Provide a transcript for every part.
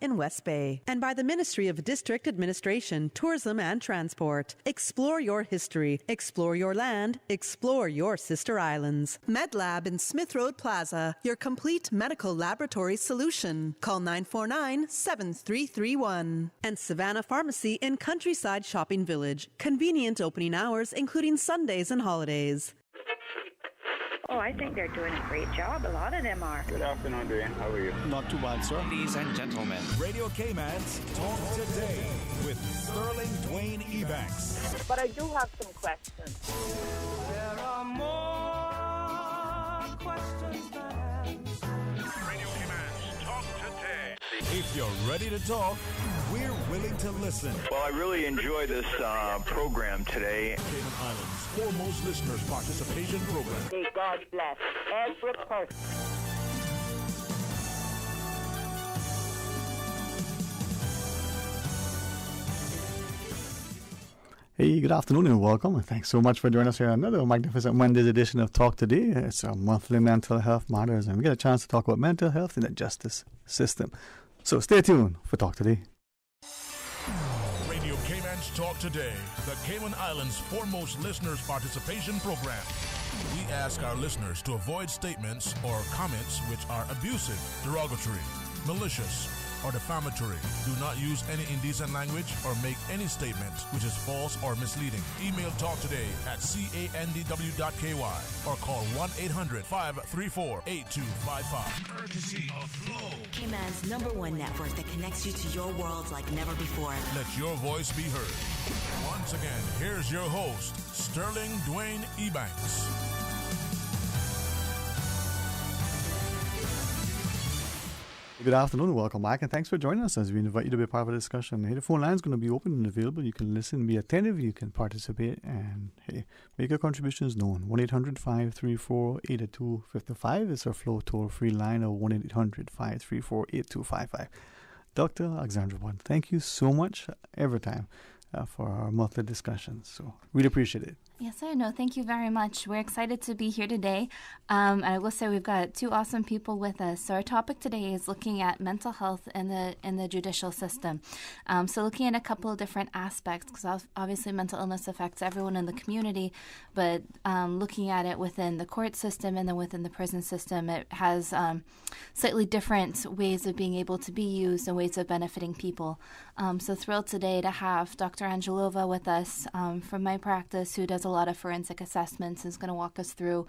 in West Bay, and by the Ministry of District Administration, Tourism and Transport. Explore your history, explore your land, explore your sister islands. MedLab in Smith Road Plaza, your complete medical laboratory solution. Call 949-7331. And Savannah Pharmacy in Countryside Shopping Village, convenient opening hours including Sundays and holidays. Oh, I think they're doing a great job. A lot of them are. Good afternoon, Dwayne. How are you? Not too bad, sir. Ladies and gentlemen, Radio Cayman's Talk Today with Sterling Dwayne Ebanks. But I do have some questions. There are more questions than answers. Radio Cayman's Talk Today. If you're ready to talk, we're willing to listen. Well, I really enjoy this program today. Cayman Islands' foremost listeners participation program. May God bless every person. Hey, good afternoon and welcome. And thanks so much for joining us here on another magnificent Monday's edition of Talk Today. It's our monthly mental health matters, and we get a chance to talk about mental health in the justice system. So stay tuned for Talk Today. Radio Cayman's Talk Today, the Cayman Islands' foremost listeners participation program. We ask our listeners to avoid statements or comments which are abusive, derogatory, malicious, or defamatory. Do not use any indecent language or make any statement which is false or misleading. Email talktoday@candw.ky or call 1-800-534-8255. Courtesy of Flow. Cayman's #1 network that connects you to your world like never before. Let your voice be heard. Once again, here's your host, Sterling Dwayne Ebanks. Good afternoon and welcome back, and thanks for joining us as we invite you to be part of the discussion. Hey, the phone line is going to be open and available. You can listen, be attentive, you can participate, and hey, make your contributions known. 1-800-534-8255 is our Flow toll-free line, or 1-800-534-8255. Dr. Alexandra Bond, thank you so much every time for our monthly discussions. So really appreciate it. Yes, sir. No, thank you very much. We're excited to be here today. I will say we've got two awesome people with us. So our topic today is looking at mental health in the judicial system. So looking at a couple of different aspects, because obviously mental illness affects everyone in the community, but looking at it within the court system and then within the prison system, it has slightly different ways of being able to be used and ways of benefiting people. So thrilled today to have Dr. Angelova with us from my practice, who does a lot of forensic assessments, is going to walk us through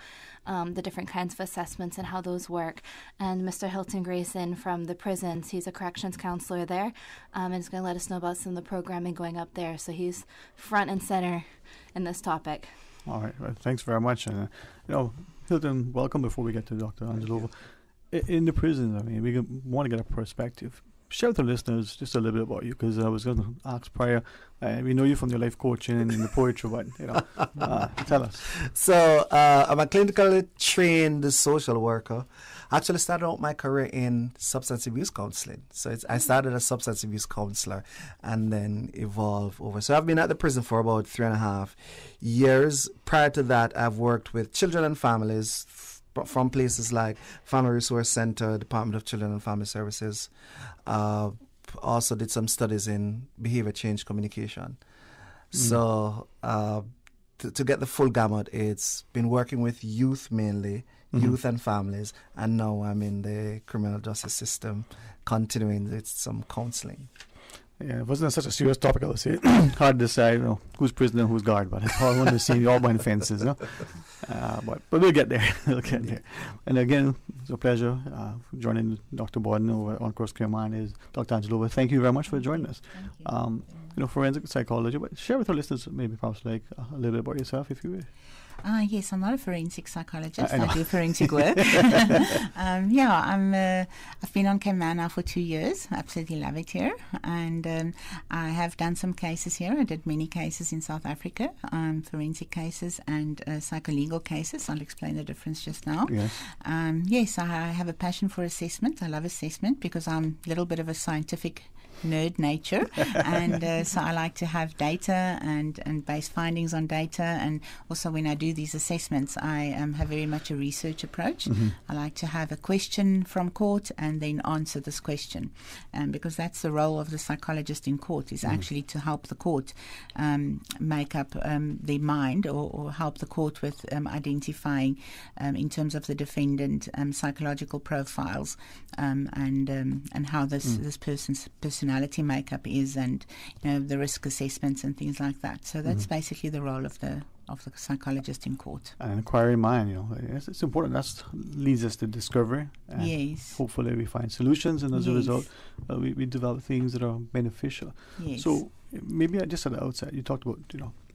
the different kinds of assessments and how those work. And Mr. Hilton Grayson from the prisons, he's a corrections counselor there, and is going to let us know about some of the programming going up there. So he's front and center in this topic. All right. Well, thanks very much. And, Hilton, welcome before we get to Dr. Angelova. In the prisons, I mean, we want to get a perspective. Share with the listeners just a little bit about you, because I was going to ask prior. We know you from your life coaching and the poetry, but tell us. So I'm a clinically trained social worker. I actually started out my career in substance abuse counseling. So I started as a substance abuse counselor and then evolved over. So I've been at the prison for about 3.5 years. Prior to that, I've worked with children and families from places like Family Resource Center, Department of Children and Family Services. Also did some studies in behavior change communication. So to get the full gamut, it's been working with youth mainly, youth and families, and now I'm in the criminal justice system, continuing with some counseling. Yeah, it wasn't such a serious topic, I would say. Hard to decide who's prisoner and who's guard, but it's hard one to see all behind fences, but we'll get there. And again, it's a pleasure joining Dr. Borden over on Course Cayman is Dr. Angelova. Thank you very much for joining us. Thank you. Forensic psychology, but share with our listeners maybe perhaps like a little bit about yourself, if you will. Yes, I'm not a forensic psychologist. I do forensic work. I've been on Cayman now for 2 years. Absolutely love it here. And I have done some cases here. I did many cases in South Africa, forensic cases and psycholegal cases. I'll explain the difference just now. Yes. Yes, I have a passion for assessment. I love assessment because I'm a little bit of a scientific nerd nature, and so I like to have data and base findings on data. And also when I do these assessments, I have very much a research approach. I like to have a question from court and then answer this question, because that's the role of the psychologist in court, is actually to help the court make up their mind, or help the court with identifying in terms of the defendant psychological profiles, and how this person's personality makeup is, and the risk assessments and things like that. So that's basically the role of the psychologist in court. An inquiry mind, it's important. That leads us to discovery. Yes. Hopefully we find solutions, and as a result, we develop things that are beneficial. Yes. So maybe just at the outset, you talked about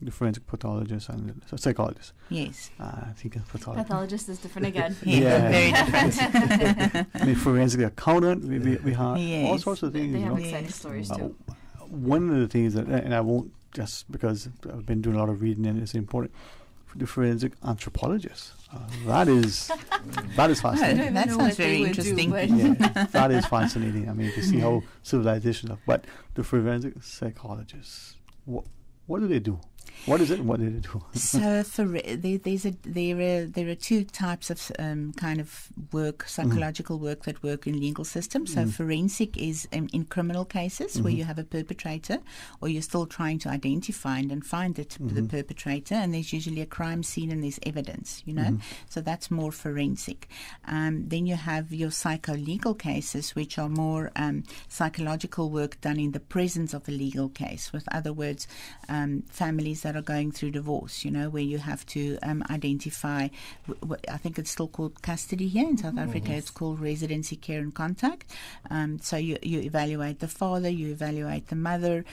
the forensic pathologist and the psychologist. Yes. I think a pathologist is different again. Very different. Forensic accountant, we have all sorts of things. They have exciting stories too. One of the things that, and I won't, just because I've been doing a lot of reading and it's important, for the forensic anthropologist. That is fascinating. That sounds very interesting. That is fascinating. I mean, to see how civilization look. But the forensic psychologists, what do they do? What is it and what do they do? So there are two types of kind of work, psychological work, that work in legal systems. So forensic is in criminal cases where you have a perpetrator, or you're still trying to identify and find the perpetrator, and there's usually a crime scene and there's evidence, So that's more forensic. Then you have your psycho-legal cases, which are more psychological work done in the presence of a legal case. With other words, families that are going through divorce, where you have to identify, I think it's still called custody here in South Africa. It's called residency, care and contact. So you evaluate the father, you evaluate the mother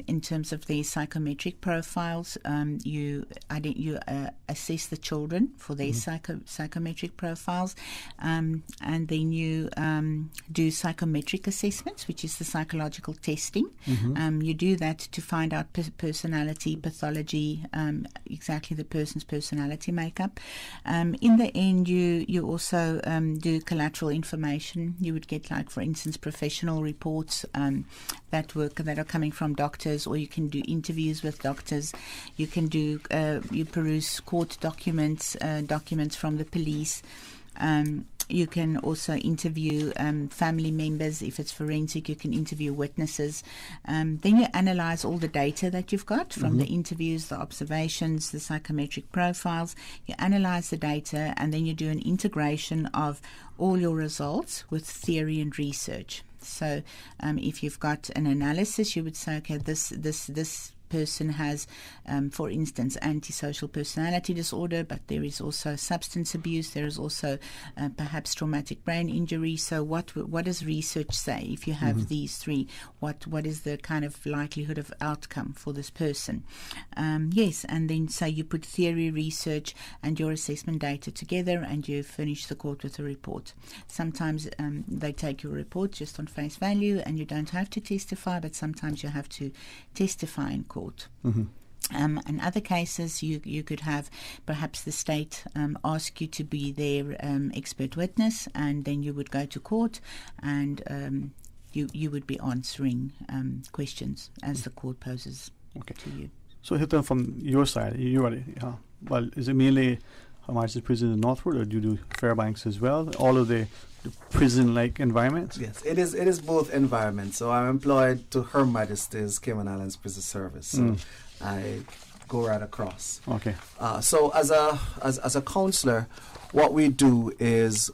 in terms of their psychometric profiles. You assess the children for their psychometric profiles, and then you do psychometric assessments, which is the psychological testing. You do that to find out personality, pathology, exactly the person's personality makeup. In the end, you also do collateral information. You would get, like, for instance, professional reports that are coming from doctors, or you can do interviews with doctors. You can do you peruse court documents from the police. You can also interview family members. If it's forensic, you can interview witnesses. Then you analyze all the data that you've got from the interviews, the observations, the psychometric profiles. You analyze the data, and then you do an integration of all your results with theory and research. So if you've got an analysis, you would say, okay, this person has, for instance, antisocial personality disorder, but there is also substance abuse. There is also perhaps traumatic brain injury. So what does research say? If you have these three, what is the kind of likelihood of outcome for this person? Yes, and then so you put theory, research, and your assessment data together, and you furnish the court with a report. Sometimes they take your report just on face value, and you don't have to testify, but sometimes you have to testify in court. In other cases, you could have perhaps the state ask you to be their expert witness, and then you would go to court, and you would be answering questions as the court poses to you. So, Hilton, from your side, well, is it mainly Her Majesty's Prison in Northwood, or do you do Fairbanks as well? All of the prison-like environments? Yes, it is both environments. So I'm employed to Her Majesty's Cayman Islands Prison Service. So I go right across. Okay. So as a counselor, what we do is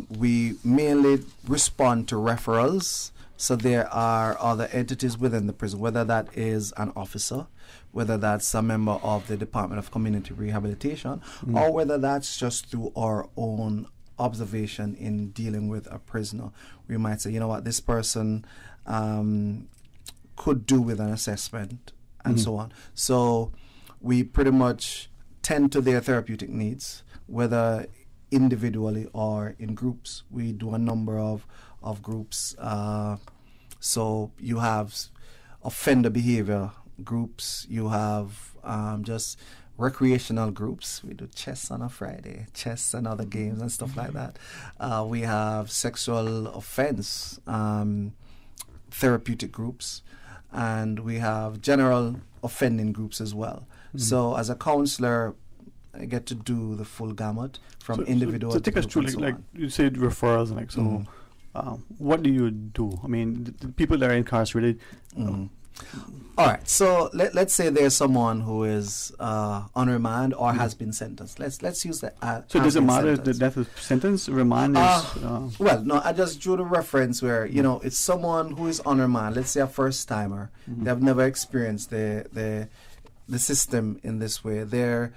we mainly respond to referrals. So there are other entities within the prison, whether that is an officer, whether that's a member of the Department of Community Rehabilitation, or whether that's just through our own observation in dealing with a prisoner. We might say, this person could do with an assessment, and so on. So we pretty much tend to their therapeutic needs, whether individually or in groups. We do a number of groups. So you have offender behavior groups, you have just recreational groups. We do chess on a Friday, chess and other games and stuff like that. We have sexual offense therapeutic groups, and we have general offending groups as well. So as a counselor, I get to do the full gamut from individual. So take us through, like you said, referrals, like so. What do you do? I mean, the people that are incarcerated. All right. So let's say there's someone who is on remand or has been sentenced. Let's use that. So does it matter if the death of sentence? Remand is. Well, no. I just drew the reference where it's someone who is on remand. Let's say a first timer. They have never experienced the system in this way. They're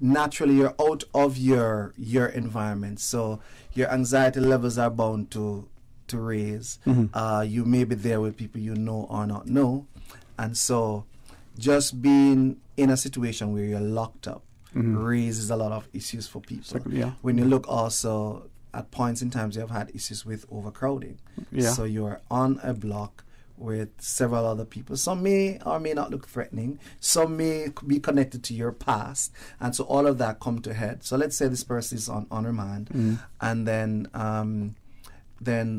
naturally, you're out of your environment, so your anxiety levels are bound to raise. You may be there with people you know or not know, and so just being in a situation where you're locked up raises a lot of issues for people. When you look also at points in times you have had issues with overcrowding. So you're on a block with several other people. Some may or may not look threatening. Some may be connected to your past. And so all of that come to head. So let's say this person is on remand, and then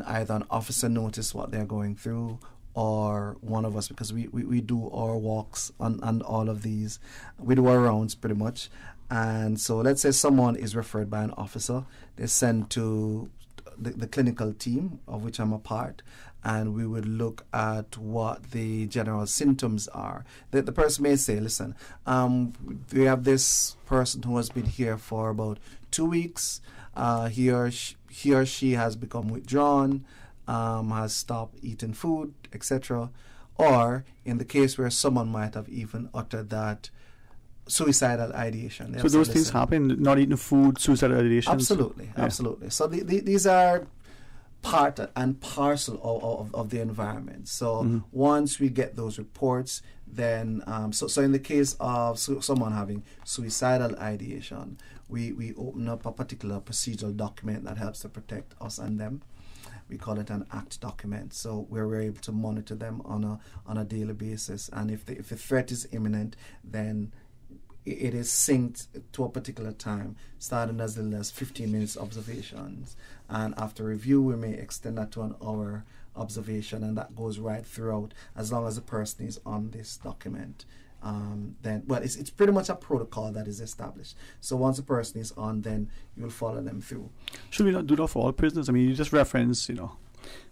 either an officer notice what they're going through, or one of us, because we do our walks on all of these. We do our rounds pretty much. And so let's say someone is referred by an officer. They're sent to the clinical team, of which I'm a part, and we would look at what the general symptoms are. The person may say, listen, we have this person who has been here for about 2 weeks. He or she has become withdrawn, has stopped eating food, etc. Or in the case where someone might have even uttered that, suicidal ideation. So those things happen, not eating food, suicidal ideation? Absolutely. So these are part and parcel of the environment. So once we get those reports, then so in the case of someone having suicidal ideation, we open up a particular procedural document that helps to protect us and them. We call it an ACT document. So we're able to monitor them on a daily basis, and if the threat is imminent, then it is synced to a particular time, starting as little as 15 minutes observations. And after review, we may extend that to an hour observation, and that goes right throughout as long as the person is on this document. It's pretty much a protocol that is established. So once a person is on, then you'll follow them through. Should we not do that for all prisoners? I mean, you just reference,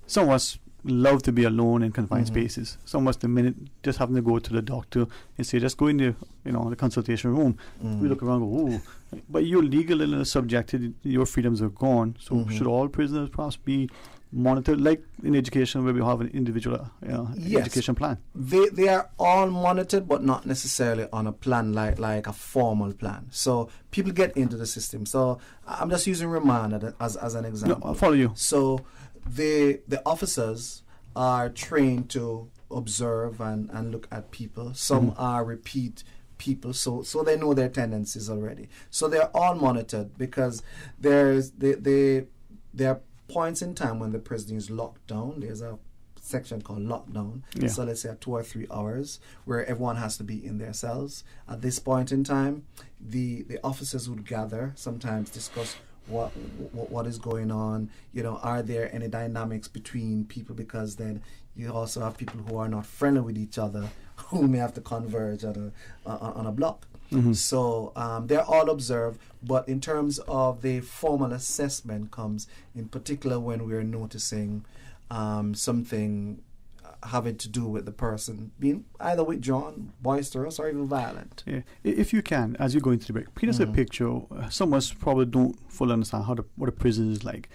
some of us love to be alone in confined spaces. Some of us, the minute just having to go to the doctor and say, just go in the, the consultation room. We look around and go, ooh. But you're legal and subjected, your freedoms are gone. So should all prisoners perhaps be monitored, like in education where we have an individual education plan? They are all monitored, but not necessarily on a plan like a formal plan. So people get into the system. So I'm just using remand as an example. No, I'll follow you. So the officers are trained to observe and look at people. Some are repeat people, so they know their tendencies already. So they're all monitored, because there are points in time when the prison is locked down. There's a section called lockdown. So let's say 2 or 3 hours where everyone has to be in their cells. At this point in time, the officers would gather, sometimes discuss what is going on. Are there any dynamics between people? Because then you also have people who are not friendly with each other who may have to converge on a block. So they're all observed, but in terms of the formal assessment comes in particular when we're noticing something having to do with the person being either withdrawn, boisterous, or even violent. Yeah. If you can, as you go into the break, paint us a picture. Some of us probably don't fully understand what a prison is like.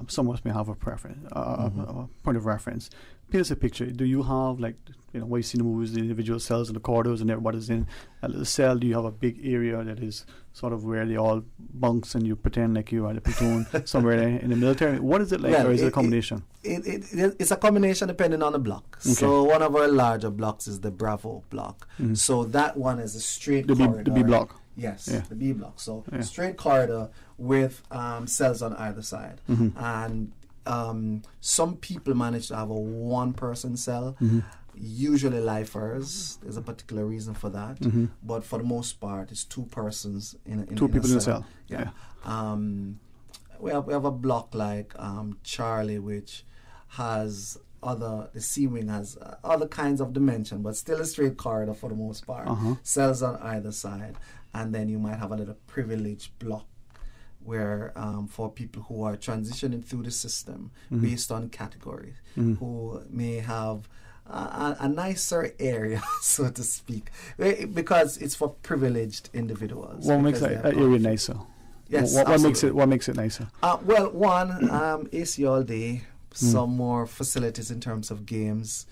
Some of us may have a preference, a point of reference. Paint us a picture. Do you have, what you see in the movies, the individual cells and the corridors and everybody's in a little cell? Do you have a big area that is sort of where they all bunks and you pretend like you are the platoon somewhere in the military? What is it like, or is it a combination? It's a combination depending on the block. Okay. So one of our larger blocks is the Bravo block. So that one is a straight corridor. The B block. Yes, the B block. So straight corridor with cells on either side. And some people manage to have a one-person cell, usually lifers. There's a particular reason for that. But for the most part, it's 2 persons in a two people in a cell. Yeah. We have a block like Charlie, which has the C wing has other kinds of dimension, but still a straight corridor for the most part. Cells on either side, and then you might have a little privileged block where for people who are transitioning through the system based on categories, who may have a nicer area, so to speak, because it's for privileged individuals. What makes that area nicer? Yes, what makes it nicer? Well, one, AC all day, some more facilities in terms of games.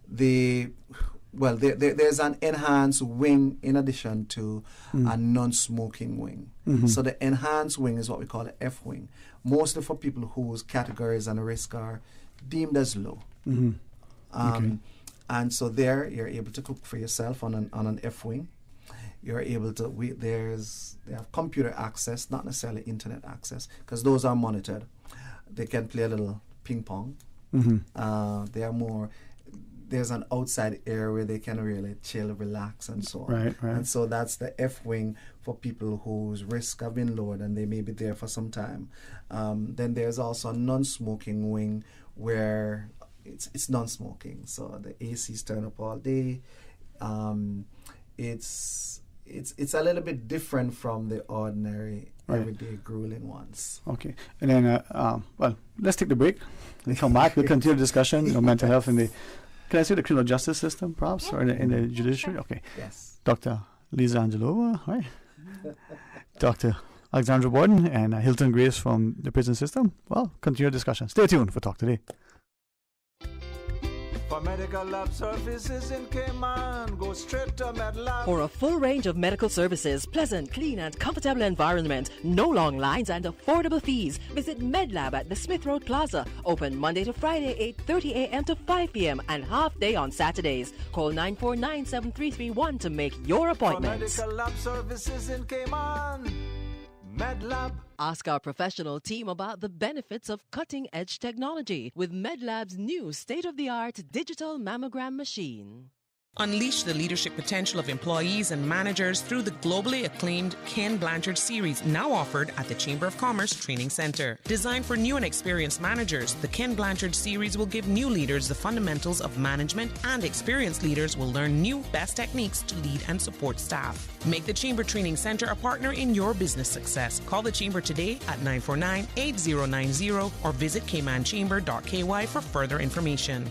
There's an enhanced wing in addition to a non-smoking wing. So the enhanced wing is what we call the F wing, mostly for people whose categories and risk are deemed as low. And so there you're able to cook for yourself on an F wing. You're able to they have computer access, not necessarily internet access, because those are monitored. They can play a little ping pong. They are more. There's an outside area where they can really chill, relax, and so on. Right. And so that's the F wing for people whose risk have been lowered and they may be there for some time. Then there's also a non-smoking wing where it's non-smoking, so the AC's turn up all day. It's a little bit different from the ordinary everyday grueling ones. Okay, and then let's take the break and come back. We'll continue the discussion on mental health in the. Can I say the criminal justice system, perhaps, or in the judiciary? Okay. Yes. Dr. Lisa Angelova, right? Dr. Alexandra Borden and Hilton Grace from the prison system. Well, continue the discussion. Stay tuned for Talk Today. For medical lab services in Cayman, go straight to MedLab. For a full range of medical services, pleasant, clean and comfortable environment, no long lines and affordable fees, visit MedLab at the Smith Road Plaza. Open Monday to Friday, 8:30 a.m. to 5 p.m. and half day on Saturdays. Call 949-7331 to make your appointment. For medical lab services in Cayman, MedLab. Ask our professional team about the benefits of cutting-edge technology with MedLab's new state-of-the-art digital mammogram machine. Unleash the leadership potential of employees and managers through the globally acclaimed Ken Blanchard series, now offered at the Chamber of Commerce Training Center. Designed for new and experienced managers, the Ken Blanchard series will give new leaders the fundamentals of management, and experienced leaders will learn new best techniques to lead and support staff. Make the Chamber Training Center a partner in your business success. Call the Chamber today at 949-8090 or visit caymanchamber.ky for further information.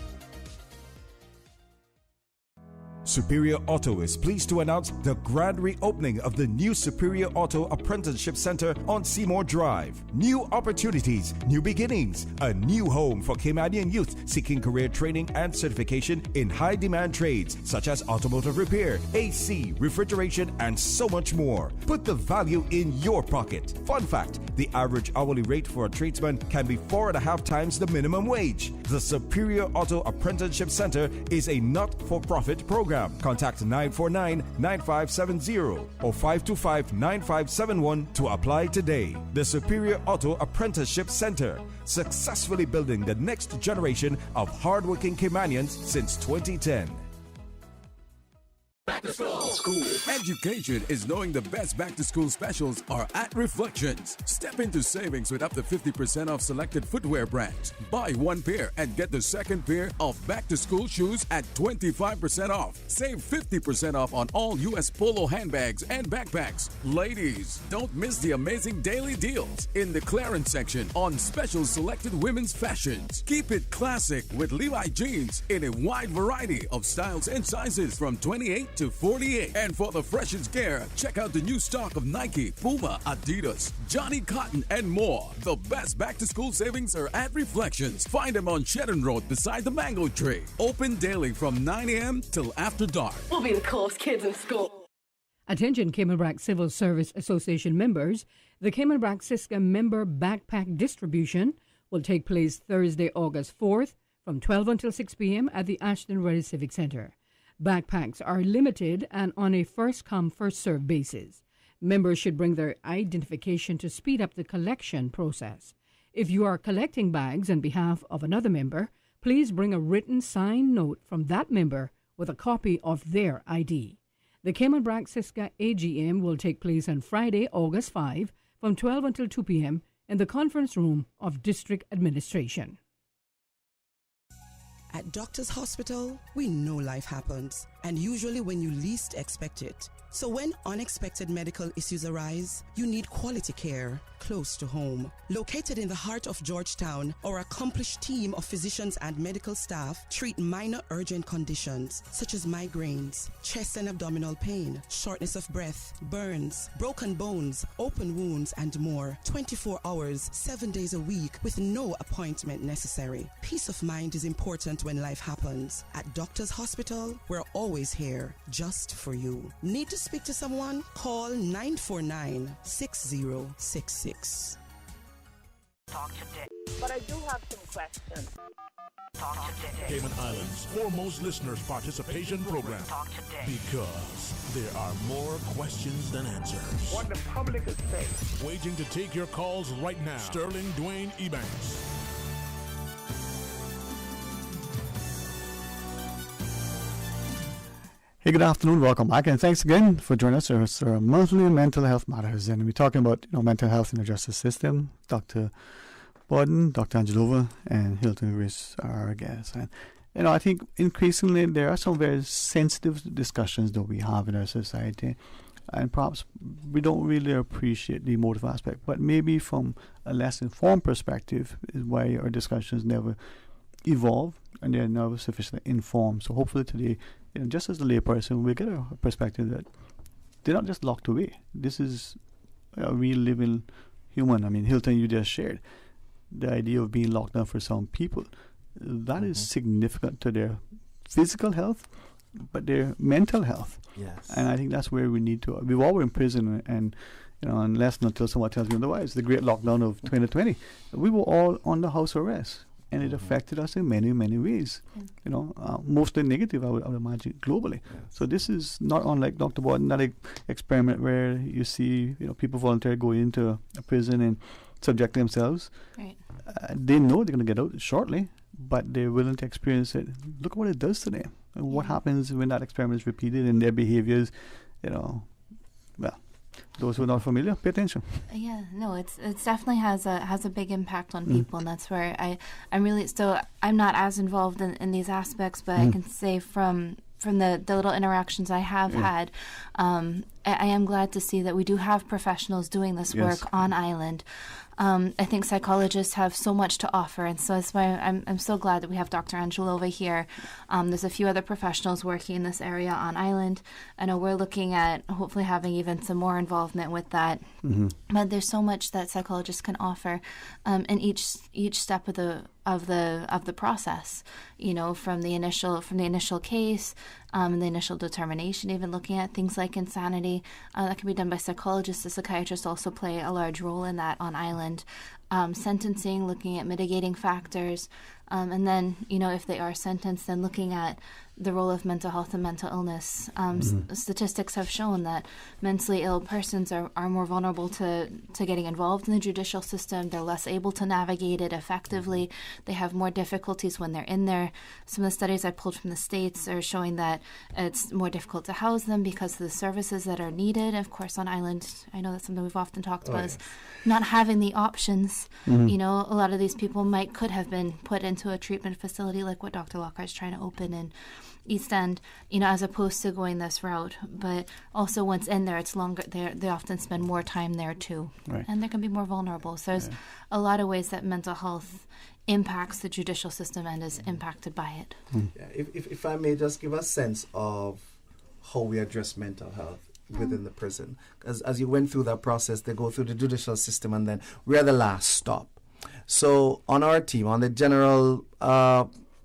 Superior Auto is pleased to announce the grand reopening of the new Superior Auto Apprenticeship Center on Seymour Drive. New opportunities, new beginnings, a new home for Caymanian youth seeking career training and certification in high-demand trades such as automotive repair, AC, refrigeration, and so much more. Put the value in your pocket. Fun fact, the average hourly rate for a tradesman can be 4.5 times the minimum wage. The Superior Auto Apprenticeship Center is a not-for-profit program. Contact 949-9570 or 525-9571 to apply today. The Superior Auto Apprenticeship Center, successfully building the next generation of hardworking Caymanians since 2010. Back to school. Education is knowing the best back-to-school specials are at Reflections. Step into savings with up to 50% off selected footwear brands. Buy one pair and get the second pair of back-to-school shoes at 25% off. Save 50% off on all U.S. Polo handbags and backpacks. Ladies, don't miss the amazing daily deals in the clearance section on special selected women's fashions. Keep it classic with Levi jeans in a wide variety of styles and sizes from 28 to 48. And for the freshest gear, check out the new stock of Nike, Puma, Adidas, Johnny Cotton, and more. The best back-to-school savings are at Reflections. Find them on Shedden Road beside the Mango Tree. Open daily from 9 a.m. till after dark. We'll be the coolest kids in school. Attention Cayman Brac Civil Service Association members. The Cayman Brac CISCA member backpack distribution will take place Thursday, August 4th from 12 until 6 p.m. at the Ashton Reddy Civic Center. Backpacks are limited and on a first-come, first-served basis. Members should bring their identification to speed up the collection process. If you are collecting bags on behalf of another member, please bring a written signed note from that member with a copy of their ID. The Cayman Brac CISCA AGM will take place on Friday, August 5, from 12 until 2 p.m. in the conference room of District Administration. At Doctors Hospital, we know life happens, and usually when you least expect it. So when unexpected medical issues arise, you need quality care close to home. Located in the heart of Georgetown, our accomplished team of physicians and medical staff treat minor urgent conditions such as migraines, chest and abdominal pain, shortness of breath, burns, broken bones, open wounds, and more. 24 hours, 7 days a week with no appointment necessary. Peace of mind is important when life happens. At Doctors Hospital, we're always here just for you. Need to speak to someone? Call 949-6066. Talk today. But I do have some questions. Talk today. Cayman Islands' foremost listeners participation program. Talk today. Because there are more questions than answers. What the public is saying. Waiting to take your calls right now. Sterling Dwayne Ebanks. Hey, good afternoon. Welcome back, and thanks again for joining us. It's our monthly Mental Health Matters, and we're talking about mental health in the justice system. Dr. Borden, Dr. Angelova, and Hilton Grace are our guests. And I think increasingly there are some very sensitive discussions that we have in our society, and perhaps we don't really appreciate the emotive aspect. But maybe from a less informed perspective is why our discussions never evolve and they're never sufficiently informed. So hopefully today, just as a layperson, we get a perspective that they're not just locked away. This is a real living human. I mean, Hilton, you just shared the idea of being locked down for some people. That is significant to their physical health, but their mental health. Yes. And I think that's where we need to. We've all been in prison, and unless until someone tells me otherwise, the great lockdown of 2020, we were all under house arrest. And it affected us in many, many ways. Mostly negative, I would imagine, globally. Yes. So this is not unlike Dr. Borden, that experiment where you see people voluntarily go into a prison and subject themselves. Right. They know they're going to get out shortly, but they're willing to experience it. Look at what it does to them. And what happens when that experiment is repeated and their behaviors, those who are not familiar, pay attention. Yeah, no, it's definitely has a big impact on people, and that's where I'm really I'm not as involved in these aspects, but I can say from the little interactions I have had, I am glad to see that we do have professionals doing this work on island. I think psychologists have so much to offer, and so that's why I'm so glad that we have Dr. Angelova here. There's a few other professionals working in this area on island. I know we're looking at hopefully having even some more involvement with that. Mm-hmm. But there's so much that psychologists can offer in each step of the process. From the initial case, and the initial determination, even looking at things like insanity, that can be done by psychologists. The psychiatrists also play a large role in that on island. Sentencing, looking at mitigating factors, and then if they are sentenced, then looking at the role of mental health and mental illness. Statistics have shown that mentally ill persons are more vulnerable to getting involved in the judicial system. They're less able to navigate it effectively. They have more difficulties when they're in there. Some of the studies I pulled from the States are showing that it's more difficult to house them because of the services that are needed. Of course, on island, I know that's something we've often talked about, is not having the options. Mm-hmm. A lot of these people could have been put into a treatment facility like what Dr. Lockhart is trying to open in East End, as opposed to going this route. But also once in there, it's longer. They often spend more time there too, and they can be more vulnerable. So there's a lot of ways that mental health impacts the judicial system and is impacted by it. Yeah, if I may just give a sense of how we address mental health within the prison. As you went through that process, they go through the judicial system, and then we're the last stop. So on our team, on the general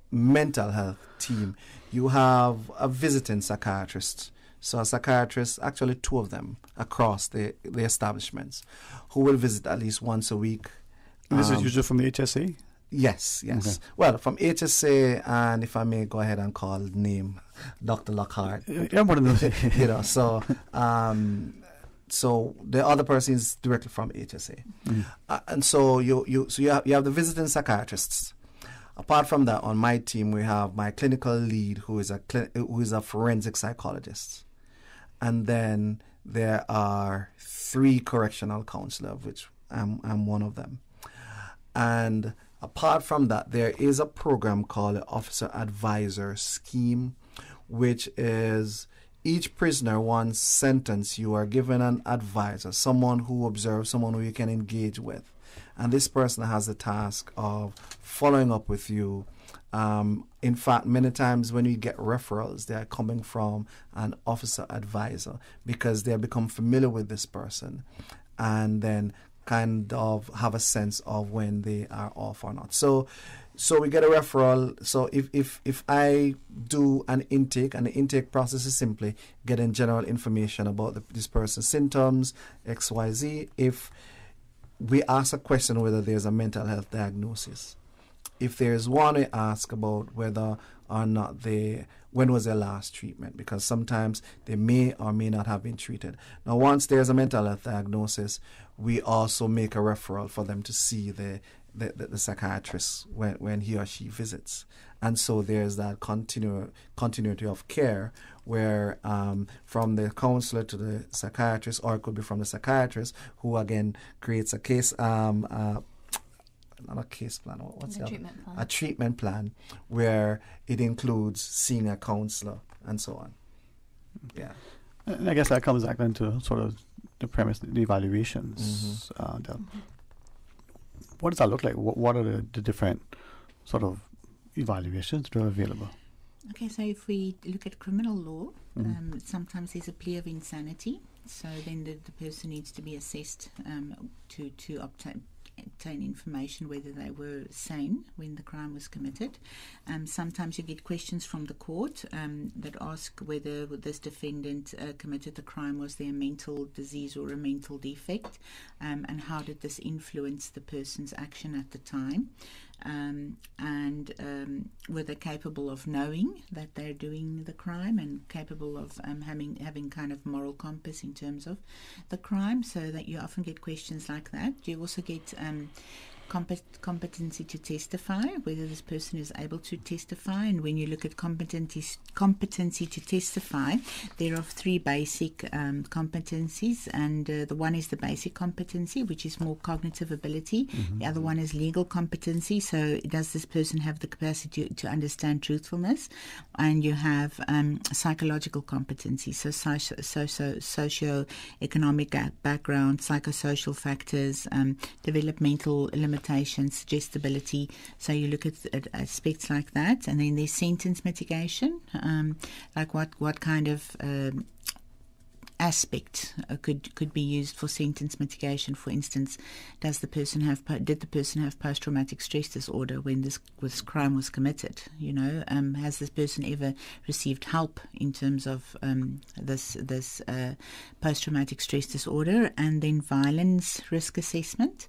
mental health team, you have a visiting psychiatrist. So a psychiatrist, actually two of them across the establishments, who will visit at least once a week. This is usually from the HSA? Yes. Okay. Well, from HSA, and if I may go ahead and call name, Dr. Lockhart. Yeah, one of those. So the other person is directly from HSA. Mm-hmm. And so you have the visiting psychiatrists. Apart from that, on my team, we have my clinical lead, who is a forensic psychologist. And then there are 3 correctional counselors, which I'm one of them. And Apart from that, there is a program called the Officer Advisor Scheme, which is each prisoner, once sentenced, you are given an advisor, someone who observes, someone who you can engage with. And this person has the task of following up with you. In fact, many times when you get referrals, they are coming from an officer advisor because they have become familiar with this person and then kind of have a sense of when they are off or not. So we get a referral. So if I do an intake, and the intake process is simply getting general information about this person's symptoms, XYZ, if we ask a question whether there's a mental health diagnosis. If there's one, we ask about whether or not when was their last treatment, because sometimes they may or may not have been treated. Now, once there's a mental health diagnosis, we also make a referral for them to see the psychiatrist when he or she visits. And so there's that continuity of care where from the counselor to the psychiatrist, or it could be from the psychiatrist, who again creates a case, not a case plan, what's the treatment plan? A treatment plan where it includes seeing a counselor and so on. Yeah. And I guess that comes back into sort of the premise, the evaluations. What does that look like? What are the different sort of evaluations that are available? Okay, so if we look at criminal law, sometimes there's a plea of insanity. So then the person needs to be assessed to obtain information whether they were sane when the crime was committed. Sometimes you get questions from the court that ask whether this defendant committed the crime, was there a mental disease or a mental defect, and how did this influence the person's action at the time. And were they capable of knowing that they're doing the crime and capable of having kind of moral compass in terms of the crime, so that you often get questions like that. You also get competency to testify, whether this person is able to testify. And when you look at competency to testify, there are three basic competencies, and the one is the basic competency, which is more cognitive ability. The other one is legal competency, so does this person have the capacity to understand truthfulness? And you have psychological competency, so socio-economic background, psychosocial factors, developmental limitations, suggestibility. So you look at aspects like that. And then there's sentence mitigation, like what kind of aspect could be used for sentence mitigation. For instance, did the person have post-traumatic stress disorder when this crime was committed? Has this person ever received help in terms of this post-traumatic stress disorder? And then violence risk assessment.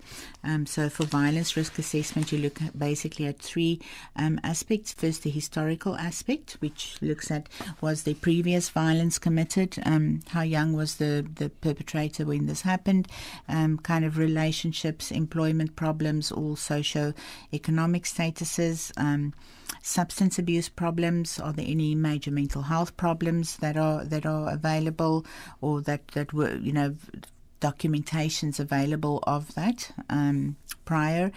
So for violence risk assessment, you look basically at three aspects. First, the historical aspect, which looks at, was there previous violence committed? How young was the perpetrator when this happened? Kind of relationships, employment problems, all socio-economic statuses, substance abuse problems. Are there any major mental health problems that are available, or that were documentations available of that prior?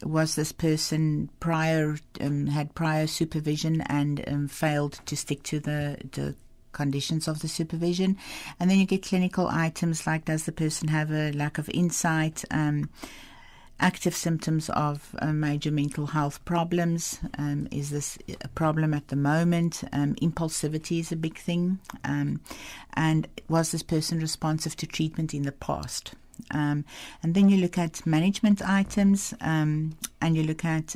Was this person had prior supervision and failed to stick to the conditions of the supervision? And then you get clinical items like, does the person have a lack of insight, active symptoms of major mental health problems? Is this a problem at the moment? Impulsivity is a big thing. And was this person responsive to treatment in the past? And then you look at management items, and you look at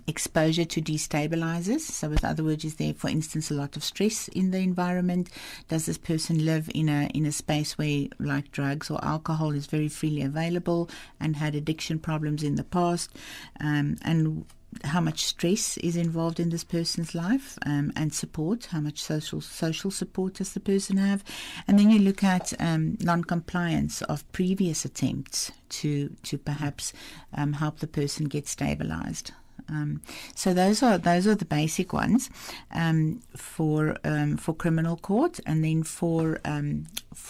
exposure to destabilizers. So with other words, is there, for instance, a lot of stress in the environment? Does this person live in a space where, like, drugs or alcohol is very freely available and had addiction problems in the past? And how much stress is involved in this person's life, and support, how much social support does the person have? And then you look at non-compliance of previous attempts to perhaps help the person get stabilized. So those are the basic ones for criminal court. And then for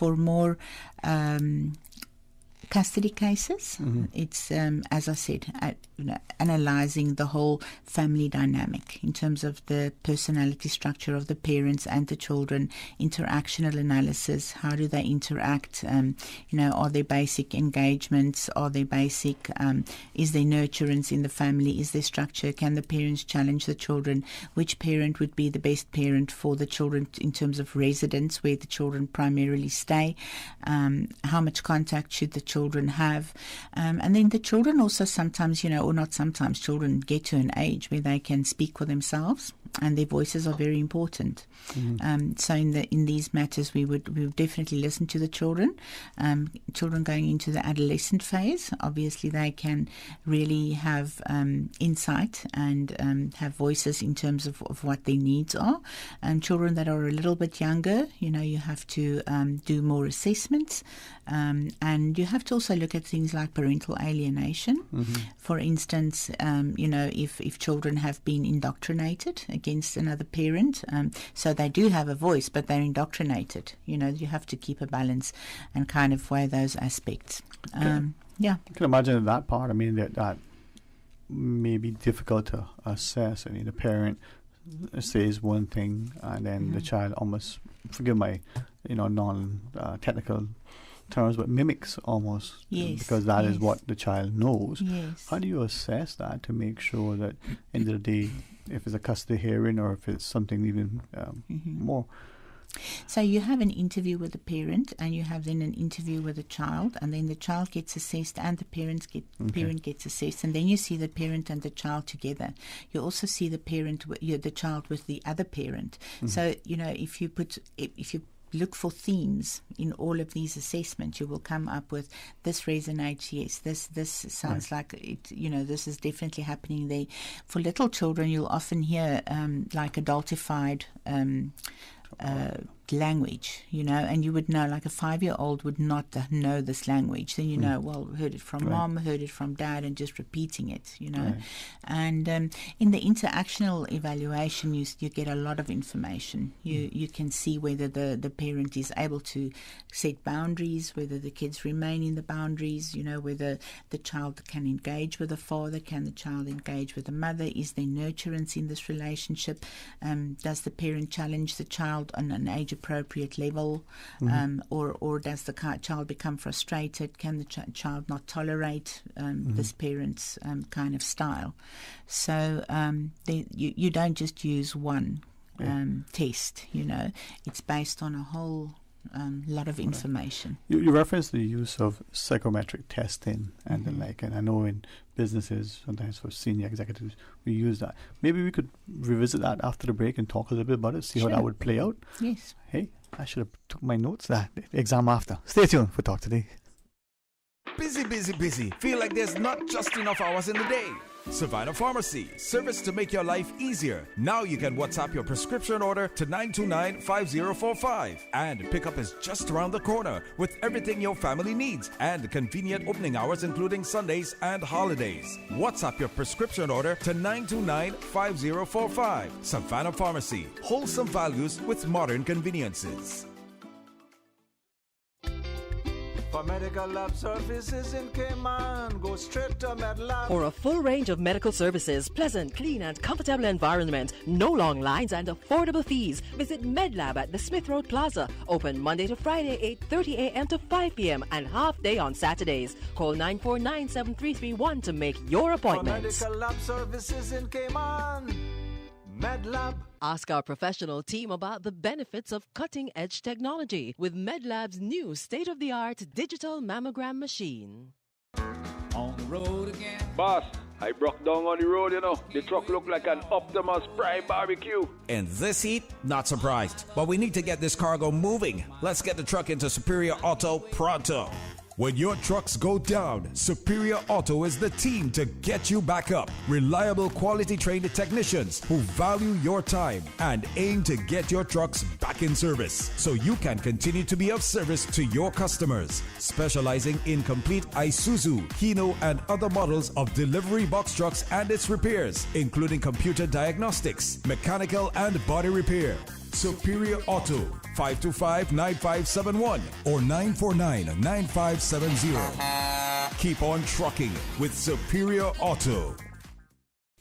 more custody cases. It's, as I said, analysing the whole family dynamic in terms of the personality structure of the parents and the children, interactional analysis, how do they interact, are there basic engagements, are there basic, is there nurturance in the family, is there structure, can the parents challenge the children, which parent would be the best parent for the children in terms of residence, where the children primarily stay, how much contact should the children have, and then the children also sometimes, or not sometimes, children get to an age where they can speak for themselves and their voices are very important. So in these matters we would definitely listen to the children. Children going into the adolescent phase, obviously they can really have insight and have voices in terms of what their needs are. Children that are a little bit younger, you have to do more assessments, and you have to also look at things like parental alienation. For instance, if children have been indoctrinated against another parent, so they do have a voice but they're indoctrinated, you have to keep a balance and kind of weigh those aspects. I can imagine that part. I mean, that may be difficult to assess. I mean, the parent says one thing and then the child almost, forgive my non-technical terms, but mimics almost, because that is what the child knows. How do you assess that to make sure that end of the day, if it's a custody hearing or if it's something even more? So you have an interview with the parent, and you have then an interview with the child, and then the child gets assessed and the parent gets assessed, and then you see the parent and the child together. You also see the the child with the other parent. So if you look for themes in all of these assessments, you will come up with this resonates, yes, this sounds like it, this is definitely happening there. For little children, you'll often hear like adultified language, and you would know, like a 5-year-old would not know this language. Then heard it from mom, heard it from dad, and just repeating it, And in the interactional evaluation, you get a lot of information. You can see whether the parent is able to set boundaries, whether the kids remain in the boundaries, whether the child can engage with the father, can the child engage with the mother, is there nurturance in this relationship, does the parent challenge the child on an age-appropriate level, or does the child become frustrated? Can the child not tolerate this parent's kind of style? So you don't just use one test, it's based on a whole lot of information. You referenced the use of psychometric testing and the like, and I know in businesses, sometimes for senior executives, we use that. Maybe we could revisit that after the break and talk a little bit about it, see how that would play out. Yes. Hey, I should have took my notes that exam after. Stay tuned for Talk Today. Busy, busy, busy. Feel like there's not just enough hours in the day. Savannah Pharmacy, service to make your life easier. Now you can WhatsApp your prescription order to 929-5045. And pickup is just around the corner with everything your family needs and convenient opening hours including Sundays and holidays. WhatsApp your prescription order to 929-5045. Savannah Pharmacy, wholesome values with modern conveniences. For medical lab services in Cayman, go straight to MedLab. For a full range of medical services, pleasant, clean and comfortable environment, no long lines and affordable fees, visit MedLab at the Smith Road Plaza. Open Monday to Friday, 8:30 a.m. to 5 p.m. and half day on Saturdays. Call 949-7331 to make your appointment. For medical lab services in Cayman, MedLab. Ask our professional team about the benefits of cutting-edge technology with MedLab's new state-of-the-art digital mammogram machine. On the road again. Boss, I broke down on the road, The truck looked like an Optimus Prime barbecue. In this heat, not surprised. But we need to get this cargo moving. Let's get the truck into Superior Auto pronto. When your trucks go down, Superior Auto is the team to get you back up. Reliable, quality-trained technicians who value your time and aim to get your trucks back in service so you can continue to be of service to your customers. Specializing in complete Isuzu, Hino, and other models of delivery box trucks and its repairs, including computer diagnostics, mechanical and body repair. Superior Auto, 525-9571 or 949-9570. Keep on trucking with Superior Auto.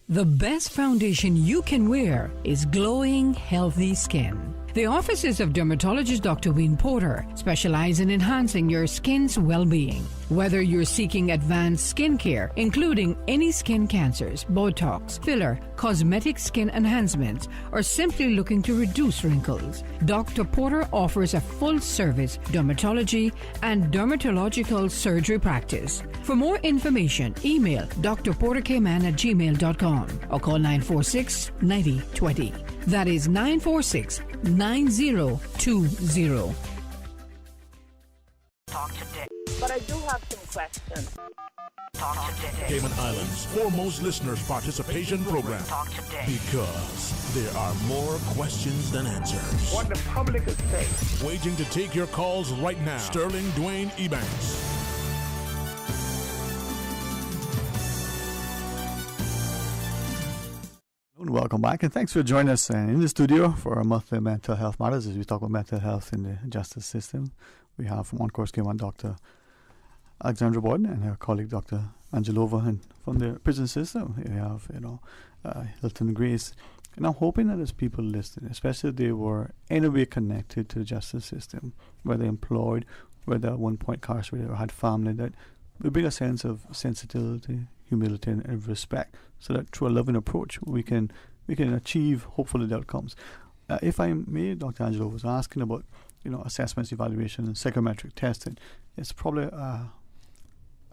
The best foundation you can wear is glowing, healthy skin. The offices of dermatologist Dr. Wayne Porter specialize in enhancing your skin's well-being. Whether you're seeking advanced skin care, including any skin cancers, Botox, filler, cosmetic skin enhancements, or simply looking to reduce wrinkles, Dr. Porter offers a full-service dermatology and dermatological surgery practice. For more information, email drporterkman@gmail.com or call 946-9020. That is 946-9020. Talk today. But I do have some questions. Talk today. Cayman Islands' foremost listeners participation program. Talk today. Because there are more questions than answers. What the public is saying. Waiting to take your calls right now. Sterling Dwayne Ebanks. Welcome back, and thanks for joining us in the studio for our monthly mental health matters as we talk about mental health in the justice system. We have from OnCourse Cayman Dr. Alexandra Borden and her colleague Dr. Angelova, and from the prison system we have Hilton Grace. And I'm hoping that there's people listening, especially if they were in a way connected to the justice system, whether employed, whether at one point incarcerated or had family, that we bring a sense of sensitivity, humility, and respect, so that through a loving approach we can achieve hopefully the outcomes. If I may, Dr. Angelo was asking about assessments, evaluation, and psychometric testing. It's probably a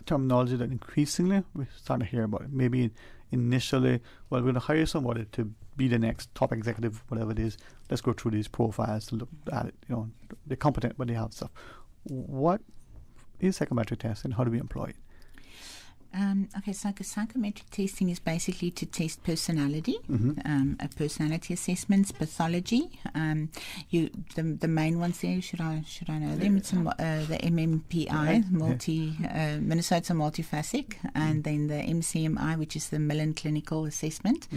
terminology that increasingly we start to hear about it. Maybe initially, well, we're going to hire somebody to be the next top executive, whatever it is. Let's go through these profiles to look at it. They're competent, but they have stuff. What is psychometric testing? How do we employ it? Psychometric testing is basically to test personality, personality assessments, pathology. The main ones there, should I know them? It's the MMPI, Minnesota Multiphasic, and then the MCMI, which is the Millen Clinical Assessment.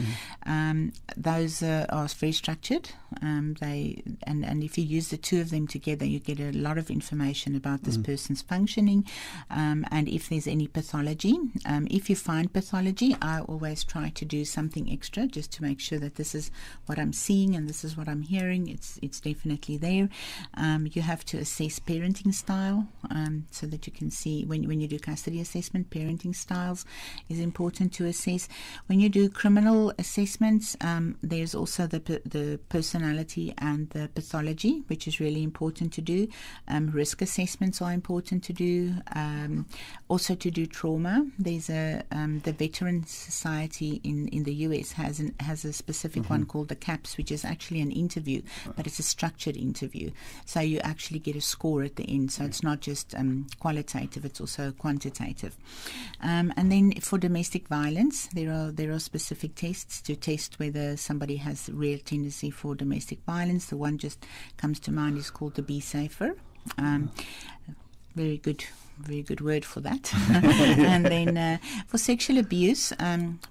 Those are very structured. And if you use the two of them together, you get a lot of information about this person's functioning, and if there's any pathology. If you find pathology, I always try to do something extra just to make sure that this is what I'm seeing and this is what I'm hearing. It's definitely there. You have to assess parenting style, so that you can see when you do custody assessment, parenting styles is important to assess. When you do criminal assessments, there's also the personality and the pathology, which is really important to do. Risk assessments are important to do. Also to do trauma. There's the Veteran Society in the US has a specific one called the CAPS, which is actually an interview, but it's a structured interview. So you actually get a score at the end. So it's not just qualitative; it's also quantitative. And then for domestic violence, there are specific tests to test whether somebody has real tendency for domestic violence. The one just comes to mind is called the Be Safer. Very good word for that. And then for sexual abuse,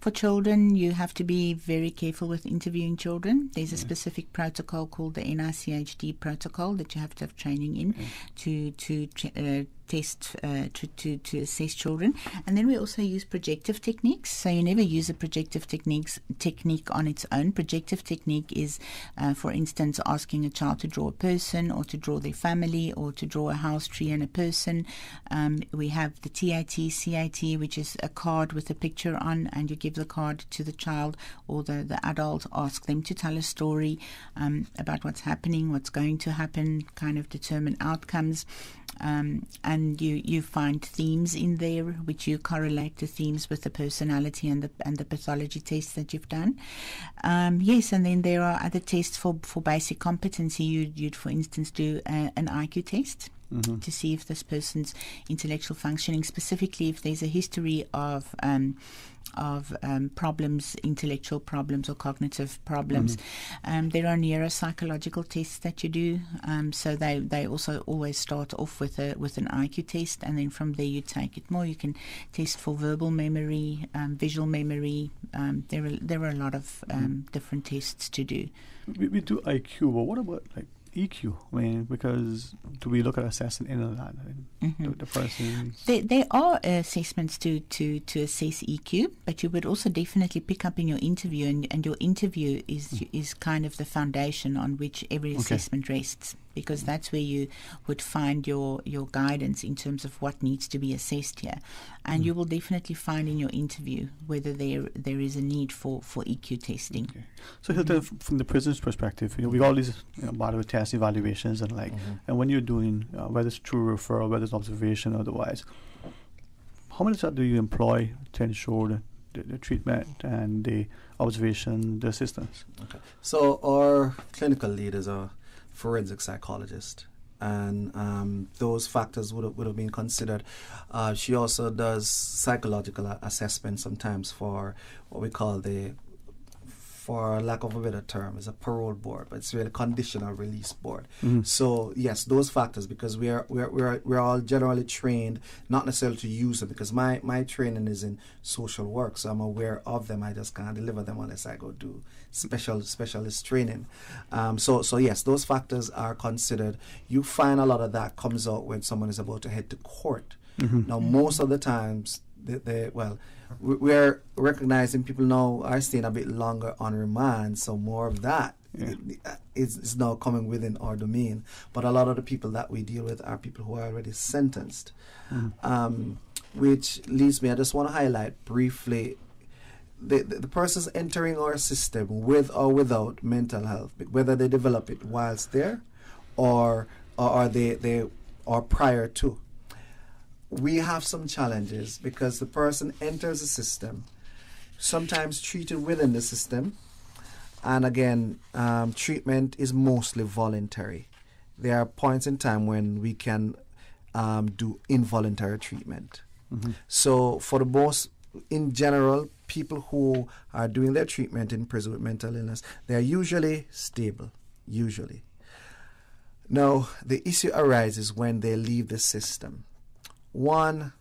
for children, you have to be very careful with interviewing children. There's a specific protocol called the NICHD protocol that you have to have training in to test to assess children. And then we also use projective techniques. So you never use a projective technique on its own. Projective technique is, for instance, asking a child to draw a person or to draw their family or to draw a house, tree, and a person. We have the TAT, which is a card with a picture on, and you give the card to the child or the adult, ask them to tell a story about what's happening, what's going to happen, kind of determine outcomes. And you find themes in there, which you correlate the themes with the personality and the pathology tests that you've done. Yes, and then there are other tests for basic competency. You'd for instance do an IQ test. To see if this person's intellectual functioning, specifically if there's a history of problems, intellectual problems or cognitive problems. There are neuropsychological tests that you do. So they also always start off with an IQ test, and then from there you take it more. You can test for verbal memory, visual memory. There are a lot of different tests to do. We do IQ, but what about like EQ? I mean, because do we look at assessing in that? The person. There are assessments to assess EQ, but you would also definitely pick up in your interview, and your interview is kind of the foundation on which every assessment rests, because that's where you would find your guidance in terms of what needs to be assessed here. And you will definitely find in your interview whether there is a need for EQ testing. Okay. So Hilton, from the prison's perspective, we got all these body test evaluations and and when you're doing whether it's true referral, whether it's observation or otherwise, how many do you employ to ensure the treatment and the observation, the assistance? Okay. So our clinical leaders are forensic psychologist, and those factors would have been considered. She also does psychological assessment sometimes for what we call for lack of a better term, is a parole board, but it's really a conditional release board. So yes, those factors, because we're all generally trained not necessarily to use them, because my training is in social work, so I'm aware of them. I just can't deliver them unless I go do specialist training. So yes, those factors are considered. You find a lot of that comes out when someone is about to head to court. Now, most of the times, we're recognizing people now are staying a bit longer on remand, so more of that is now coming within our domain. But a lot of the people that we deal with are people who are already sentenced, which leads me, I just want to highlight briefly, the persons entering our system with or without mental health, whether they develop it whilst there or they prior to. We have some challenges because the person enters the system, sometimes treated within the system, and again, treatment is mostly voluntary. There are points in time when we can do involuntary treatment. So for the most, in general, people who are doing their treatment in prison with mental illness, they are usually stable, usually. Now, the issue arises when they leave the system. One,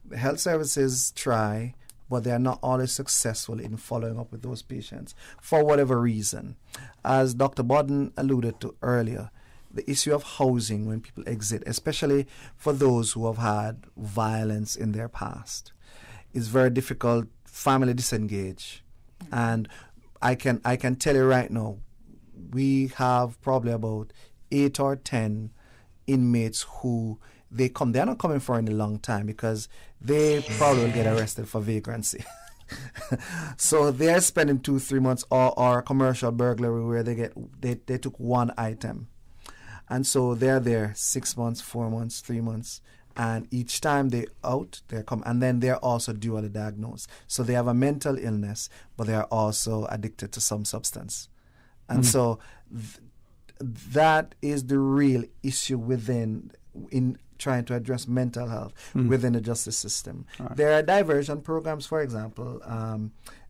the health services try, but they are not always successful in following up with those patients for whatever reason. As Dr. Bodden alluded to earlier, the issue of housing when people exit, especially for those who have had violence in their past, is very difficult. Family disengage. And I can tell you right now, we have probably about 8 or 10 inmates who they're not coming for any long time because they probably will get arrested for vagrancy. So they're spending 2-3 months or commercial burglary where they took one item. And so they're there 6 months, 4 months, 3 months. And each time they out, they come, and then they're also dually diagnosed. So they have a mental illness, but they are also addicted to some substance. And so that is the real issue in trying to address mental health within the justice system. Right. There are diversion programs, for example,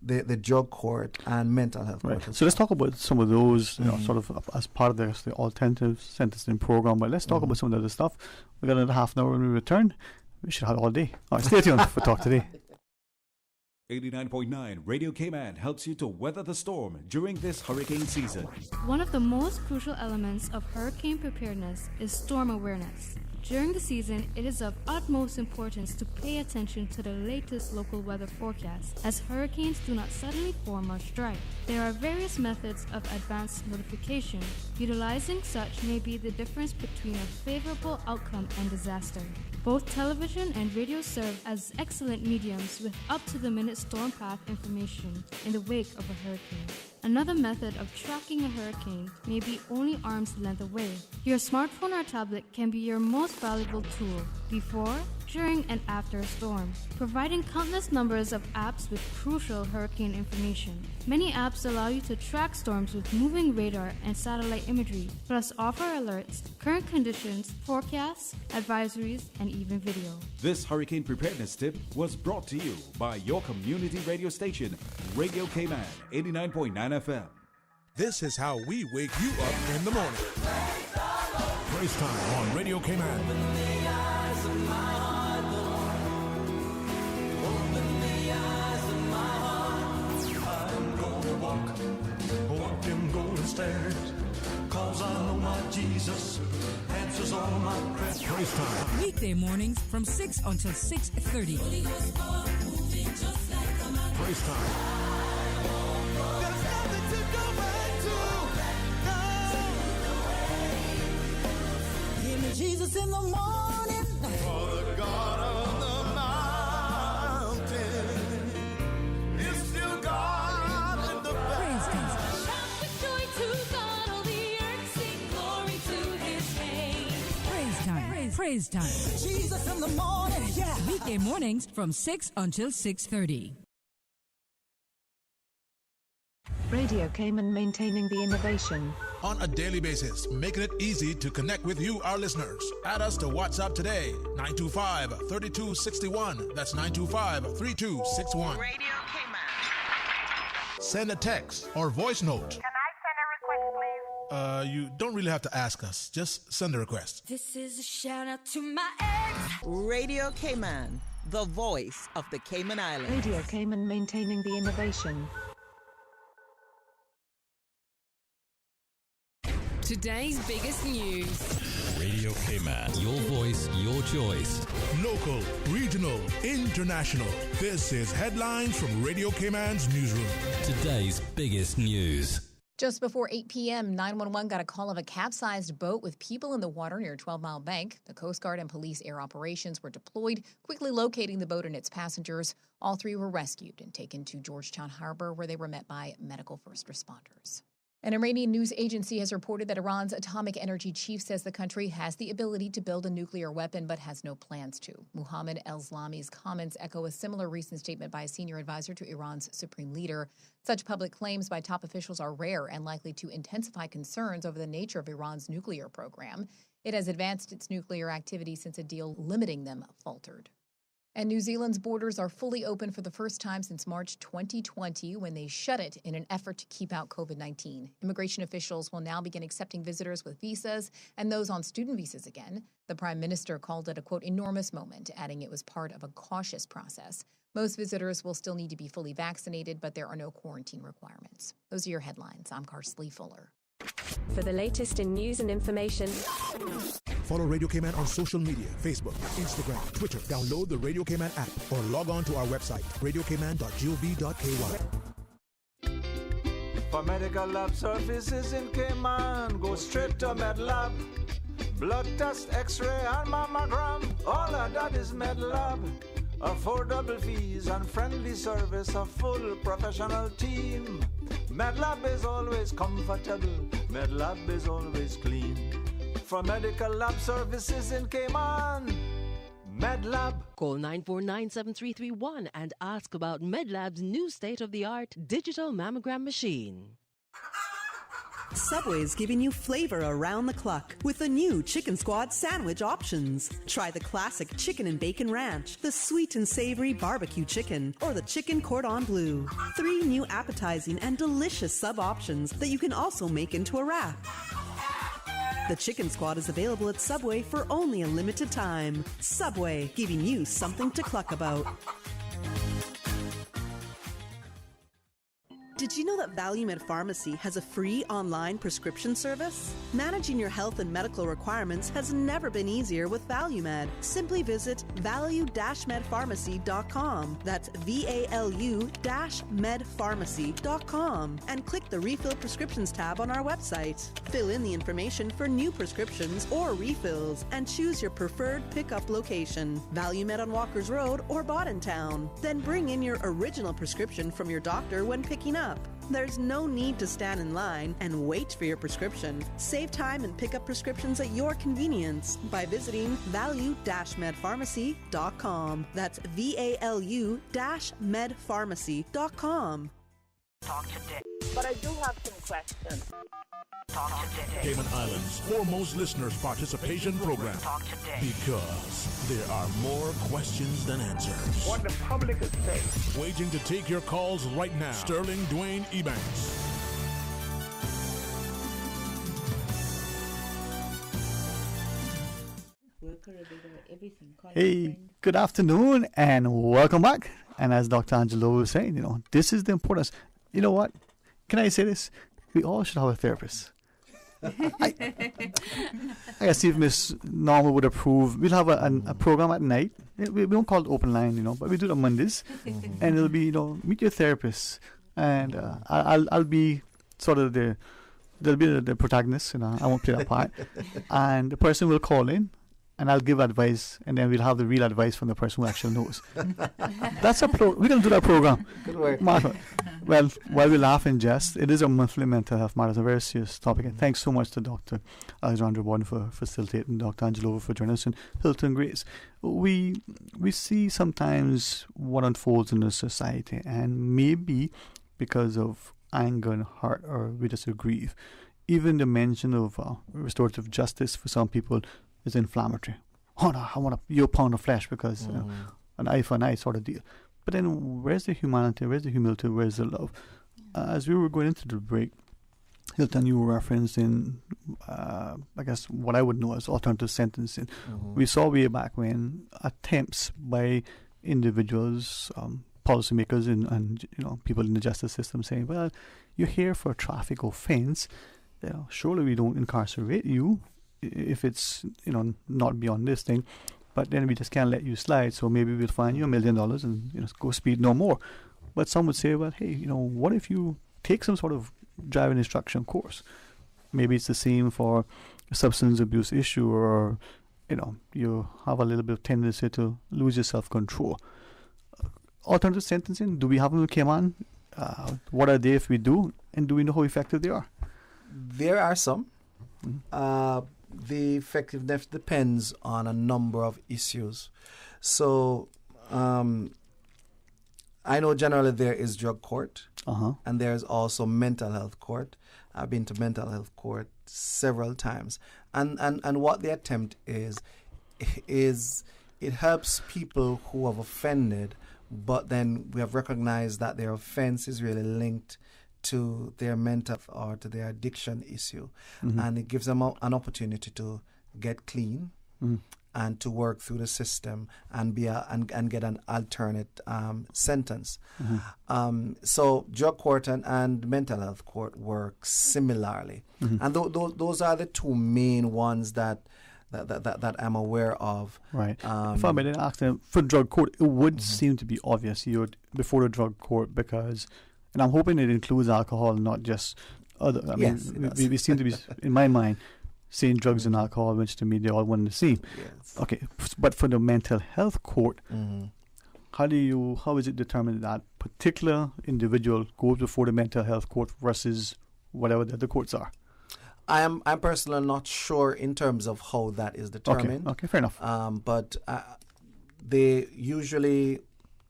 the drug court and mental health court. So let's talk about some of those, sort of as part of the alternative sentencing program. But let's talk about some of the other stuff. We've got another half an hour when we return. We should have it all day. All right, stay tuned for Talk Today. 89.9 Radio Cayman helps you to weather the storm during this hurricane season. One of the most crucial elements of hurricane preparedness is storm awareness. During the season, it is of utmost importance to pay attention to the latest local weather forecast, as hurricanes do not suddenly form or strike. There are various methods of advanced notification. Utilizing such may be the difference between a favorable outcome and disaster. Both television and radio serve as excellent mediums with up-to-the-minute storm path information in the wake of a hurricane. Another method of tracking a hurricane may be only arm's length away. Your smartphone or tablet can be your most valuable tool. Before, during and after a storm, providing countless numbers of apps with crucial hurricane information. Many apps allow you to track storms with moving radar and satellite imagery, plus offer alerts, current conditions, forecasts, advisories, and even video. This hurricane preparedness tip was brought to you by your community radio station, Radio Cayman 89.9 FM. This is how we wake you up in the morning. Praise time on Radio Cayman. Stairs, 'cause I know my Jesus answers all my prayers. Praise time. Weekday mornings from 6 until 6:30. Praise time. There's nothing to go back to. Give me Jesus in the morning. For the God of the mountain is still God in the valley. Praise time. Jesus in the morning, yeah. Weekday mornings from 6 until 6:30. Radio Cayman, maintaining the innovation. On a daily basis, making it easy to connect with you, our listeners. Add us to WhatsApp today, 925-3261. That's 925-3261. Radio Cayman. Send a text or voice note. Can I send a request, please? You don't really have to ask us. Just send a request. This is a shout out to my ex. Radio Cayman, the voice of the Cayman Islands. Radio Cayman, maintaining the innovation. Today's biggest news. Radio Cayman, your voice, your choice. Local, regional, international. This is Headlines from Radio Cayman's newsroom. Today's biggest news. Just before 8 p.m., 911 got a call of a capsized boat with people in the water near 12 Mile Bank. The Coast Guard and police air operations were deployed, quickly locating the boat and its passengers. All three were rescued and taken to Georgetown Harbor, where they were met by medical first responders. An Iranian news agency has reported that Iran's atomic energy chief says the country has the ability to build a nuclear weapon but has no plans to. Mohammad El-Islami's comments echo a similar recent statement by a senior advisor to Iran's supreme leader. Such public claims by top officials are rare and likely to intensify concerns over the nature of Iran's nuclear program. It has advanced its nuclear activity since a deal limiting them faltered. And New Zealand's borders are fully open for the first time since March 2020, when they shut it in an effort to keep out COVID-19. Immigration officials will now begin accepting visitors with visas and those on student visas again. The Prime Minister called it a, quote, enormous moment, adding it was part of a cautious process. Most visitors will still need to be fully vaccinated, but there are no quarantine requirements. Those are your headlines. I'm Karsley Fuller. For the latest in news and information, follow Radio Cayman on social media, Facebook, Instagram, Twitter. Download the Radio Cayman app or log on to our website, radiocayman.gov.ky. For medical lab services in Cayman, go straight to MedLab. Blood test, x-ray, and mammogram, all of that is MedLab. Affordable fees and friendly service, a full professional team. MedLab is always comfortable, MedLab is always clean. For medical lab services in Cayman, MedLab. Call 949-7331 and ask about MedLab's new state-of-the-art digital mammogram machine. Subway's giving you flavor around the clock with the new Chicken Squad sandwich options. Try the classic chicken and bacon ranch, the sweet and savory barbecue chicken, or the chicken cordon bleu. 3 new appetizing and delicious sub options that you can also make into a wrap. The Chicken Squad is available at Subway for only a limited time. Subway, giving you something to cluck about. Did you know that ValueMed Pharmacy has a free online prescription service? Managing your health and medical requirements has never been easier with ValueMed. Simply visit value-medpharmacy.com. That's VALU-medpharmacy.com and click the Refill Prescriptions tab on our website. Fill in the information for new prescriptions or refills and choose your preferred pickup location. ValueMed on Walkers Road or Bodden Town. Then bring in your original prescription from your doctor when picking up. There's no need to stand in line and wait for your prescription. Save time and pick up prescriptions at your convenience by visiting value-medpharmacy.com. That's VALU-medpharmacy.com. Talk today. But I do have some questions. Talk today. Cayman Islands' foremost listeners participation program. Talk today. Because there are more questions than answers. What the public is saying. Waiting to take your calls right now. Sterling Dwayne Ebanks. Hey, good afternoon and welcome back. And as Dr. Angelo was saying, this is the importance. You know what? Can I say this? We all should have a therapist. I guess if Miss Norma would approve, we'll have a program at night. We don't call it open line, but we do it on Mondays. And it'll be, meet your therapist. And I'll be sort of they'll be the protagonist, I won't play that part. And the person will call in. And I'll give advice, and then we'll have the real advice from the person who actually knows. That's we're going to do that program. Good work. Martha, well, while we laugh and jest, it is a monthly mental health matter. It's a very serious topic. And thanks so much to Dr. Alexandra Borden for facilitating, Dr. Angelo for joining us, and Hilton Grace. We see sometimes what unfolds in the society, and maybe because of anger and hurt, or we just grieve. Even the mention of restorative justice for some people is inflammatory. Oh no, I want your pound of flesh because an eye for an eye sort of deal. But then where's the humanity, where's the humility, where's the love? As we were going into the break, Hilton, you were referencing, I guess, what I would know as alternative sentencing. We saw way back when attempts by individuals, policymakers and people in the justice system saying, well, you're here for a traffic offense. Surely we don't incarcerate you if it's not beyond this thing, but then we just can't let you slide, so maybe we'll fine you $1 million and go speed no more. But some would say, well, hey, what if you take some sort of driving instruction course? Maybe it's the same for a substance abuse issue, or you have a little bit of tendency to lose your self-control. Alternative sentencing, do we have them in Cayman? What are they if we do, and do we know how effective they are? There are some. The effectiveness depends on a number of issues. So I know generally there is drug court, and there's also mental health court. I've been to mental health court several times. And what the attempt is it helps people who have offended, but then we have recognized that their offense is really linked to their mental or to their addiction issue, and it gives them an opportunity to get clean and to work through the system and and get an alternate sentence. So drug court and mental health court work similarly, and those are the two main ones that I'm aware of. Right. If I may then ask them, for drug court, it would seem to be obvious before the drug court, because. And I'm hoping it includes alcohol, not just other. I mean, we seem to be, in my mind, saying drugs and alcohol, which to me they're all one and the same. Yes. Okay, but for the mental health court, how is it determined that particular individual goes before the mental health court versus whatever the other courts are? I'm personally not sure in terms of how that is determined. Okay, fair enough. But they usually,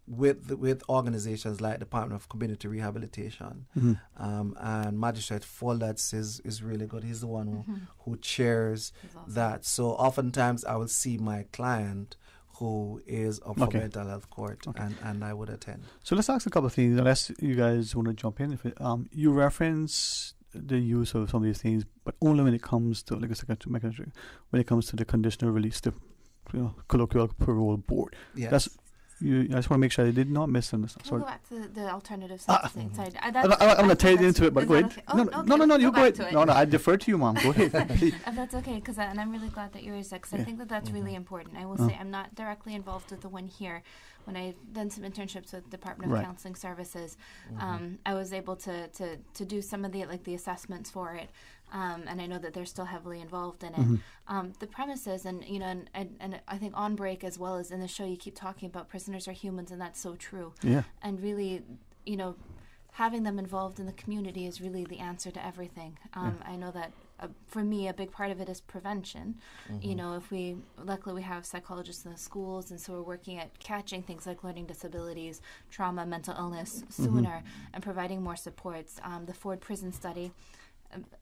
with organizations like Department of Community Rehabilitation, and Magistrate Foldatz is really good. He's the one who chairs that. So oftentimes I will see my client who is up for mental health court, and I would attend. So let's ask a couple of things, unless you guys want to jump in. You reference the use of some of these things, but only when it comes to, like I said, when it comes to the conditional release, the colloquial parole board. Yes. I just want to make sure I did not miss on this. We'll go back to the alternative sentencing side. I'm going to take into it, but go ahead. Okay. No, you go ahead. No, I defer to you, Mom. Go ahead. If that's okay, and I'm really glad that you raised that, because I think that's really important. I will say I'm not directly involved with the one here. When I done some internships with Department of Counseling Services, I was able to do some of the assessments for it, and I know that they're still heavily involved in it. The premise is, and I think on break as well as in the show, you keep talking about prisoners are humans, and that's so true. Yeah. And really, having them involved in the community is really the answer to everything. I know that for me, a big part of it is prevention. You know, luckily we have psychologists in the schools, and so we're working at catching things like learning disabilities, trauma, mental illness sooner, and providing more supports. The Ford Prison Study,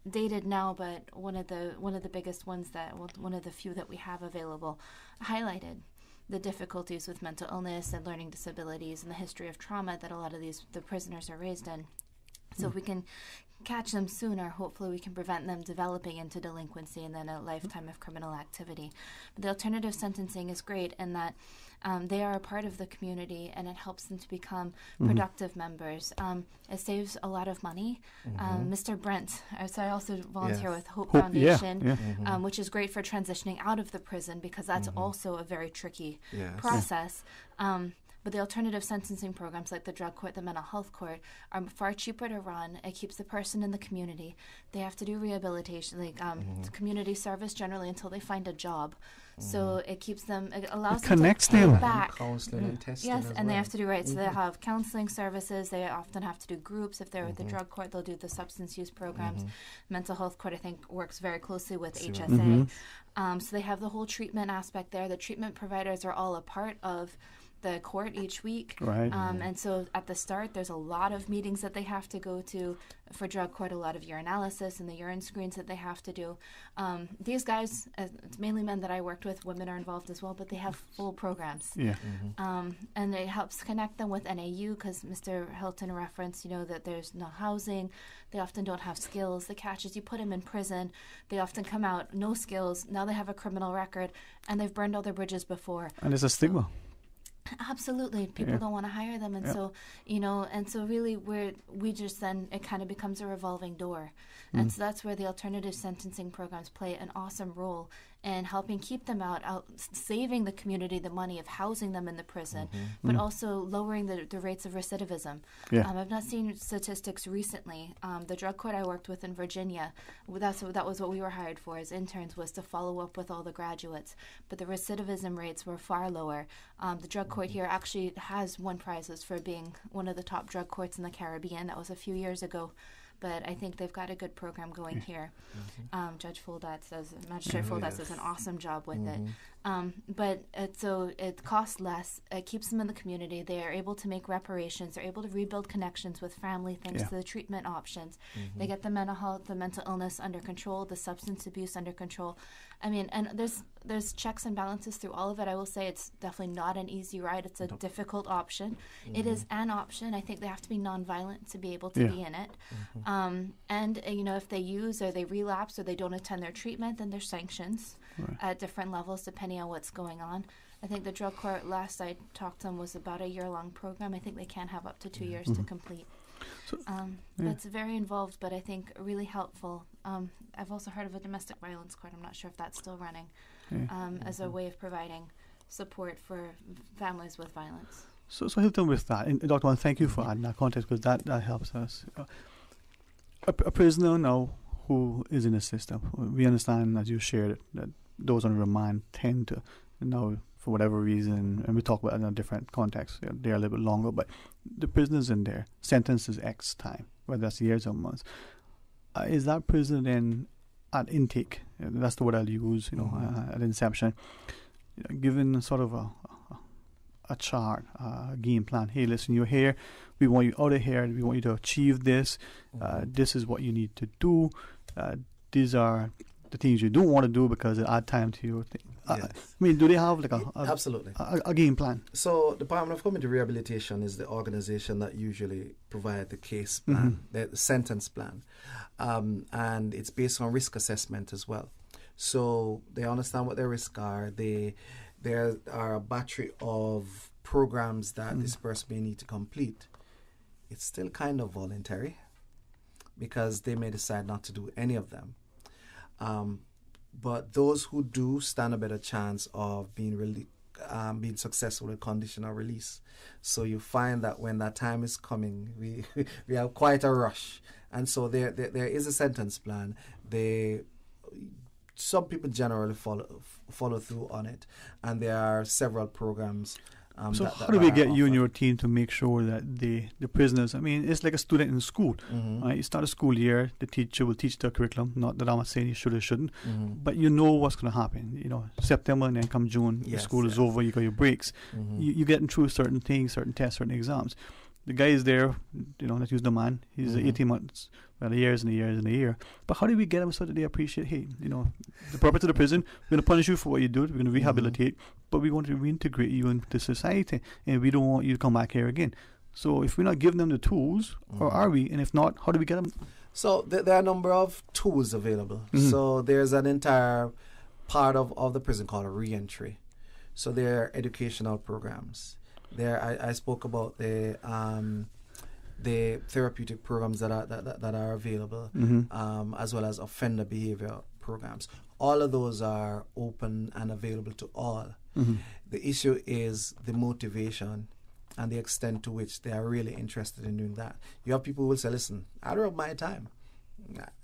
dated now, but one of the biggest ones one of the few that we have available, highlighted the difficulties with mental illness and learning disabilities and the history of trauma that a lot of the prisoners are raised in. So if we can catch them sooner, hopefully we can prevent them developing into delinquency and then a lifetime of criminal activity. But the alternative sentencing is great in that they are a part of the community, and it helps them to become productive members. It saves a lot of money. Mr. Brent, so I also volunteer with Hope Foundation, which is great for transitioning out of the prison, because that's also a very tricky process. But the alternative sentencing programs like the drug court, the mental health court, are far cheaper to run. It keeps the person in the community. They have to do rehabilitation, community service generally until they find a job. So it keeps them, it allows them to pay back. Counseling and testing. Yes, as and they well. have to do So they have counseling services. They often have to do groups. If they're with the drug court, they'll do the substance use programs. Mental health court, I think, works very closely with HSA. So they have the whole treatment aspect there. The treatment providers are all a part of the court each week. And so at the start, there's a lot of meetings that they have to go to for drug court, a lot of urinalysis and the urine screens that they have to do. These guys, it's mainly men that I worked with, women are involved as well, but they have full programs. And it helps connect them with NAU, because Mr. Hilton referenced, that there's no housing. They often don't have skills. The catch is you put them in prison, they often come out, no skills. Now they have a criminal record, and they've burned all their bridges before. And there's a stigma. Absolutely. People don't want to hire them. And so, and so really we just then, it kind of becomes a revolving door. And so that's where the alternative sentencing programs play an awesome role in helping keep them out, saving the community the money of housing them in the prison, but also lowering the rates of recidivism. I've not seen statistics recently. The drug court I worked with in Virginia, that was what we were hired for as interns, was to follow up with all the graduates. But the recidivism rates were far lower. The drug court here actually has won prizes for being one of the top drug courts in the Caribbean. That was a few years ago. But I think they've got a good program going here. Judge Magistrate Foldatz does an awesome job with it. But it costs less. It keeps them in the community. They are able to make reparations. They're able to rebuild connections with family thanks to the treatment options. They get the mental health, the mental illness under control, the substance abuse under control. I mean, and there's checks and balances through all of it. I will say it's definitely not an easy ride. It's a difficult option. It is an option. I think they have to be nonviolent to be able to be in it. And if they use or they relapse or they don't attend their treatment, then there's sanctions at different levels depending on what's going on. I think the drug court, last I talked to them, was about a year-long program. I think they can have up to 2 years to complete. That's very involved, but I think really helpful. I've also heard of a domestic violence court. I'm not sure if that's still running as a way of providing support for families with violence. So Hilton, with that, and Dr. Wan, thank you for adding that context, because that helps us. A prisoner now who is in the system, we understand, as you shared, that those on remand tend to, for whatever reason, and we talk about it in a different context, they're a little bit longer, but the prisoners in there, sentence is X time, whether that's years or months. Is that prisoner then at intake, that's the word I'll use, at inception, given sort of a chart, a game plan? Hey, listen, you're here, we want you out of here, we want you to achieve this, this is what you need to do, these are the things you don't want to do because it add time to your thing. I mean, do they have like absolutely a game plan? So the Department of Community Rehabilitation is the organization that usually provide the case plan, the sentence plan, and it's based on risk assessment as well. So they understand what their risks are. There are a battery of programs that this person may need to complete. It's still kind of voluntary because they may decide not to do any of them. But those who do stand a better chance of being successful with conditional release. So you find that when that time is coming, we have quite a rush. And so there is a sentence plan. Some people generally follow through on it, and there are several programs So how do we get you and your team to make sure that the prisoners, I mean, it's like a student in school, right? You start a school year, the teacher will teach the curriculum, not that I'm saying you should or shouldn't, but you know what's going to happen. You know, September and then come June, the school is over, you got your breaks. You're getting through certain things, certain tests, certain exams. The guy is there, you know, let's use the man, he's 18 months, well, years and years and a year. But how do we get them so that they appreciate, hey, you know, the purpose of the prison, we're going to punish you for what you do, we're going to rehabilitate, but we want to reintegrate you into society, and we don't want you to come back here again. So if we're not giving them the tools, or are we? And if not, how do we get them? So there are a number of tools available. So there's an entire part of the prison called re-entry. So there are educational programs. There, I spoke about the therapeutic programs that are available, as well as offender behavior programs. All of those are open and available to all. The issue is the motivation and the extent to which they are really interested in doing that. You have people who will say, listen, I don't have my time.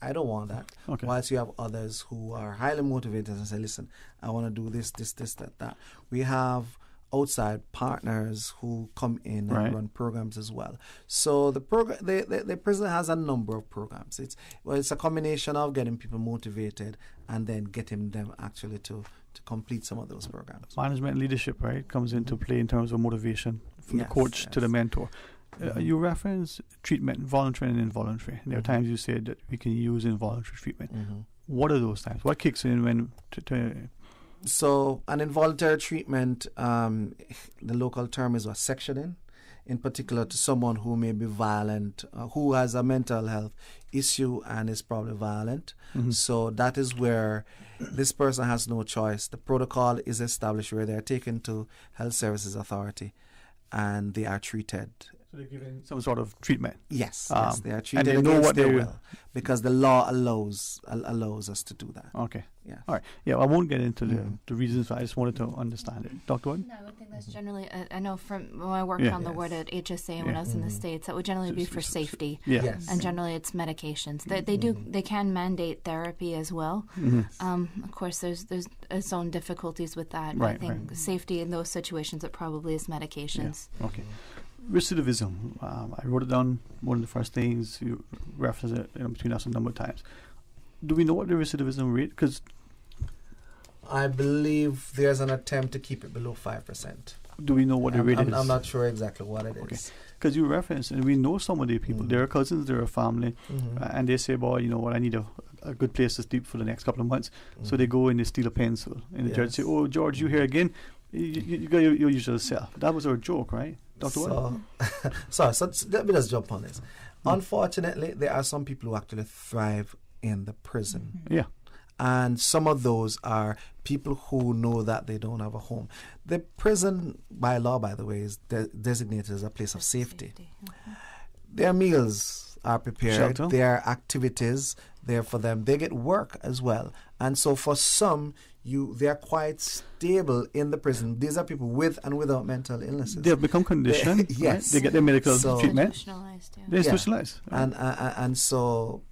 I don't want that. Whilst you have others who are highly motivated and say, listen, I want to do this, that. We have outside partners who come in and run programs as well. So the prison has a number of programs. It's a combination of getting people motivated and then getting them actually to complete some of those programs. Management leadership, right, comes into play in terms of motivation from the coach to the mentor. You reference treatment, voluntary and involuntary. There are times you said that we can use involuntary treatment. What are those times? What kicks in when So an involuntary treatment, the local term is sectioning, in particular to someone who may be violent, who has a mental health issue and is probably violent. So that is where this person has no choice. The protocol is established where they are taken to Health Services Authority and they are treated. So they're given some sort of treatment. Yes, they are treated and they know what their will, because the law allows us to do that. Okay. Yeah. All right. Yeah, I won't get into the reasons. I just wanted to understand it. Dr. Wood? No, I would think that's generally, I know from when I worked on the ward at HSA and when I was in the States, that would generally be for safety. And generally it's medications. They can mandate therapy as well. Of course, there's its own difficulties with that. But I think safety in those situations, it probably is medications. Yeah. Okay. Recidivism. I wrote it down. One of the first things you referenced it between us a number of times. Do we know what the recidivism rate? Because I believe there's an attempt to keep it below 5%. Do we know what the rate is? I'm not sure exactly what it is. Because you referenced, and we know some of the people. They're cousins, they're a family, and they say, boy, you know what, I need a good place to sleep for the next couple of months. So they go and they steal a pencil. And the judge say, oh, George, you here again? You got your usual cell. That was our joke, right? Dr. So let me just jump on this. Unfortunately, there are some people who actually thrive in the prison. Yeah. And some of those are people who know that they don't have a home. The prison, by law, by the way, is designated as a place of safety. Their meals are prepared. Shelter. Their activities there for them. They get work as well. And so for some, they are quite stable in the prison. These are people with and without mental illnesses. They have become conditioned. Yes. Right? They get their medical treatment. They're institutionalized. And so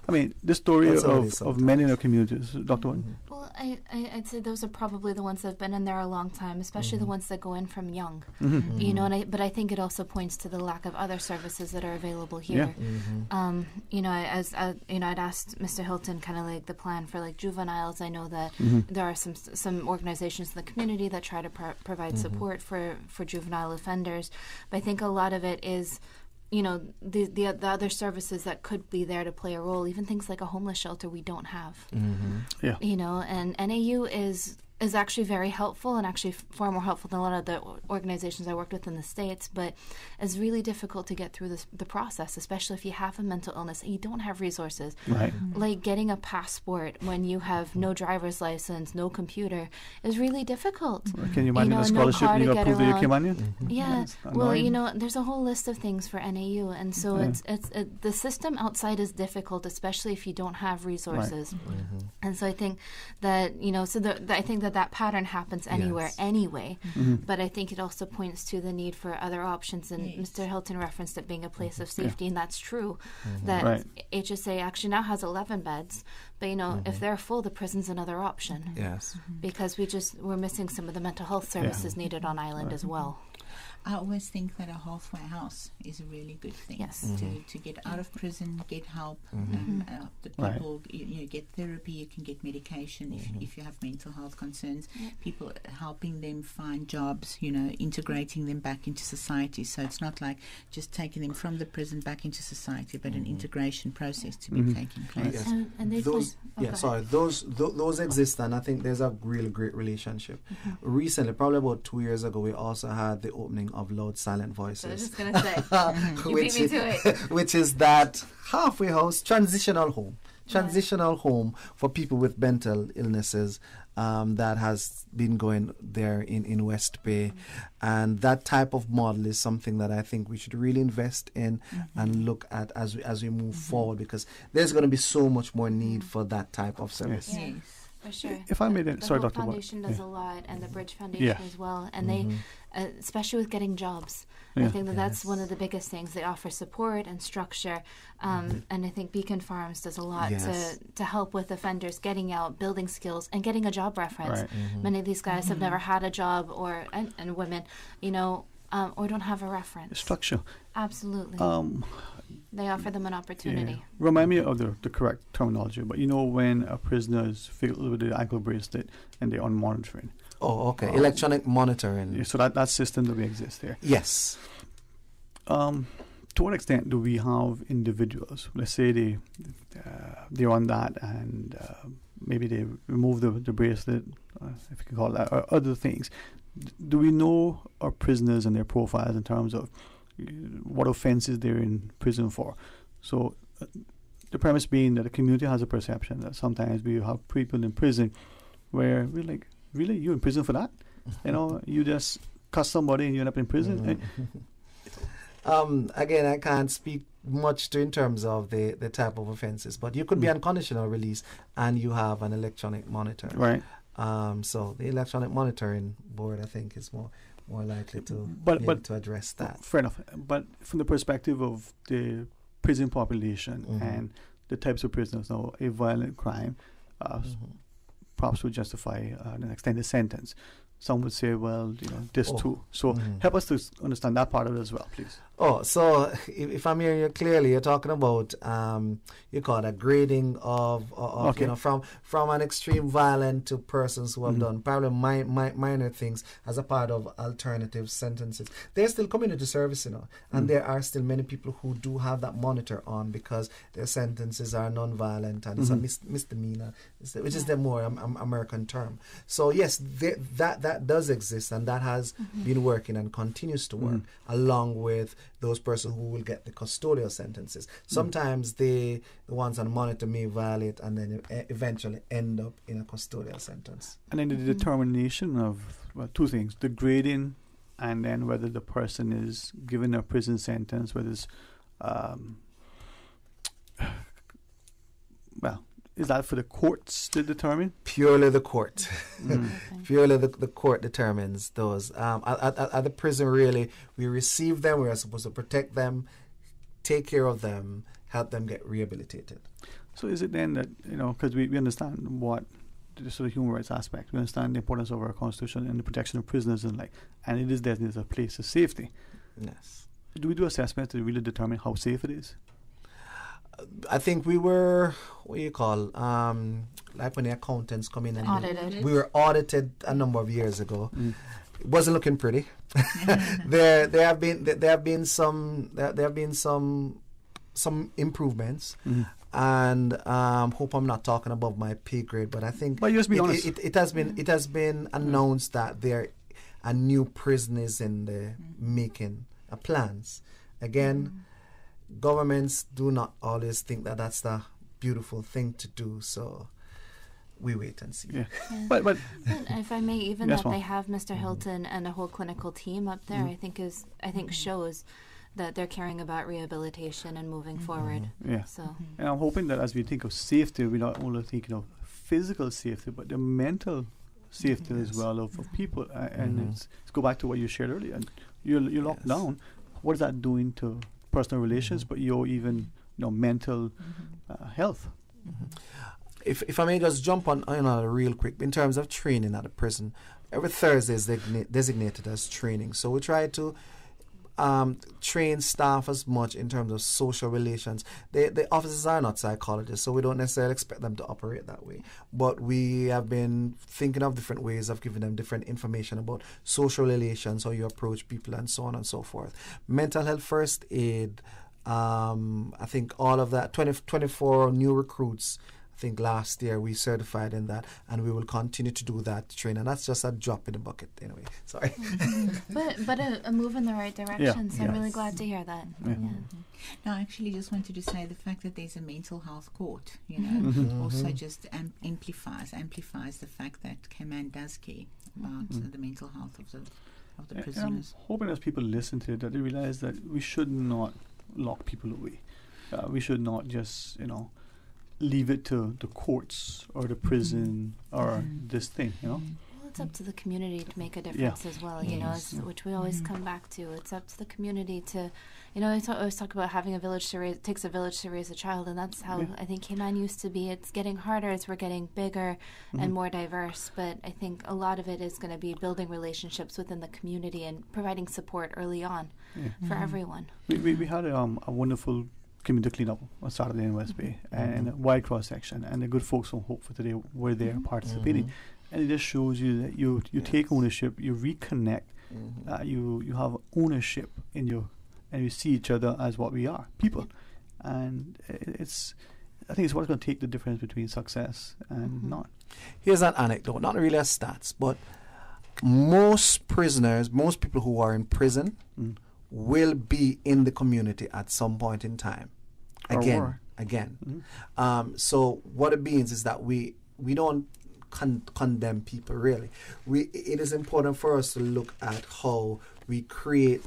I mean, the story of many in our communities, Dr. One. Well, I'd say those are probably the ones that have been in there a long time, especially the ones that go in from young. You know, but I think it also points to the lack of other services that are available here. You know, I'd asked Mr. Hilton kind of like the plan for like juveniles. I know that there are some organizations in the community that try to provide support for juvenile offenders, but I think a lot of it is, you know, the other services that could be there to play a role, even things like a homeless shelter we don't have. You know, and NAU is actually very helpful and actually far more helpful than a lot of the organizations I worked with in the States, but it's really difficult to get through the process, especially if you have a mental illness and you don't have resources. Like getting a passport when you have no driver's license, no computer, is really difficult. Can you imagine a scholarship you got approved that you came on? Yeah. Well, you know, there's a whole list of things for NAU, and so it's the system outside is difficult, especially if you don't have resources. And so I think that, you know, I think that that pattern happens anywhere anyway. But I think it also points to the need for other options. And Mr. Hilton referenced it being a place of safety, and that's true. That HSA actually now has 11 beds, but if they're full, the prison's another option. Yes. Because we're missing some of the mental health services needed on island as well. I always think that a halfway house is a really good thing. Yes. To get out of prison, get help. The people, you get therapy, you can get medication if you have mental health concerns. People helping them find jobs, integrating them back into society. So it's not like just taking them from the prison back into society, but an integration process to be taking place. Yes. And those exist, and I think there's a really great relationship. Recently, probably about 2 years ago, we also had the opening of Loud Silent Voices. I was just going to say, you beat me to it. Which is that halfway house, transitional home for people with mental illnesses that has been going there in West Bay. And that type of model is something that I think we should really invest in and look at as we move forward, because there's going to be so much more need for that type of service. Yes. For sure. If I made it, sorry, Hope Dr. Foundation does a lot, and the Bridge Foundation as well, and they, especially with getting jobs, I think that's one of the biggest things. They offer support and structure, and I think Beacon Farms does a lot to help with offenders getting out, building skills, and getting a job reference. Many of these guys have never had a job, and women, or don't have a reference. Structure. Absolutely. They offer them an opportunity. Yeah. Remind me of the correct terminology, but when a prisoner is filled with the ankle bracelet and they're on monitoring. Oh, okay. Electronic monitoring. Yeah, so that system that we exist there. Yes. To what extent do we have individuals, let's say they're on that and maybe they remove the bracelet, if you can call it that, or other things. Do we know our prisoners and their profiles in terms of what offenses they're in prison for? So the premise being that the community has a perception that sometimes we have people in prison where we're like, really, you in prison for that? You just cuss somebody and you end up in prison? Again, I can't speak much in terms of the type of offenses, but you could be on conditional release and you have an electronic monitor. Right. So the electronic monitoring board, I think, is more likely to to address that. Fair enough. But from the perspective of the prison population and the types of prisoners, now a violent crime perhaps would justify an extended sentence. Some would say, well, this too. So help us to understand that part of it as well, please. Oh, so if I'm hearing you clearly, you're talking about you call it a grading of from an extreme violent to persons who have done probably minor things as a part of alternative sentences. There's still community service, and there are still many people who do have that monitor on because their sentences are non-violent and it's a misdemeanor, which is the more American term. So yes, that does exist, and that has been working and continues to work along with those persons who will get the custodial sentences. Sometimes the ones on monitor may violate and then eventually end up in a custodial sentence. And then the determination of two things: the grading, and then whether the person is given a prison sentence, whether it's is that for the courts to determine? Purely the court. Purely the court determines those. At the prison, really, we receive them. We are supposed to protect them, take care of them, help them get rehabilitated. So is it then that, because we understand what the sort of human rights aspect, we understand the importance of our Constitution and the protection of prisoners and it is designated as a place of safety. Yes. Do we do assessments to really determine how safe it is? I think we were, like when the accountants come in and audited. We were audited a number of years ago. It wasn't looking pretty. There have been some improvements, and hope I'm not talking above my pay grade, but I think it has been announced that there are new prisoners in the making plans. Again. Governments do not always think that that's the beautiful thing to do, so we wait and see. Yeah. But if I may, even that they have Mr. Hilton and a whole clinical team up there, I think shows that they're caring about rehabilitation and moving forward. Yeah. So, and I'm hoping that as we think of safety, we not only think of physical safety, but the mental safety as well of people. And it's go back to what you shared earlier. And you're locked down. What is that doing to personal relations, but your even mental health? If I may just jump on real quick, in terms of training at the prison, every Thursday is designated as training. So we try to train staff as much in terms of social relations. The officers are not psychologists, so we don't necessarily expect them to operate that way. But we have been thinking of different ways of giving them different information about social relations, how you approach people, and so on and so forth. Mental health first aid, I think all of that, 24 new recruits. I think last year we certified in that, and we will continue to do that training. That's just a drop in the bucket anyway. Sorry. But a move in the right direction, so I'm really glad to hear that. No, I actually just wanted to say the fact that there's a mental health court, also just amplifies the fact that Cayman does care about the mental health of the prisoners. I'm hoping as people listen to it that they realize that we should not lock people away. We should not just, leave it to the courts or the prison or this thing, Well, it's up to the community to make a difference as well, which we always come back to. It's up to the community to, I always talk about having a village to raise, it takes a village to raise a child, and that's how I think Cayman used to be. It's getting harder as we're getting bigger and more diverse, but I think a lot of it is going to be building relationships within the community and providing support early on for everyone. We had a wonderful community cleanup on Saturday in West Bay, and a wide cross section, and the good folks from Hope for Today were there participating, and it just shows you that you take ownership, you reconnect, you have ownership in and you see each other as what we are, people, and I think it's what's going to take the difference between success and not. Here's an anecdote, not really a stats, but most prisoners, most people who are in prison will be in the community at some point in time. Again. So what it means is that we don't condemn people, really. It is important for us to look at how we create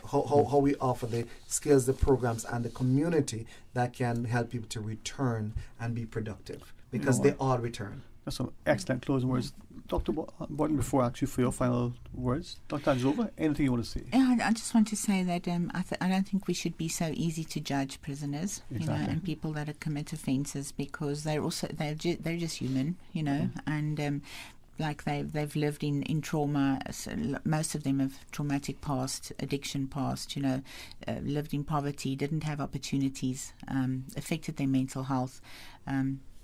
how we offer the skills, the programs, and the community that can help people to return and be productive, because they all return. That's some excellent closing words. Dr. Boynton, before I ask you for your final words, Dr. Angela, anything you want to say? Yeah, I just want to say that I don't think we should be so easy to judge prisoners, and people that commit offences, because they're just human, and like they've lived in trauma. So most of them have traumatic past, addiction past, lived in poverty, didn't have opportunities, affected their mental health.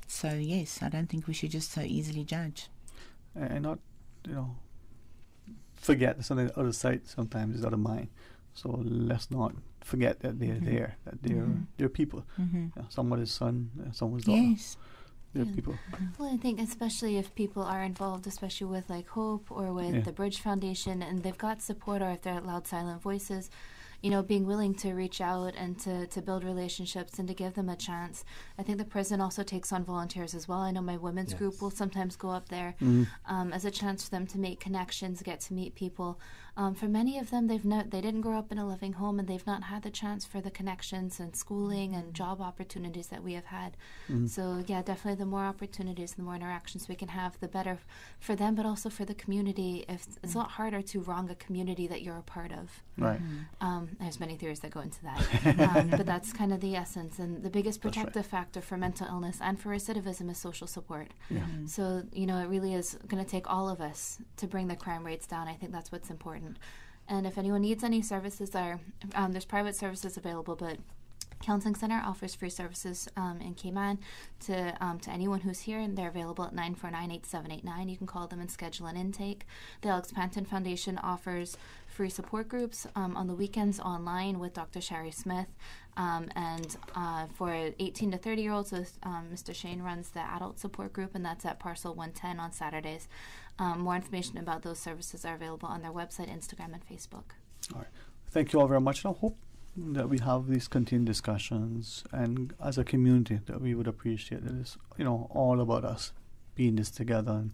So yes, I don't think we should just so easily judge. And not, forget that something on the other side sometimes is out of mind. So let's not forget that they're there, that they're people. Someone's son, someone's daughter. Yes. They're people. Well, I think especially if people are involved, especially with like Hope or with the Bridge Foundation, and they've got support, or if they're Loud Silent Voices, being willing to reach out and to build relationships and to give them a chance. I think the prison also takes on volunteers as well. I know my women's group will sometimes go up there as a chance for them to make connections, get to meet people. For many of them, they didn't grow up in a loving home, and they've not had the chance for the connections and schooling and job opportunities that we have had. So yeah, definitely the more opportunities, the more interactions we can have, the better for them, but also for the community. It's a lot harder to wrong a community that you're a part of. Right. There's many theories that go into that, but that's kind of the essence. And the biggest protective factor for mental illness and for recidivism is social support. So it really is going to take all of us to bring the crime rates down. I think that's what's important. And if anyone needs any services, there's private services available, but Counseling Center offers free services in Cayman to anyone who's here, and they're available at 949-8789. You can call them and schedule an intake. The Alex Panton Foundation offers free support groups on the weekends online with Dr. Shari Smith, and for 18 to 30-year-olds, Mr. Shane runs the adult support group, and that's at Parcel 110 on Saturdays. More information about those services are available on their website, Instagram, and Facebook. All right. Thank you all very much, and I hope that we have these continued discussions, and as a community that we would appreciate that it's all about us being this together,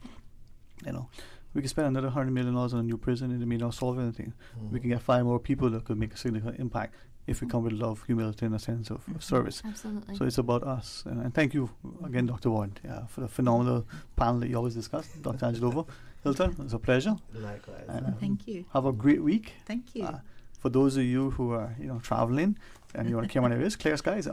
and we can spend another $100 million on a new prison and it may not solve anything. We can get 5 more people that could make a significant impact. if we come with love, humility, and a sense of service. Absolutely. So it's about us. And thank you again, Dr. Ward, for the phenomenal panel that you always discuss. Dr. Angelova, Hilton, it's a pleasure. Likewise. Thank you. Have a great week. Thank you. For those of you who are, traveling and you want to come on areas, clear skies.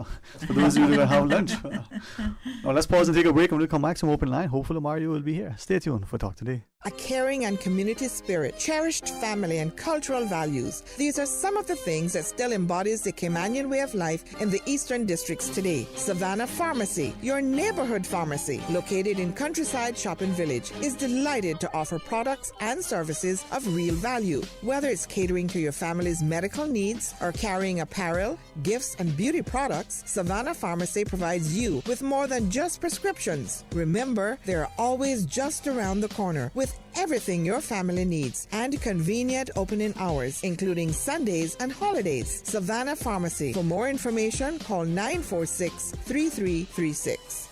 For those of you who have lunch. Now let's pause and take a break. And when we come back, some open line. Hopefully Mario will be here. Stay tuned for Talk Today. A caring and community spirit, cherished family and cultural values. These are some of the things that still embodies the Caymanian way of life in the Eastern Districts today. Savannah Pharmacy, your neighborhood pharmacy, located in Countryside Shopping Village, is delighted to offer products and services of real value. Whether it's catering to your family's medical needs or carrying apparel, gifts, and beauty products, Savannah Pharmacy provides you with more than just prescriptions. Remember, they're always just around the corner with everything your family needs and convenient opening hours, including Sundays and holidays. Savannah Pharmacy. For more information, call 946-3336.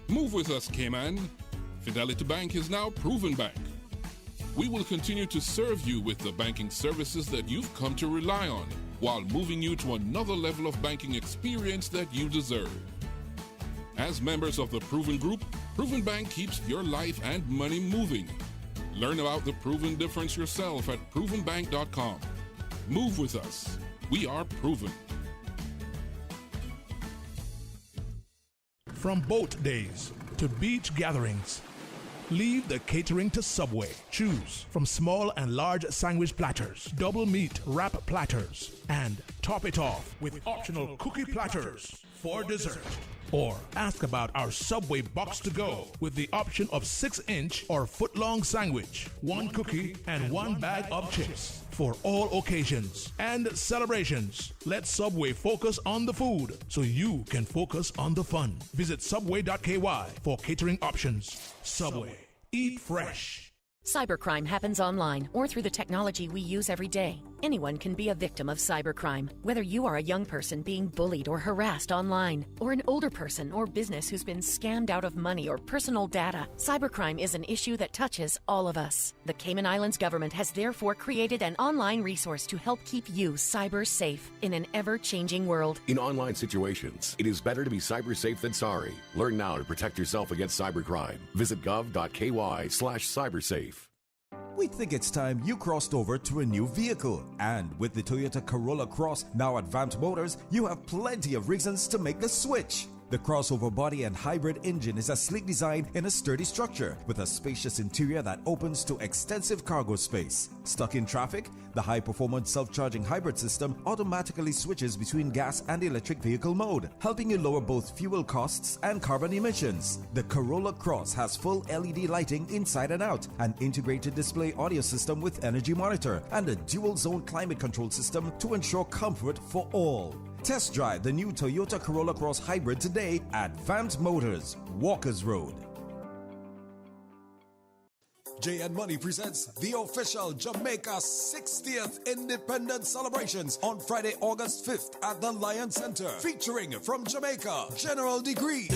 Move with us, Cayman. Fidelity Bank is now Proven Bank. We will continue to serve you with the banking services that you've come to rely on, while moving you to another level of banking experience that you deserve. As members of the Proven Group, Proven Bank keeps your life and money moving. Learn about the Proven difference yourself at provenbank.com. Move with us. We are Proven. From boat days to beach gatherings, leave the catering to Subway. Choose from small and large sandwich platters, double meat wrap platters, and top it off with optional cookie platters for dessert. Or ask about our Subway Box to Go with the option of 6-inch or foot-long sandwich, 1 cookie, and 1 bag of chips. For all occasions and celebrations, let Subway focus on the food so you can focus on the fun. Visit subway.ky for catering options. Subway. Eat fresh. Cybercrime happens online or through the technology we use every day. Anyone can be a victim of cybercrime, whether you are a young person being bullied or harassed online, or an older person or business who's been scammed out of money or personal data. Cybercrime is an issue that touches all of us. The Cayman Islands government has therefore created an online resource to help keep you cyber safe in an ever-changing world. In online situations, it is better to be cyber safe than sorry. Learn now to protect yourself against cybercrime. Visit gov.ky/cybersafe. We think it's time you crossed over to a new vehicle. And with the Toyota Corolla Cross now at Vant Motors, you have plenty of reasons to make the switch. The crossover body and hybrid engine is a sleek design in a sturdy structure with a spacious interior that opens to extensive cargo space. Stuck in traffic? The high-performance self-charging hybrid system automatically switches between gas and electric vehicle mode, helping you lower both fuel costs and carbon emissions. The Corolla Cross has full LED lighting inside and out, an integrated display audio system with energy monitor, and a dual-zone climate control system to ensure comfort for all. Test drive the new Toyota Corolla Cross Hybrid today at Vant Motors, Walkers Road. JN Money presents the official Jamaica 60th Independence Celebrations on Friday, August 5th at the Lion Center, featuring from Jamaica, General Degree,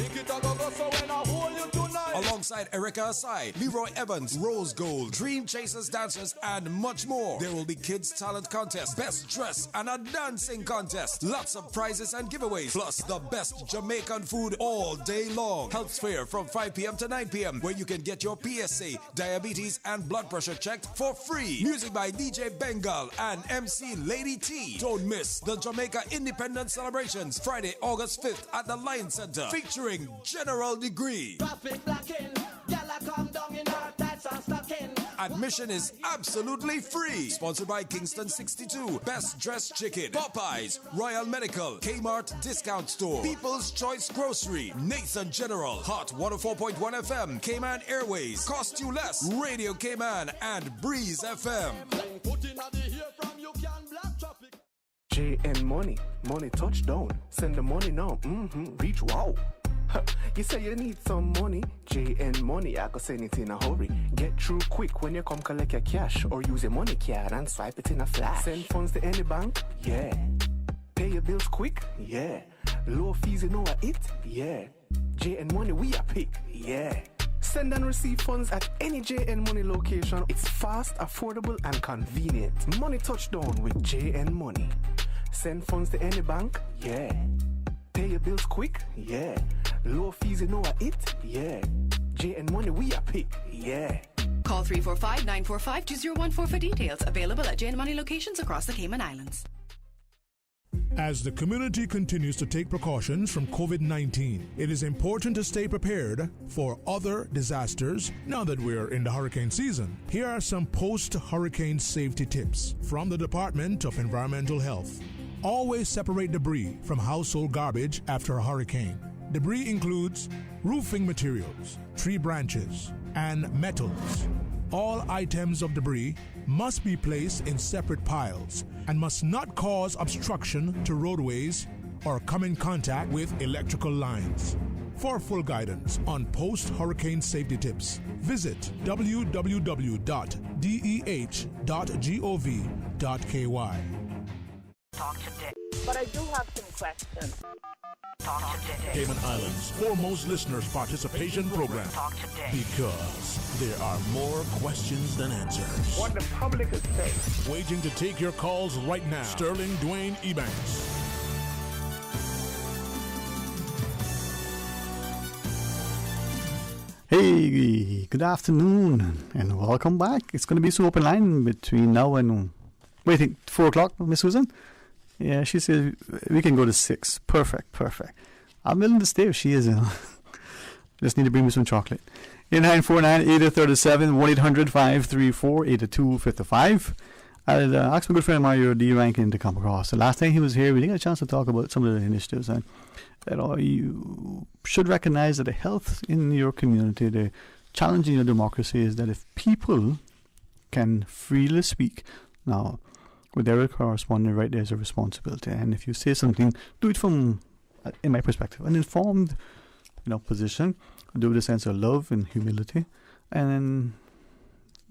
alongside Erica Asai, Leroy Evans, Rose Gold, Dream Chasers dancers, and much more. There will be kids talent contest, best dress, and a dancing contest. Lots of prizes and giveaways, plus the best Jamaican food all day long. Health fair from 5 p.m. to 9 p.m. where you can get your PSA, diabetes, and blood pressure checked for free. Music by DJ Bengal and MC Lady T. Don't miss the Jamaica Independence Celebrations Friday, August 5th at the Lion Center, featuring General Degree. Admission is absolutely free. Sponsored by Kingston 62, Best Dressed Chicken, Popeyes, Royal Medical, Kmart Discount Store, People's Choice Grocery, Nathan General, Hot 104.1 FM, Cayman Airways, Cost You Less, Radio Cayman, and Breeze FM. JN Money, money touchdown. Send the money now. Reach wow. You say you need some money, JN Money, I can send it in a hurry. Get through quick when you come collect your cash, or use a money card and swipe it in a flash. Send funds to any bank, yeah. Pay your bills quick, yeah. Low fees, you know what it, yeah. JN Money, we a pick, yeah. Send and receive funds at any JN Money location. It's fast, affordable, and convenient. Money touchdown with JN Money. Send funds to any bank? Yeah. Pay your bills quick? Yeah. Low fees, you know what it? Yeah. JN Money, we are pick? Yeah. Call 345-945-2014 for details. Available at JN Money locations across the Cayman Islands. As the community continues to take precautions from COVID-19, it is important to stay prepared for other disasters now that we're in the hurricane season. Here are some post-hurricane safety tips from the Department of Environmental Health. Always separate debris from household garbage after a hurricane. Debris includes roofing materials, tree branches, and metals. All items of debris must be placed in separate piles and must not cause obstruction to roadways or come in contact with electrical lines. For full guidance on post-hurricane safety tips, visit www.deh.gov.ky. Talk today. But I do have some questions. Talk today. Cayman Islands' foremost listeners participation program. Talk today. Because there are more questions than answers. What the public is saying. Waiting to take your calls right now. Sterling Dwayne Ebanks. Hey, good afternoon and welcome back. It's going to be some open line between now and, what do you think, 4 o'clock, Miss Susan? Yeah, she says we can go to 6. Perfect. I'm willing to stay if she is. Just need to bring me some chocolate. 949-8037, 1-800-534-8255. I'd asked my good friend Mario D. Rankin to come across. The last time he was here, we didn't get a chance to talk about some of the initiatives. And you should recognize that the health in your community, the challenge in your democracy is that if people can freely speak, now, with their correspondent right, there's a responsibility. And if you say something, do it from, in my perspective, an informed, position. Do it with a sense of love and humility, and then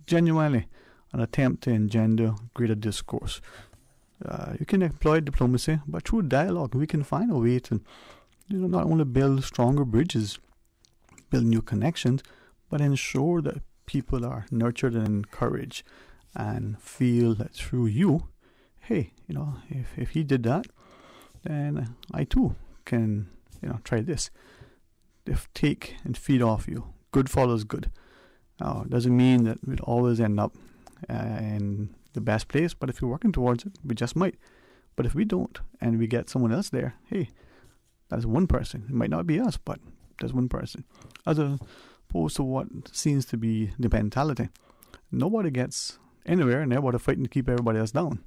genuinely an attempt to engender greater discourse. You can employ diplomacy, but through dialogue, we can find a way to, not only build stronger bridges, build new connections, but ensure that people are nurtured and encouraged and feel that through you, hey, if he did that, then I too can, try this. If take and feed off you, good follows good. Now, it doesn't mean that we'll always end up in the best place, but if you're working towards it, we just might. But if we don't, and we get someone else there, hey, that's one person. It might not be us, but there's one person. As opposed to what seems to be the mentality. Nobody gets anywhere, and everybody fighting to keep everybody else down.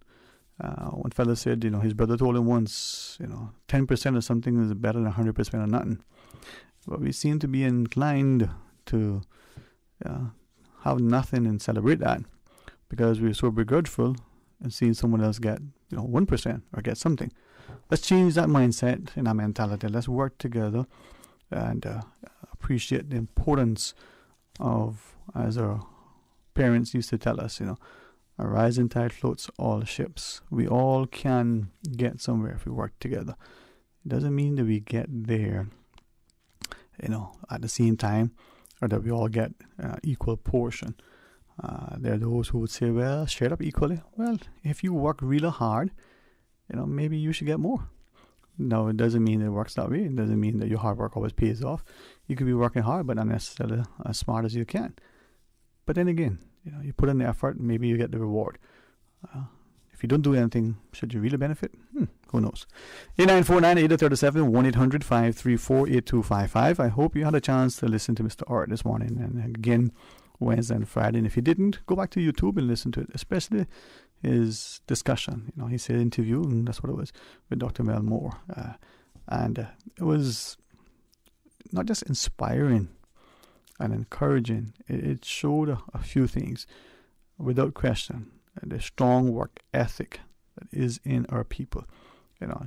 One fellow said, his brother told him once, 10% of something is better than 100% of nothing. But we seem to be inclined to have nothing and celebrate that because we're so begrudgeful and seeing someone else get, 1% or get something. Let's change that mindset and our mentality. Let's work together and appreciate the importance of, as our parents used to tell us, a rising tide floats all ships. We all can get somewhere if we work together. It doesn't mean that we get there, at the same time, or that we all get equal portion. There are those who would say, well, share it up equally. Well, if you work really hard, maybe you should get more. No, it doesn't mean it works that way. It doesn't mean that your hard work always pays off. You could be working hard, but not necessarily as smart as you can. But then again, you put in the effort, maybe you get the reward. If you don't do anything, should you really benefit? Who knows? 8949-8037, 1-800-534-8255. I hope you had a chance to listen to Mr. Art this morning. And again, Wednesday and Friday. And if you didn't, go back to YouTube and listen to it, especially his discussion. He said interview, and that's what it was, with Dr. Mel Moore. And it was not just inspiring and encouraging. It showed a few things, without question. The strong work ethic that is in our people.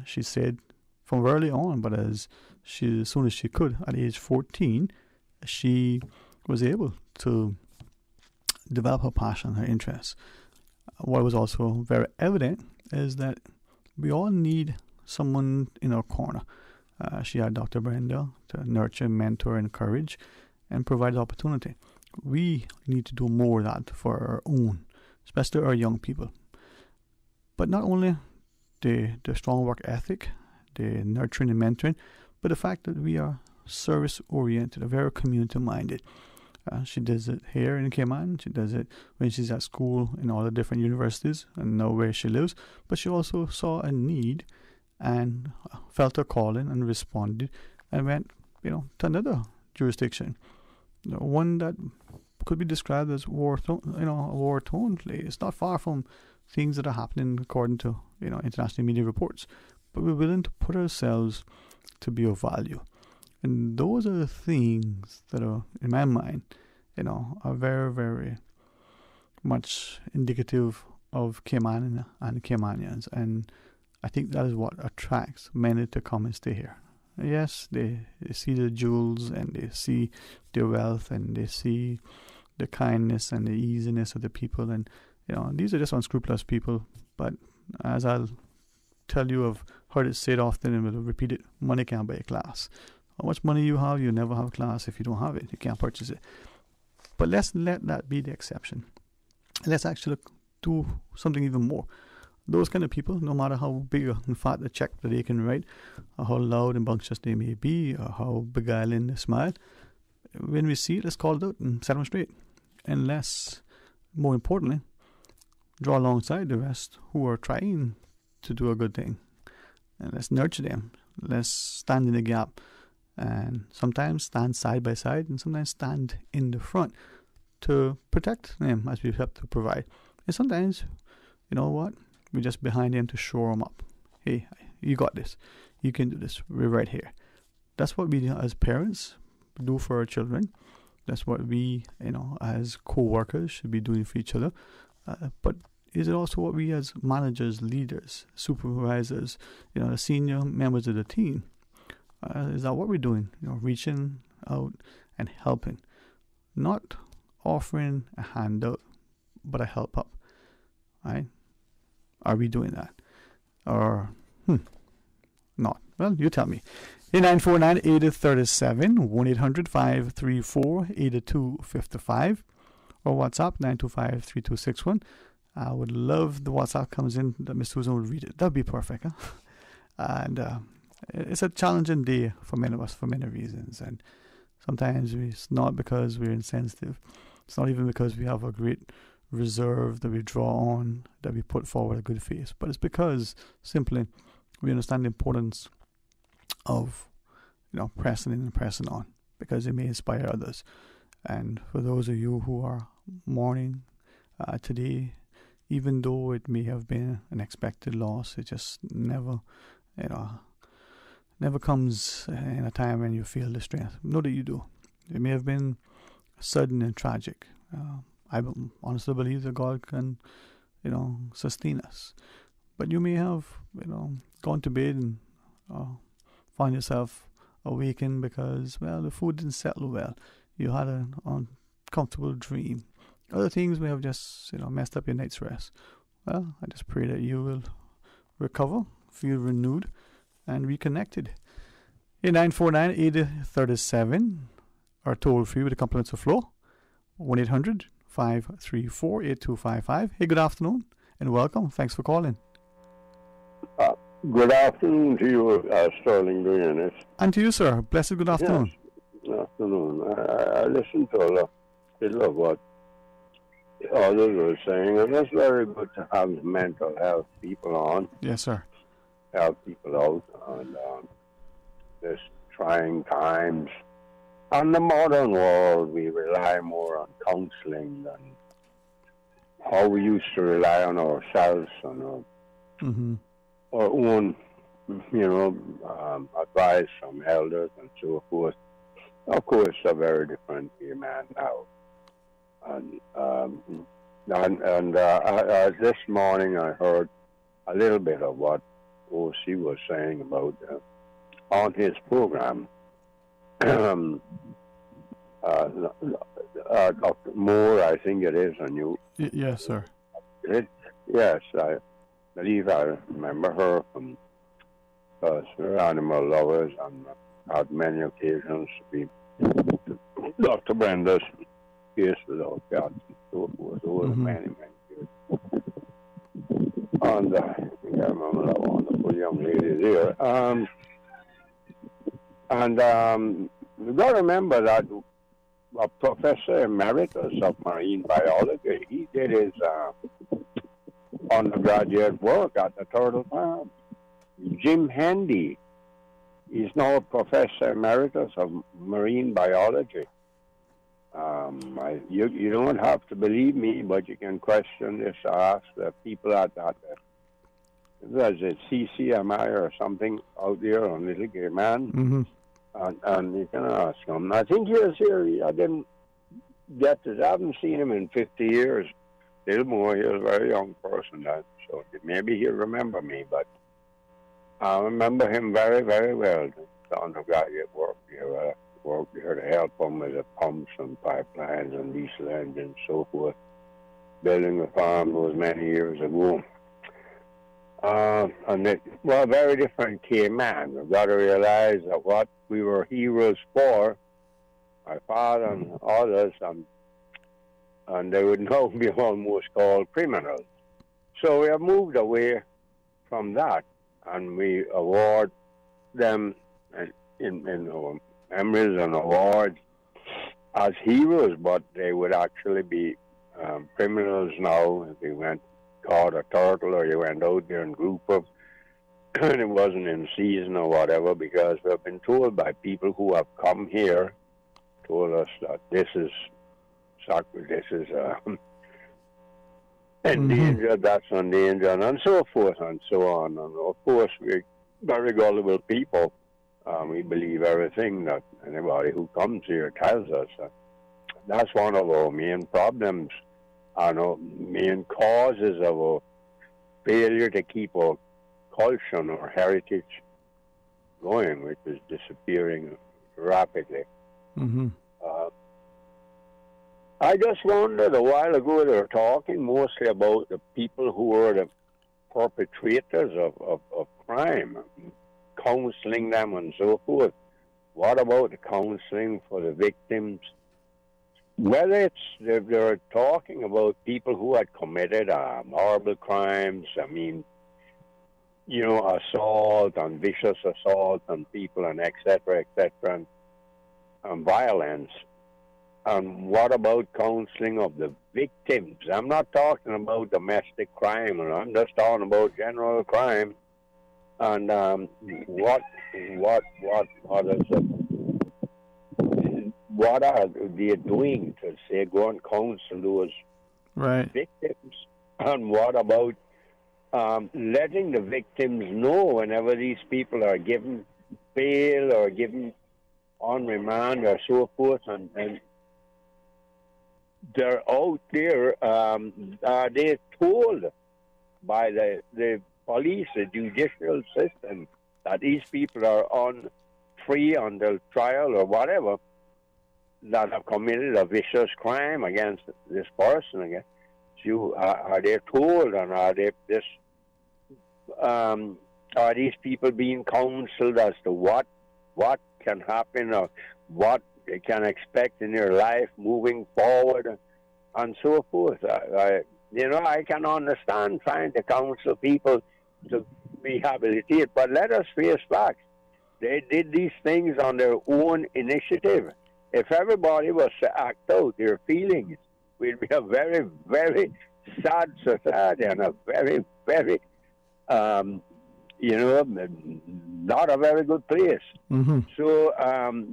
She said from early on, but as soon as she could, at age 14, she was able to develop her passion, her interests. What was also very evident is that we all need someone in our corner. She had Dr. Brenda to nurture, mentor, encourage, and provide opportunity. We need to do more of that for our own, especially our young people. But not only the strong work ethic, the nurturing and mentoring, but the fact that we are service-oriented, very community-minded. She does it here in Cayman. She does it when she's at school in all the different universities and know where she lives. But she also saw a need and felt a calling and responded and went, to another jurisdiction, one that could be described as a war-torn place. It's not far from things that are happening according to international media reports, but we're willing to put ourselves to be of value. And those are the things that are, in my mind, are very, very much indicative of Cayman and Caymanians. And I think that is what attracts many to come and stay here. Yes, they see the jewels and they see the wealth and they see the kindness and the easiness of the people. And, these are just unscrupulous people. But as I'll tell you, I've heard it said often and will repeat it, money can't buy a class. How much money you have, you never have a class. If you don't have it, you can't purchase it. But let's let that be the exception. Let's actually do something even more. Those kind of people, no matter how big and fat the check that they can write, or how loud and bumptious they may be, or how beguiling they smile, when we see it, let's call it out and set them straight. And let's, more importantly, draw alongside the rest who are trying to do a good thing. And let's nurture them. Let's stand in the gap. And sometimes stand side by side and sometimes stand in the front to protect them as we have to provide. And sometimes, we're just behind them to shore them up. Hey, you got this. You can do this. We're right here. That's what we as parents do for our children. That's what we, as co-workers should be doing for each other. But is it also what we as managers, leaders, supervisors, the senior members of the team, is that what we're doing? Reaching out and helping. Not offering a handout, but a help up. Right? Are we doing that? Or, not? Well, you tell me. 949-8037, 1-800-534-8255, or WhatsApp, 925-3261. I would love the WhatsApp comes in that Miss Susan would read it. That would be perfect. Huh? And it's a challenging day for many of us for many reasons. And sometimes it's not because we're insensitive. It's not even because we have a great reserve that we draw on, that we put forward a good face. But it's because simply we understand the importance of, pressing in and pressing on, because it may inspire others. And for those of you who are mourning today, even though it may have been an expected loss, it just never comes in a time when you feel the strength. Know that you do. It may have been sudden and tragic. I honestly believe that God can, sustain us. But you may have, gone to bed and find yourself awakened because, the food didn't settle well. You had an uncomfortable dream. Other things may have just, messed up your night's rest. Well, I just pray that you will recover, feel renewed, and reconnected. 949-8037, or toll free with the compliments of Flo, 1-800-534-8255. Hey, good afternoon and welcome. Thanks for calling. Good afternoon to you, Sterling Duanis. And to you, sir. Blessed good afternoon. Yes. Good afternoon. I listened to a little of what others were saying, and it's very good to have mental health people on. Yes, sir. Help people out on this trying times. On the modern world, we rely more on counseling than how we used to rely on ourselves and our own, advice from elders and so forth. Of course, a very different man now. And this morning I heard a little bit of what O.C. was saying about on his program. Dr. Moore, I think it is, and you. Yes, sir. Yes, I believe I remember her from we're animal lovers and had many occasions to be Dr. Brenda's case without cats and so forth over many, many years. And I remember that wonderful young lady there. You've got to remember that a professor emeritus of marine biology, he did his undergraduate work at the Turtle Farm. Jim Handy, he's now a professor emeritus of marine biology. You don't have to believe me, but you can question this or ask the people at was it CCMI or something out there on Little Cayman, and you can ask him. I think he was here. I didn't get this. I haven't seen him in 50 years. Little more. He was a very young person then, so maybe he'll remember me, but I remember him very, very well. The undergraduate work here. Worked here to help them with the pumps and pipelines and diesel engines and so forth. Building the farm those many years ago. And it was a very different Cayman. We've got to realize that what we were heroes for, my father and others, and they would now be almost called criminals. So we have moved away from that, and we award them in our memories and awards as heroes, but they would actually be criminals now if they went caught a turtle or you went out there and group them and it wasn't in season or whatever, because we've been told by people who have come here, told us that this is endangered, that's endangered, and so forth and so on. And of course, we're very gullible people. We believe everything that anybody who comes here tells us. That's one of our main problems and our main causes of our failure to keep our culture and our heritage going, which is disappearing rapidly. I just wondered, a while ago they were talking mostly about the people who were the perpetrators of crime, counseling them and so forth. What about the counseling for the victims? Whether they're talking about people who had committed horrible crimes, I mean, you know, assault and vicious assault on people and et cetera, and violence. And what about counseling of the victims? I'm not talking about domestic crime, I'm just talking about general crime. And what are they doing to say go and counsel those victims? And what about letting the victims know whenever these people are given bail or given on remand or so forth, and they're out there, are they told by the police, the judicial system, that these people are on free until trial or whatever, that have committed a vicious crime against this person against you? Are they told, and are they are these people being counseled as to what can happen or what they can expect in their life moving forward and so forth? I can understand trying to counsel people to rehabilitate, but let us face facts. They did these things on their own initiative. If everybody was to act out their feelings, we'd be a very, very sad society and a very, very, not a very good place. So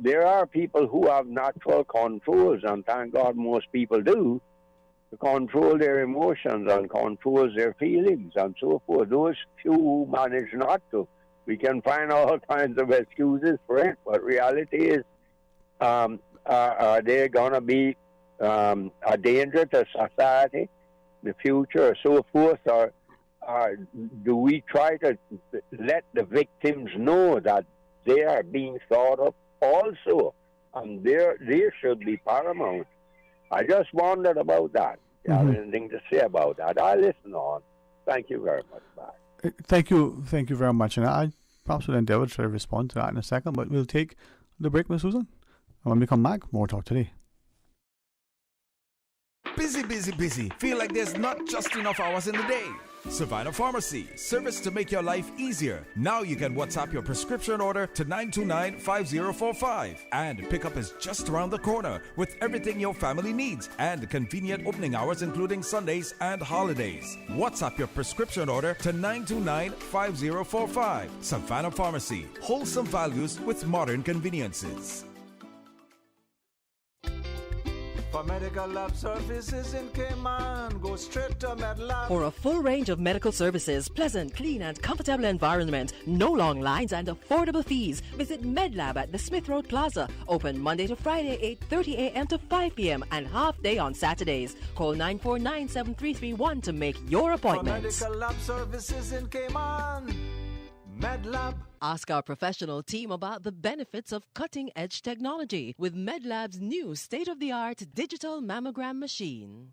there are people who have natural controls, and thank God most people do, to control their emotions and control their feelings and so forth. Those few who manage not to, we can find all kinds of excuses for it, but reality is, are they going to be a danger to society, the future, or so forth, or do we try to let the victims know that they are being thought of also, and they should be paramount? I just wondered about that. You have anything to say about that? I'll listen on. Thank you very much. Bye. Thank you very much. And I perhaps will endeavour to respond to that in a second, but we'll take the break, Ms. Susan. when we come back, more talk today. Busy, busy, busy. Feel like there's not just enough hours in the day. Savannah Pharmacy, service to make your life easier. Now you can WhatsApp your prescription order to 929-5045. And pickup is just around the corner with everything your family needs and convenient opening hours including Sundays and holidays. WhatsApp your prescription order to 929-5045. Savannah Pharmacy, wholesome values with modern conveniences. For medical lab services in Cayman, go straight to MedLab. For a full range of medical services, pleasant, clean and comfortable environment, no long lines and affordable fees, visit MedLab at the Smith Road Plaza. Open Monday to Friday, 8:30 a.m. to 5 p.m. and half day on Saturdays. Call 949-7331 to make your appointment. For medical lab services in Cayman, MedLab. Ask our professional team about the benefits of cutting-edge technology with MedLab's new state-of-the-art digital mammogram machine.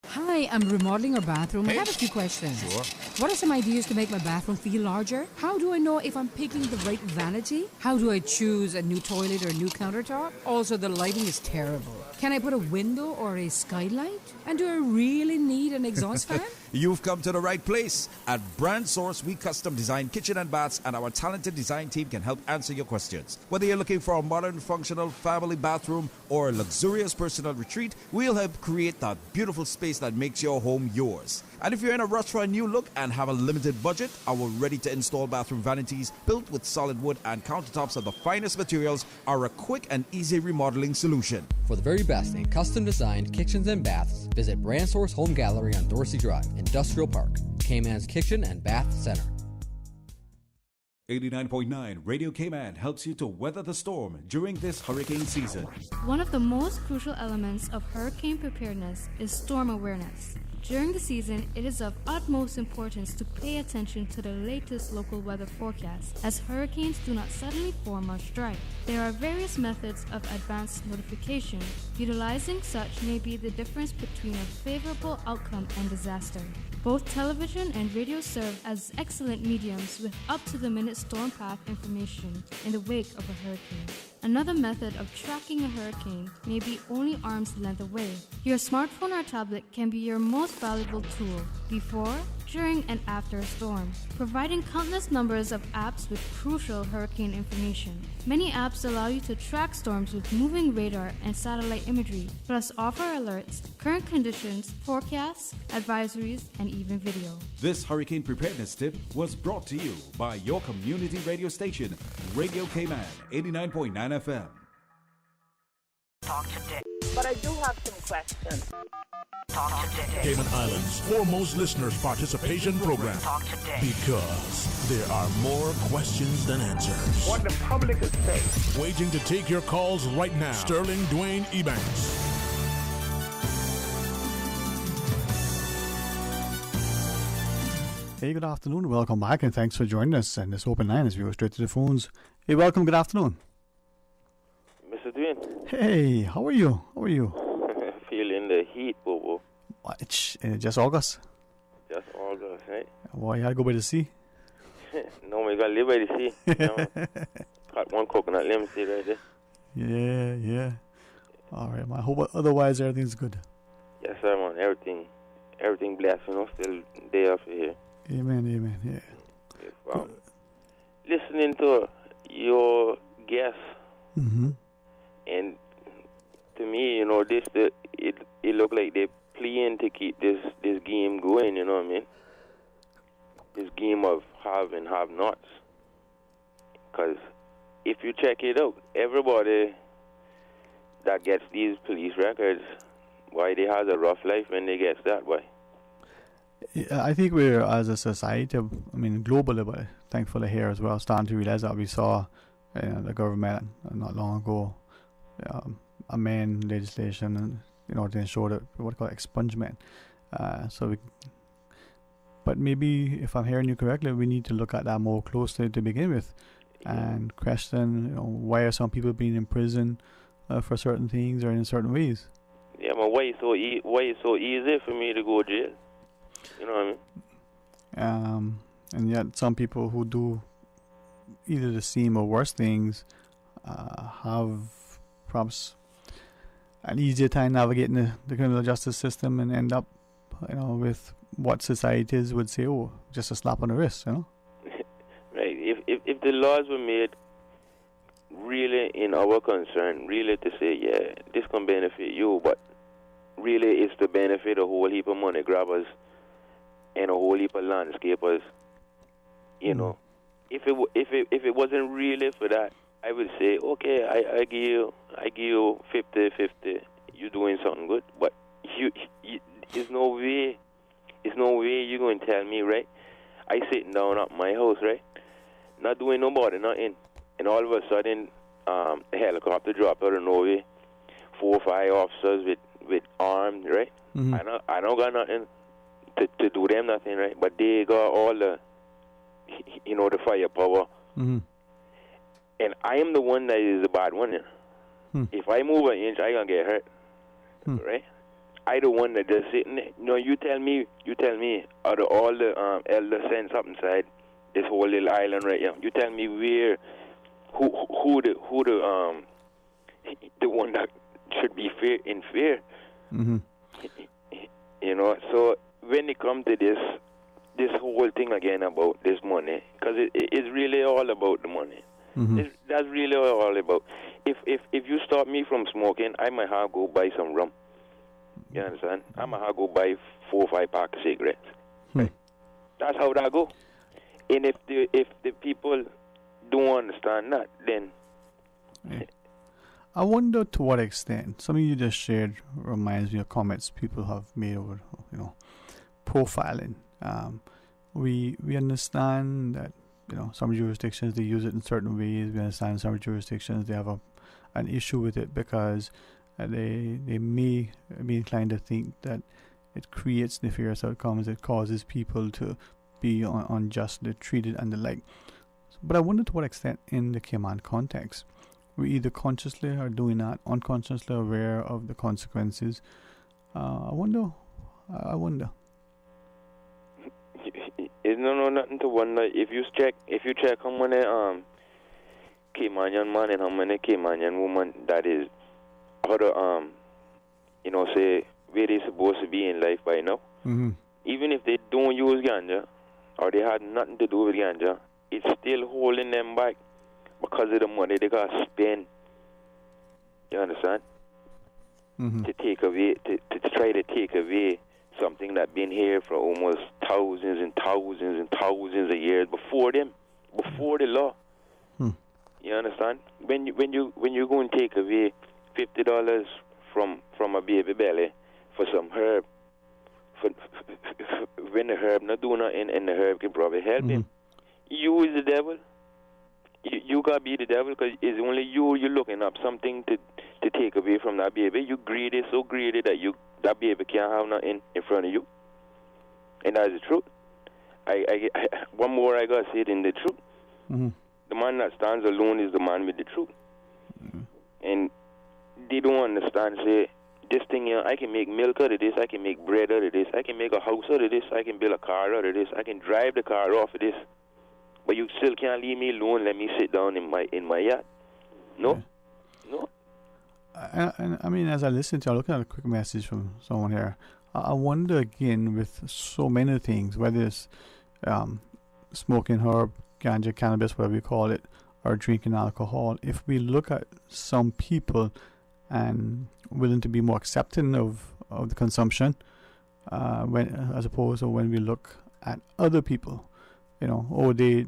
Hi, I'm remodeling our bathroom. I have a few questions. Sure. What are some ideas to make my bathroom feel larger? How do I know if I'm picking the right vanity? How do I choose a new toilet or a new countertop? Also, the lighting is terrible. Can I put a window or a skylight? And do I really need an exhaust fan? You've come to the right place. At Brand Source, we custom design kitchen and baths, and our talented design team can help answer your questions. Whether you're looking for a modern, functional family bathroom or a luxurious personal retreat, we'll help create that beautiful space that makes your home yours. And if you're in a rush for a new look and have a limited budget, our ready-to-install bathroom vanities, built with solid wood and countertops of the finest materials, are a quick and easy remodeling solution. For the very best in custom-designed kitchens and baths, visit Brand Source Home Gallery on Dorsey Drive, Industrial Park, Cayman's Kitchen and Bath Center. 89.9 Radio Cayman helps you to weather the storm during this hurricane season. One of the most crucial elements of hurricane preparedness is storm awareness. During the season, it is of utmost importance to pay attention to the latest local weather forecasts, as hurricanes do not suddenly form or strike. There are various methods of advanced notification. Utilizing such may be the difference between a favorable outcome and disaster. Both television and radio serve as excellent mediums with up-to-the-minute storm path information in the wake of a hurricane. Another method of tracking a hurricane may be only arm's length away. Your smartphone or tablet can be your most valuable tool before, during, and after a storm, providing countless numbers of apps with crucial hurricane information. Many apps allow you to track storms with moving radar and satellite imagery, plus offer alerts, current conditions, forecasts, advisories, and even video. This hurricane preparedness tip was brought to you by your community radio station, Radio Cayman, 89.9 FM. Talk today. But I do have some questions. Talk today. Cayman Islands' foremost listeners participation program. Talk today. Because there are more questions than answers. What the public is saying. Waiting to take your calls right now. Sterling Dwayne Ebanks. Hey, good afternoon. Welcome back and thanks for joining us. And this open line as we go straight to the phones. Hey, welcome. Good afternoon. Mr. Dwayne. Hey, how are you? How are you? Feeling the heat, Bobo. What? Just August? Just August, right? Why, you had to go by the sea? No, we got to live by the sea. You know? Got one coconut lemon seed right there. Yeah. All right, man. I hope otherwise everything's good. Yes, sir, man. Everything blessed, you know, still day after here. Amen, yeah. Listening to your guests, and to me, you know, it look like they're playing to keep this game going, you know what I mean? This game of have and have nots. Because if you check it out, everybody that gets these police records, why they have a rough life when they get that way. I think we're, as a society, I mean, globally, but thankfully here as well, starting to realize that we saw the government not long ago amend legislation and in order to ensure that what we call expungement. But maybe, if I'm hearing you correctly, we need to look at that more closely to begin with, and question, why are some people being imprisoned for certain things or in certain ways. Yeah, but why it's so easy for me to go to jail? You know what I mean? And yet some people who do either the same or worse things have perhaps an easier time navigating the criminal justice system and end up, with what societies would say, oh, just a slap on the wrist, Right. If the laws were made really in our concern, really to say, yeah, this can benefit you, but really it's to benefit a whole heap of money grabbers and a whole heap of landscapers. If it wasn't really for that, I would say, okay, I give you 50-50. You're doing something good, but there's no way you're going to tell me, right? I sitting down at my house, right, not doing nobody nothing, and all of a sudden, a helicopter drop out of nowhere, 4 or 5 officers with arms, right? Mm-hmm. I don't got nothing to do them nothing, right? But they got all the the firepower. Mm-hmm. And I am the one that is the bad one. If I move an inch, I gonna get hurt, right? I the one that just sitting there. You tell me, out of all the elder sense up inside this whole little island right here, you tell me who the one that should be in fear. Mm-hmm. So when it comes to this whole thing again about this money, because it's really all about the money. Mm-hmm. That's really all about. If you stop me from smoking, I might have to go buy some rum. You understand? I might have to go buy 4 or 5 packs of cigarettes. Right? That's how that go. And if the people don't understand that, then I wonder to what extent something you just shared reminds me of comments people have made over, profiling. We understand that some jurisdictions they use it in certain ways. We understand some jurisdictions they have an issue with it because they may be inclined to think that it creates nefarious outcomes. It causes people to be unjustly treated and the like. But I wonder to what extent in the Cayman context we either consciously are doing that, unconsciously aware of the consequences. I wonder. It's nothing to wonder. If you check how many Caymanian man and how many Caymanian woman that is how to say where they supposed to be in life by now. Mm-hmm. Even if they don't use ganja or they had nothing to do with ganja, it's still holding them back because of the money they got to spend. You understand? Mm-hmm. To take away, to try to take away something that been here for almost thousands and thousands and thousands of years before the law. You understand? When you go and take away $50 from a baby belly for some herb, when the herb not doing nothing and the herb can probably help him, you is the devil. You gotta be the devil because it's only you're looking up something to take away from that baby. You greedy, so greedy that that baby can't have nothing in front of you, and that's the truth. I one more I gotta say it in the truth. Mm-hmm. The man that stands alone is the man with the truth, and they don't understand. Say this thing here, I can make milk out of this, I can make bread out of this, I can make a house out of this, I can build a car out of this, I can drive the car off of this. But you still can't leave me alone. Let me sit down in my yard. No, no. And I mean, as I listen to, I'm looking at a quick message from someone here. I wonder again with so many things, whether it's smoking herb, ganja, cannabis, whatever you call it, or drinking alcohol. If we look at some people and willing to be more accepting of the consumption, as opposed to when we look at other people. They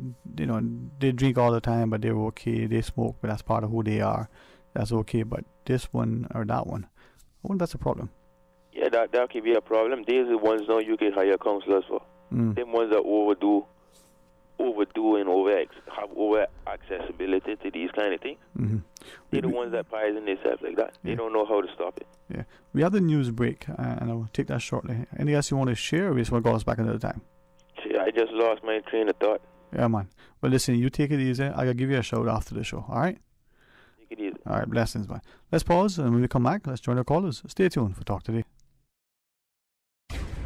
drink all the time, but they're okay. They smoke, but that's part of who they are. That's okay. But this one or that one, I wonder that's a problem. Yeah, that could be a problem. These are the ones now you can hire counselors for. Them ones that overdo and have over accessibility to these kind of things. Mm-hmm. They're the ones that poison themselves like that. They don't know how to stop it. Yeah, we have the news break, and I'll take that shortly. Anything else you want to share, or we just want to call us back another time? I just lost my train of thought. Yeah, man. Well, listen, you take it easy. I'll give you a shout after the show, all right? Take it easy. All right, blessings, man. Let's pause, and when we come back, let's join our callers. Stay tuned for Talk Today.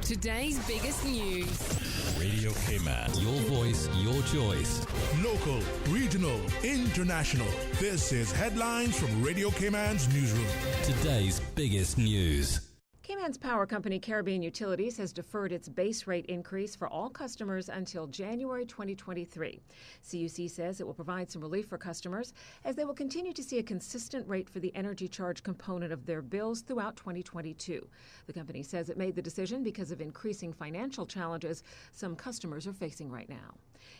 Today's biggest news. Radio Cayman, your voice, your choice. Local, regional, international. This is Headlines from Radio Cayman's newsroom. Today's biggest news. Cayman's power company Caribbean Utilities has deferred its base rate increase for all customers until January 2023. CUC says it will provide some relief for customers as they will continue to see a consistent rate for the energy charge component of their bills throughout 2022. The company says it made the decision because of increasing financial challenges some customers are facing right now.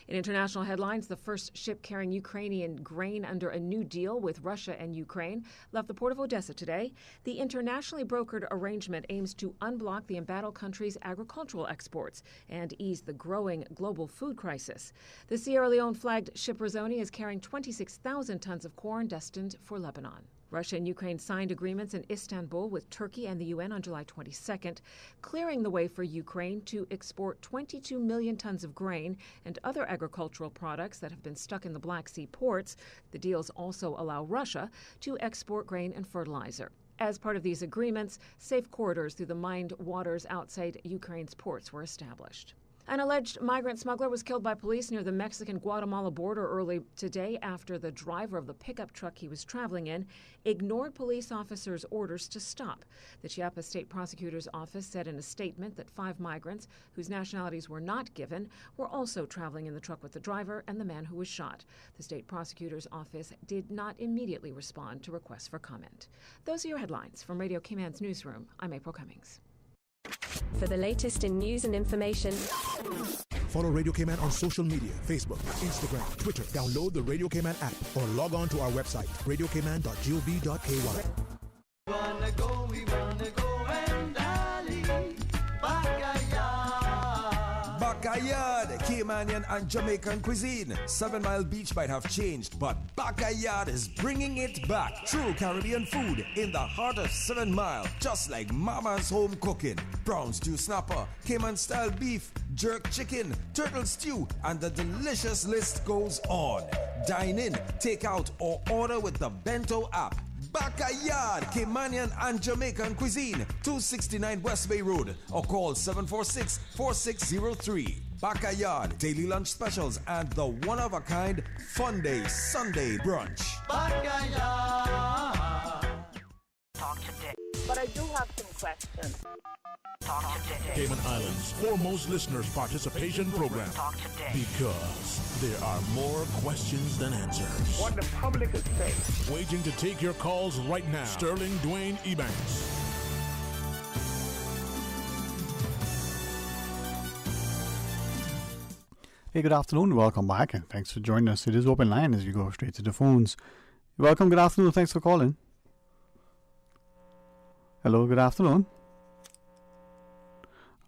In international headlines, the first ship carrying Ukrainian grain under a new deal with Russia and Ukraine left the port of Odessa today. The internationally brokered arrangement aims to unblock the embattled country's agricultural exports and ease the growing global food crisis. The Sierra Leone-flagged ship Razoni is carrying 26,000 tons of corn destined for Lebanon. Russia and Ukraine signed agreements in Istanbul with Turkey and the UN on July 22nd, clearing the way for Ukraine to export 22 million tons of grain and other agricultural products that have been stuck in the Black Sea ports. The deals also allow Russia to export grain and fertilizer. As part of these agreements, safe corridors through the mined waters outside Ukraine's ports were established. An alleged migrant smuggler was killed by police near the Mexican-Guatemala border early today after the driver of the pickup truck he was traveling in ignored police officers' orders to stop. The Chiapas State Prosecutor's Office said in a statement that 5 migrants, whose nationalities were not given, were also traveling in the truck with the driver and the man who was shot. The State Prosecutor's Office did not immediately respond to requests for comment. Those are your headlines from Radio Cayman's newsroom. I'm April Cummings. For the latest in news and information, follow Radio Cayman on social media, Facebook, Instagram, Twitter. Download the Radio Cayman app or log on to our website, radiocayman.gov.ky. We wanna go and dally, Backyard, Caymanian and Jamaican cuisine. 7 Mile Beach might have changed, but Backyard is bringing it back. True Caribbean food in the heart of 7 Mile, just like Mama's home cooking. Brown stew snapper, Cayman style beef, jerk chicken, turtle stew, and the delicious list goes on. Dine in, take out, or order with the Bento app. Backyard, Caymanian and Jamaican cuisine, 269 West Bay Road, or call 746-4603. Backyard, daily lunch specials, and the one-of-a-kind Fun Day Sunday brunch. Backyard. Talk today. But I do have some questions. Talk today. Cayman Islands' foremost listeners' participation program. Talk today. Because there are more questions than answers. What the public is saying. Waiting to take your calls right now. Sterling Dwayne Ebanks. Hey, good afternoon. Welcome back, and thanks for joining us. It is open line as we go straight to the phones. Welcome. Good afternoon. Thanks for calling. Hello. Good afternoon.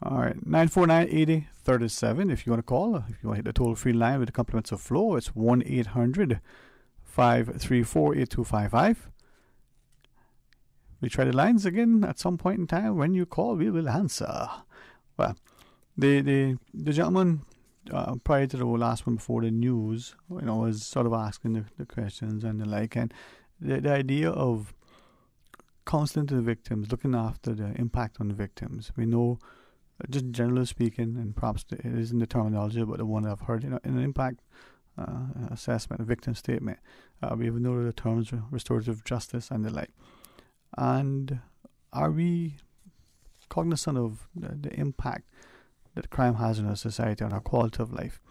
All right, 949-8037 if you want to call. If you want to hit the toll-free line with the compliments of Flow, it's 1-800-534-8255. We try the lines again at some point in time. When you call, we will answer. Well, the gentleman prior to the last one before the news, was sort of asking the questions and the like, and the idea of counseling to the victims, looking after the impact on the victims. We know, just generally speaking, and perhaps it isn't the terminology, but the one I've heard, in an impact assessment, a victim statement, we have noted the terms restorative justice and the like. And are we cognizant of the impact that crime has on our society, on our quality of life,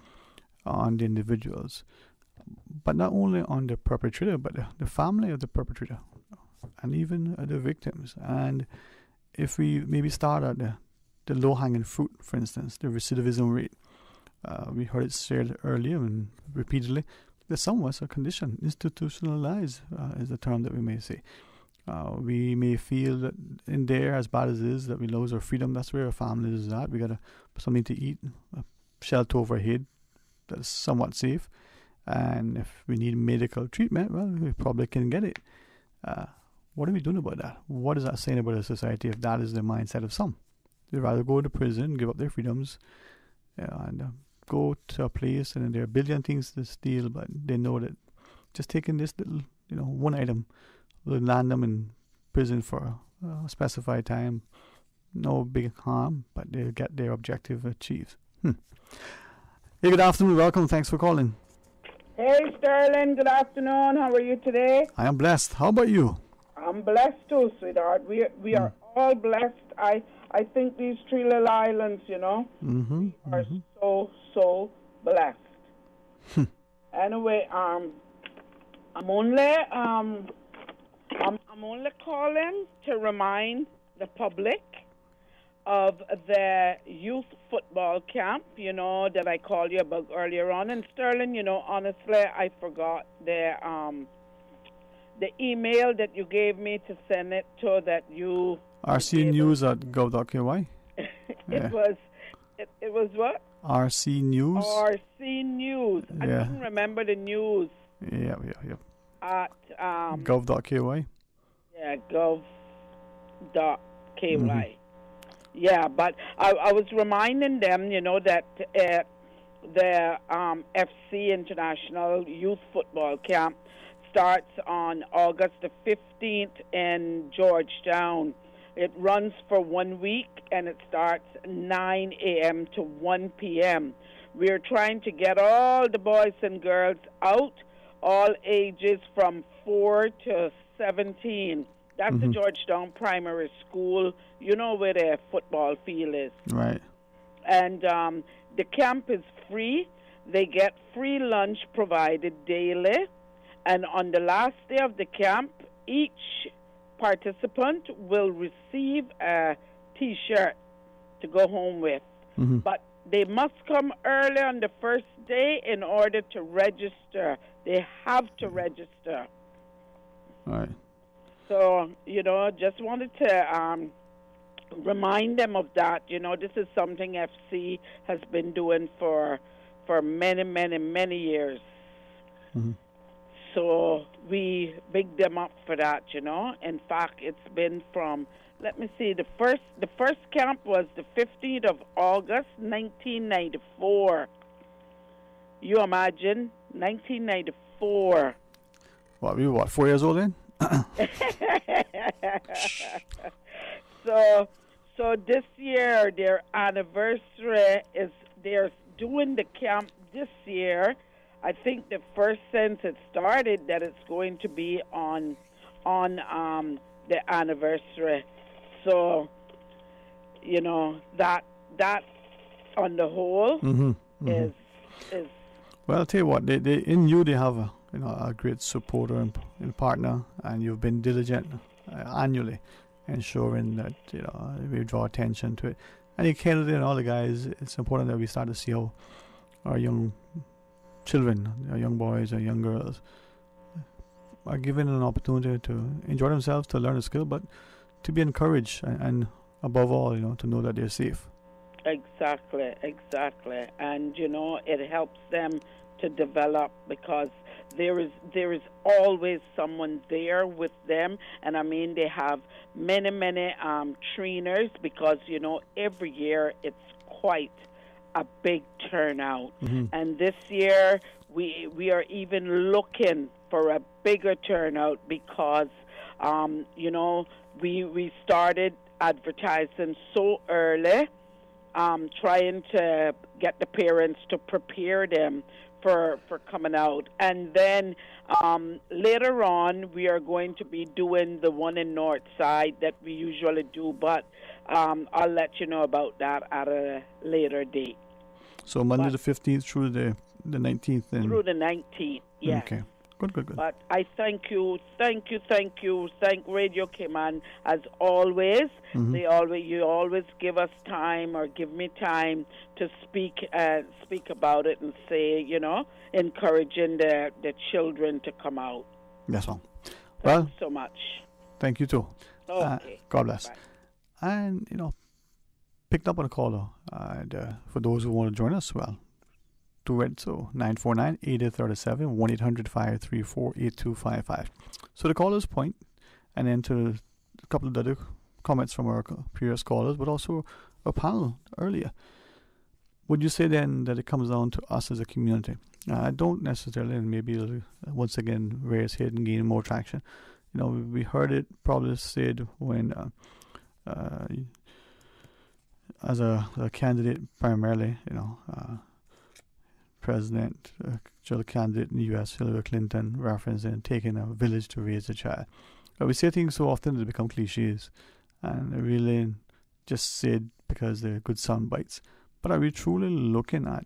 on the individuals, but not only on the perpetrator, but the family of the perpetrator, and even the victims? And if we maybe start at the low-hanging fruit, for instance, the recidivism rate. We heard it said earlier and repeatedly that some of us are conditioned, institutionalized is the term that we may say. We may feel that in there, as bad as it is, that we lose our freedom. That's where our family is at. We got something to eat, a shelter over our head that's somewhat safe. And if we need medical treatment, well, we probably can get it. What are we doing about that? What is that saying about a society if that is the mindset of some? They'd rather go to prison, give up their freedoms, and go to a place, and there are a billion things to steal, but they know that just taking this little, one item will land them in prison for a specified time, no big harm, but they'll get their objective achieved. Hey, good afternoon. Welcome. Thanks for calling. Hey, Sterling. Good afternoon. How are you today? I am blessed. How about you? I'm blessed too, sweetheart. We are all blessed. I think these three little islands, are so blessed. Anyway, I'm only calling to remind the public of the youth football camp, that I called you about earlier on. And Sterling, honestly, I forgot the email that you gave me to send it to that you... rcnews@gov.ky. It was what? RC News. RC News. I couldn't remember the news. Yeah. At gov.ky. Yeah, gov.ky. Yeah, but I was reminding them, that the FC International Youth Football Camp starts on August the 15th in Georgetown. It runs for 1 week, and it starts 9 a.m. to 1 p.m. We're trying to get all the boys and girls out, all ages from 4 to 17. That's the Georgetown Primary School. You know where the football field is. Right. And the camp is free. They get free lunch provided daily. And on the last day of the camp, each participant will receive a T-shirt to go home with. But they must come early on the first day in order to register. They have to register. All right. So, just wanted to remind them of that. This is something FC has been doing for many, many, many years. So we big them up for that, In fact, it's been from, let me see, the first camp was the 15th of August, 1994. You imagine? 1994. What, we were 4 years old then? So this year, their anniversary is, they're doing the camp this year. I think the first since it started that it's going to be on the anniversary. So, that on the whole is. Well, I'll tell you what, they in you they have a great supporter and partner, and you've been diligent annually, ensuring that we draw attention to it. And you Kennedy and all the guys, it's important that we start to see how our young children, our young boys, our young girls are given an opportunity to enjoy themselves, to learn a skill, but to be encouraged and above all, to know that they're safe. Exactly. And it helps them to develop because there is always someone there with them, and I mean they have many trainers because every year it's quite a big turnout. And this year we are even looking for a bigger turnout because we started advertising so early, trying to get the parents to prepare them for coming out. And then later on we are going to be doing the one in Northside that we usually do, but I'll let you know about that at a later date. So Monday the 15th through the 19th then? Through the 19th, yes. Okay. Good. But I thank you. Thank Radio Cayman as always. You always give us time or give me time to speak about it and say, encouraging the children to come out. Yes, well. Thanks so much. Thank you too. Okay. God bless. Bye. And picked up on a call though. And for those who want to join us, do it. So 949-8837, 1-800-534-8255. So the caller's point, and then to a couple of other comments from our previous callers, but also a panel earlier. Would you say then that it comes down to us as a community? I don't necessarily, and maybe it'll, once again raise head and gain more traction. We heard it probably said when as a candidate, primarily, President, candidate in the U.S., Hillary Clinton, referencing taking a village to raise a child. But we say things so often that they become cliches, and they're really just said because they're good sound bites. But are we truly looking at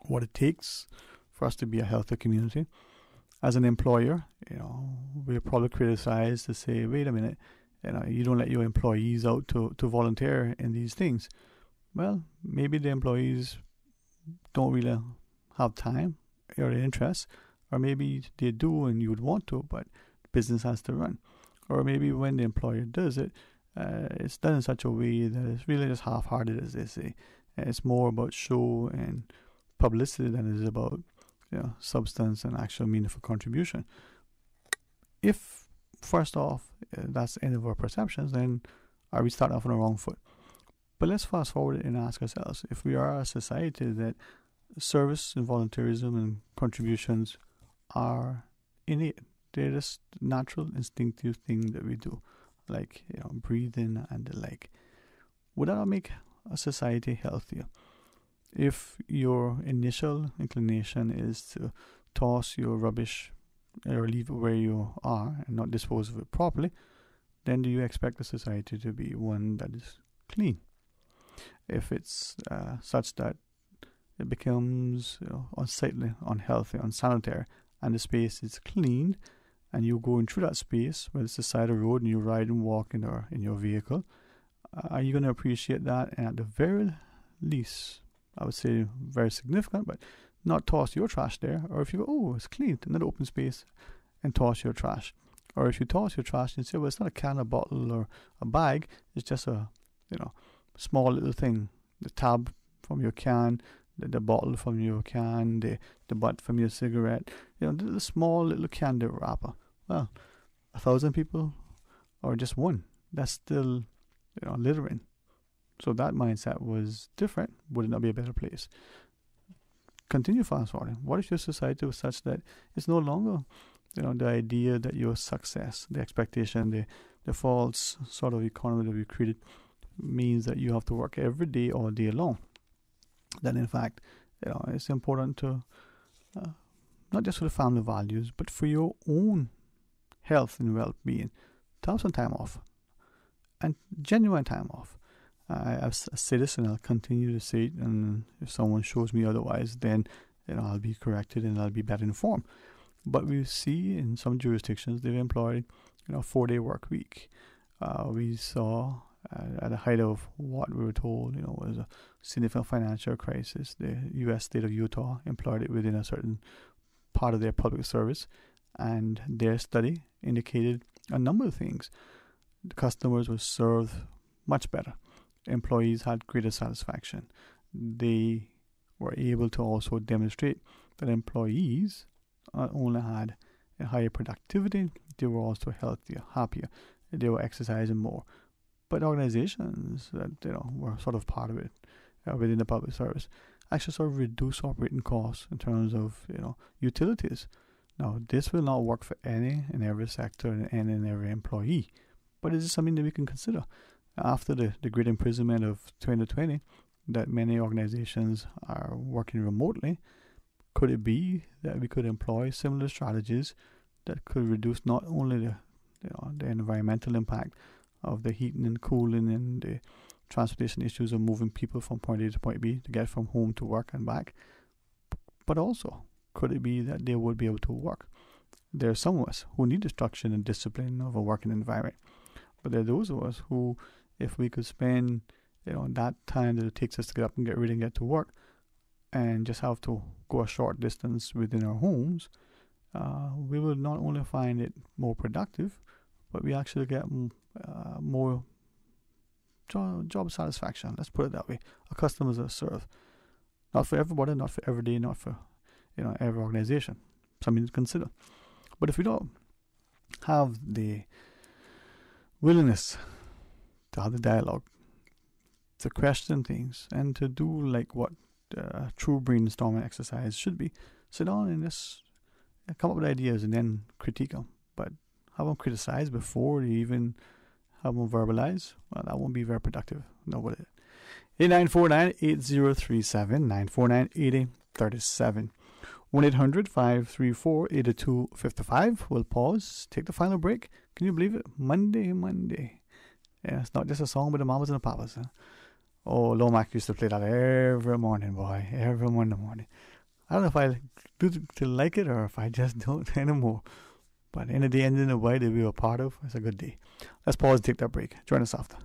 what it takes for us to be a healthy community? As an employer, we're probably criticized to say, wait a minute, you don't let your employees out to volunteer in these things. Well, maybe the employees don't really have time or interest, or maybe they do and you would want to, but business has to run. Or maybe when the employer does it, it's done in such a way that it's really just half-hearted, as they say. It's more about show and publicity than it is about substance and actual meaningful contribution. If, first off, that's the end of our perceptions, then are we starting off on the wrong foot? But let's fast forward and ask ourselves, if we are a society that service and volunteerism and contributions are innate, they're just natural, instinctive thing that we do, like breathing and the like, would that not make a society healthier? If your initial inclination is to toss your rubbish or leave it where you are and not dispose of it properly, then do you expect the society to be one that is clean? If it's such that it becomes unsightly, unhealthy, unsanitary, and the space is cleaned, and you're going through that space, whether it's the side of the road and you ride and walk in your vehicle, are you going to appreciate that? And at the very least, I would say very significant, but not toss your trash there. Or if you go, oh, it's clean, another open space, and toss your trash. Or if you toss your trash and say, well, it's not a can, a bottle, or a bag, it's just a small little thing, the tab from your can, the bottle from your can, the butt from your cigarette, the small little candy wrapper. Well, 1,000 people or just one, that's still littering. So that mindset was different. Would it not be a better place? Continue fast forwarding. What if your society was such that it's no longer the idea that your success, the expectation, the false sort of economy that we created means that you have to work every day all day long? Then in fact, it's important to not just for the family values, but for your own health and well-being, to have some time off, and genuine time off. I've said this and I'll continue to say it, and if someone shows me otherwise, then I'll be corrected and I'll be better informed. But we see in some jurisdictions they've employed 4-day work week. We saw at the height of what we were told was a significant financial crisis, the U.S. state of Utah employed it within a certain part of their public service, and their study indicated a number of things. The customers were served much better. Employees had greater satisfaction. They were able to also demonstrate that employees not only had a higher productivity, they were also healthier, happier, they were exercising more. But organizations that were sort of part of it within the public service actually sort of reduce operating costs in terms of utilities. Now, this will not work for any and every sector and in every employee, but is it something that we can consider? After the great imprisonment of 2020, that many organizations are working remotely, could it be that we could employ similar strategies that could reduce not only the environmental impact of the heating and cooling and the transportation issues of moving people from point A to point B to get from home to work and back, but also could it be that they would be able to work? There are some of us who need the structure and discipline of a working environment, but there are those of us who, if we could spend that time that it takes us to get up and get ready and get to work, and just have to go a short distance within our homes, we will not only find it more productive, but we actually get more job satisfaction. Let's put it that way. Our customers are served. Not for everybody, not for every day, not for every organization. Something to consider. But if we don't have the willingness to have the dialogue, to question things, and to do like what true brainstorming exercise should be, sit down and just come up with ideas and then critique them. But have them criticized before they even I won't verbalize. Well, that won't be very productive. No, will it? 8949-8037, 949-8037. 1-800-534-8255. We'll pause, take the final break. Can you believe it? Monday. Yeah, it's not just a song with the mamas and the papas. Huh? Oh, Lomac used to play that every morning, boy. Every morning. I don't know if I do to like it or if I just don't anymore. But at the end of the day, ending the way that we were part of, it's a good day. Let's pause and take that break. Join us after.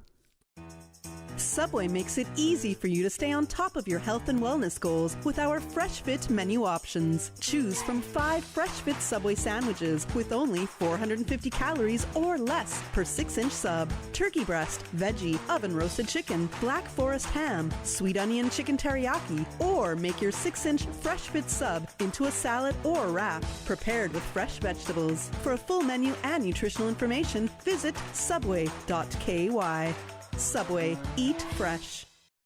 Subway makes it easy for you to stay on top of your health and wellness goals with our Fresh Fit menu options. Choose from 5 Fresh Fit Subway sandwiches with only 450 calories or less per 6-inch sub. Turkey breast, veggie, oven roasted chicken, black forest ham, sweet onion chicken teriyaki, or make your 6-inch Fresh Fit sub into a salad or wrap prepared with fresh vegetables. For a full menu and nutritional information, visit subway.ky. Subway, eat fresh.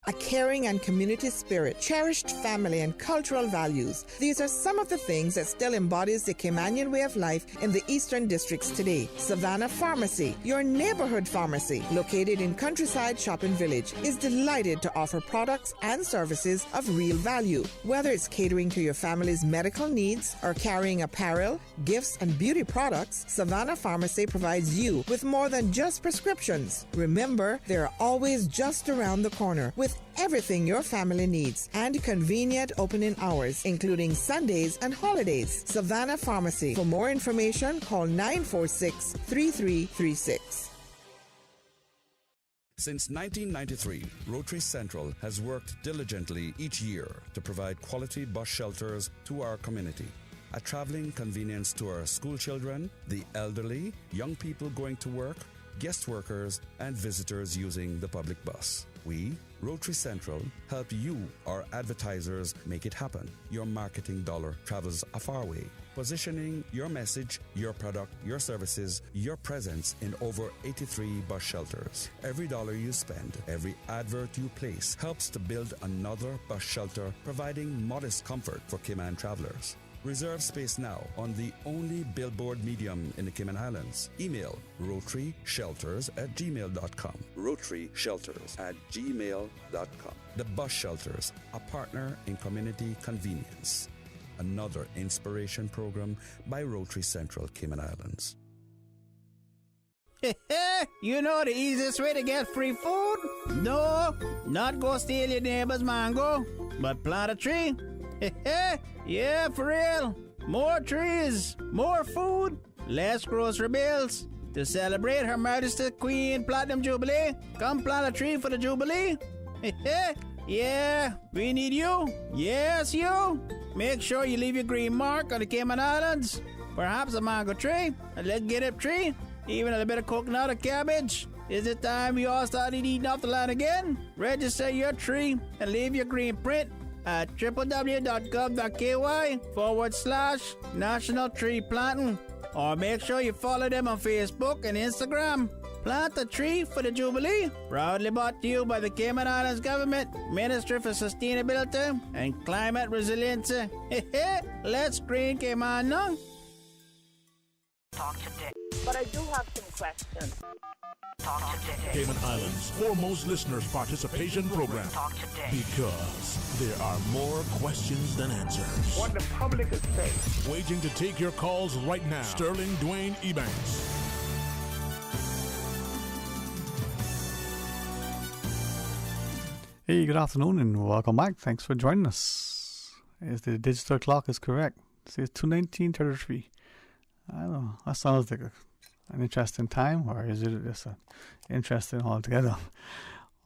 A caring and community spirit, cherished family and cultural values. These are some of the things that still embodies the Caymanian way of life in the Eastern Districts today. Savannah Pharmacy, your neighborhood pharmacy, located in Countryside Shopping Village, is delighted to offer products and services of real value. Whether it's catering to your family's medical needs or carrying apparel, gifts, and beauty products, Savannah Pharmacy provides you with more than just prescriptions. Remember, they're always just around the corner with everything your family needs and convenient opening hours, including Sundays and holidays. Savannah Pharmacy. For more information, call 946-3336. Since 1993, Rotary Central has worked diligently each year to provide quality bus shelters to our community. A traveling convenience to our school children, the elderly, young people going to work, guest workers, and visitors using the public bus. We, Rotary Central, help you, our advertisers, make it happen. Your marketing dollar travels a far way, positioning your message, your product, your services, your presence in over 83 bus shelters. Every dollar you spend, every advert you place helps to build another bus shelter, providing modest comfort for Cayman travelers. Reserve space now on the only billboard medium in the Cayman Islands. Email rotaryshelters@gmail.com. rotaryshelters@gmail.com. The Bus Shelters, a partner in community convenience. Another inspiration program by Rotary Central Cayman Islands. You know the easiest way to get free food? No, not go steal your neighbor's mango, but plant a tree. Yeah, for real. More trees, more food, less grocery bills. To celebrate Her Majesty Queen Platinum Jubilee, come plant a tree for the Jubilee. Yeah, we need you. Yes, you. Make sure you leave your green mark on the Cayman Islands. Perhaps a mango tree, a legitimate tree, even a little bit of coconut or cabbage. Is it time we all started eating off the land again? Register your tree and leave your green print at www.gov.ky/National Tree Planting. Or make sure you follow them on Facebook and Instagram. Plant a tree for the Jubilee. Proudly brought to you by the Cayman Islands Government, Ministry for Sustainability and Climate Resiliency. Let's green Cayman now. Talk today. But I do have some questions. Talk today. Cayman Islands' foremost listeners participation program. Talk today. Because there are more questions than answers. What the public is saying. Waiting to take your calls right now. Sterling Dwayne Ebanks. Hey, good afternoon and welcome back. Thanks for joining us. As the digital clock is correct, it says 2:19:33. I don't know. That sounds like an interesting time, or is it just interesting altogether?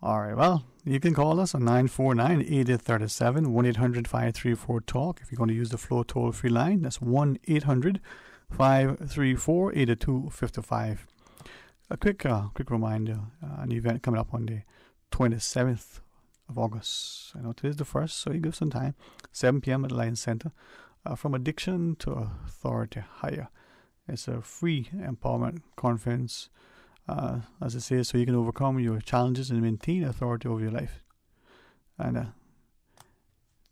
All right, well, you can call us on 949-8037, 1-800-534-TALK. If you're going to use the Flow toll-free line, that's 1-800-534-8255. A quick reminder, an event coming up on the 27th of August. I know today's the 1st, so you give some time. 7 p.m. at the Lions Center. From Addiction to Authority Higher. It's a free empowerment conference, as it says, so you can overcome your challenges and maintain authority over your life. And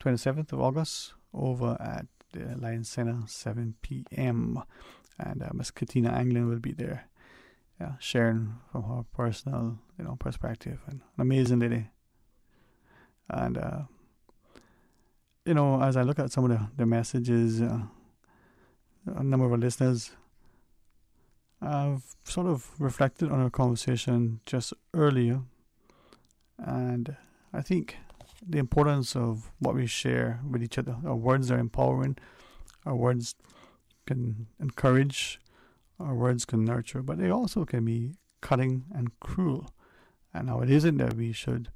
27th of August, over at the Lions Center, 7 p.m. And Miss Katina Anglin will be there. sharing from her personal, perspective. And an amazing lady. And, as I look at some of the messages, a number of our listeners, I've sort of reflected on our conversation just earlier. And I think the importance of what we share with each other. Our words are empowering. Our words can encourage. Our words can nurture. But they also can be cutting and cruel. And now it isn't that we should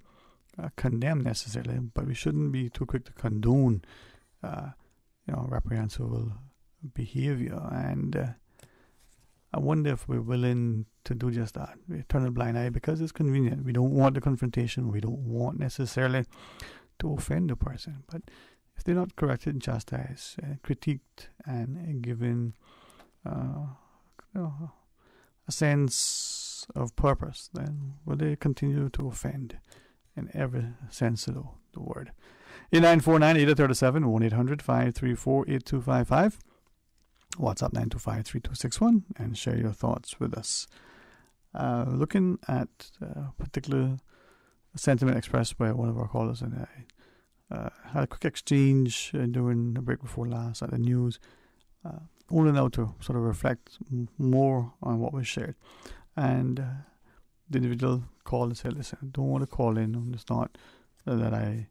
condemn necessarily, but we shouldn't be too quick to condone, reprehensible behavior. And I wonder if we're willing to do just that. We turn a blind eye because it's convenient. We don't want the confrontation. We don't want necessarily to offend the person. But if they're not corrected and chastised, critiqued, and given a sense of purpose, then will they continue to offend in every sense of the word? 8949-8037, 1-800-534-8255. WhatsApp 925-3261, and share your thoughts with us. Looking at a particular sentiment expressed by one of our callers, and I had a quick exchange during the break before last at the news, only now to sort of reflect more on what was shared. And the individual called and said, listen, I don't want to call in. It's not that I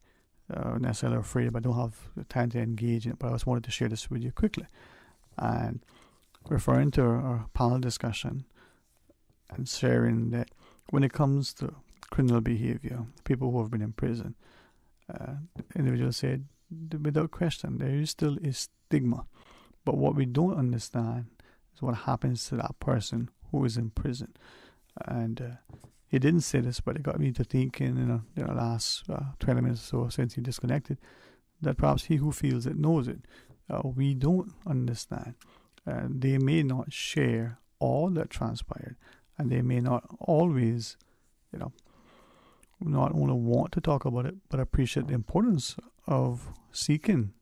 necessarily afraid, but I don't have the time to engage in it, but I just wanted to share this with you quickly. And referring to our panel discussion and sharing that when it comes to criminal behavior, people who have been in prison, the individual said, without question, there is still a stigma. But what we don't understand is what happens to that person who is in prison. And he didn't say this, but it got me to thinking in the last 20 minutes or so since he disconnected, that perhaps he who feels it knows it. We don't understand. They may not share all that transpired, and they may not always, not only want to talk about it, but appreciate the importance of seeking,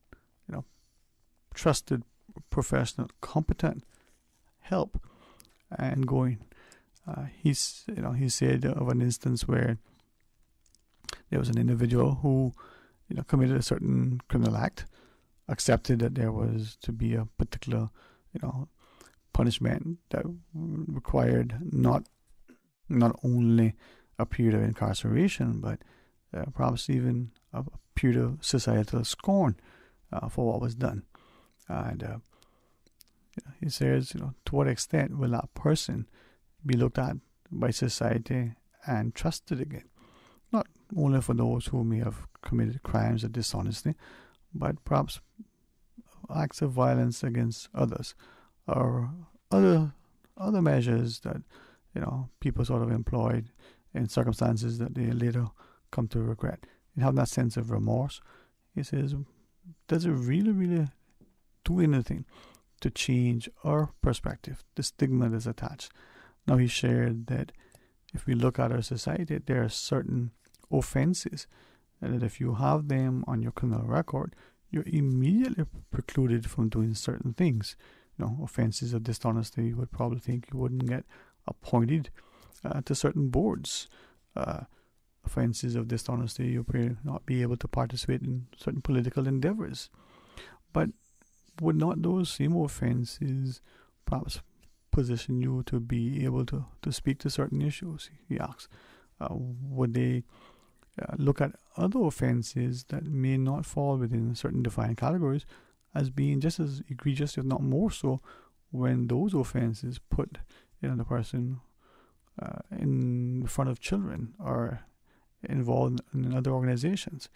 trusted, professional, competent help and going. He said of an instance where there was an individual who, committed a certain criminal act, accepted that there was to be a particular, punishment that required not only a period of incarceration, but perhaps even a period of societal scorn for what was done. And he says, to what extent will that person be looked at by society and trusted again? Not only for those who may have committed crimes of dishonesty, but perhaps acts of violence against others, or other measures that people sort of employed in circumstances that they later come to regret. And have that sense of remorse. He says, does it really, really do anything to change our perspective, the stigma that's attached? Now, he shared that if we look at our society, there are certain offenses, and that if you have them on your criminal record, you're immediately precluded from doing certain things. Offenses of dishonesty, you would probably think you wouldn't get appointed to certain boards. Offenses of dishonesty, you may not be able to participate in certain political endeavors. But would not those same offenses perhaps position you to be able to speak to certain issues? He asks. Would they look at other offenses that may not fall within certain defined categories as being just as egregious, if not more so, when those offenses put the person in front of children or involved in other organizations?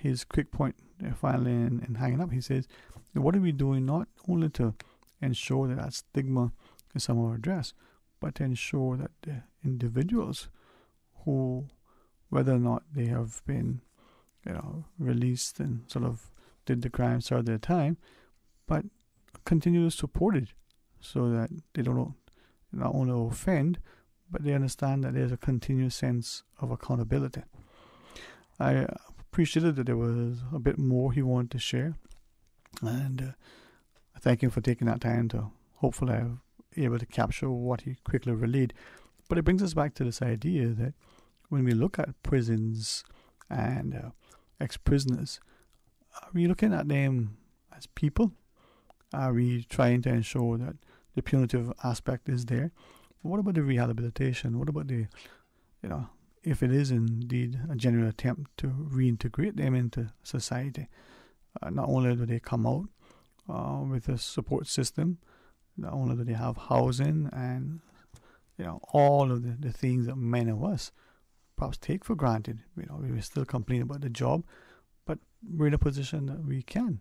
His quick point finally in hanging up, he says, what are we doing not only to ensure that stigma is somehow addressed, but to ensure that the individuals who, whether or not they have been, released and sort of did the crime, served their time, but continue to support it so that they don't not only offend, but they understand that there's a continuous sense of accountability. I appreciated that there was a bit more he wanted to share, and I thank him for taking that time to hopefully have able to capture what he quickly relayed. But it brings us back to this idea that when we look at prisons and ex-prisoners, are we looking at them as people? Are we trying to ensure that the punitive aspect is there? What about the rehabilitation? What about the, if it is indeed a genuine attempt to reintegrate them into society? Not only do they come out with a support system, not only do they have housing and all of the things that many of us perhaps take for granted. We will still complain about the job, but we're in a position that we can,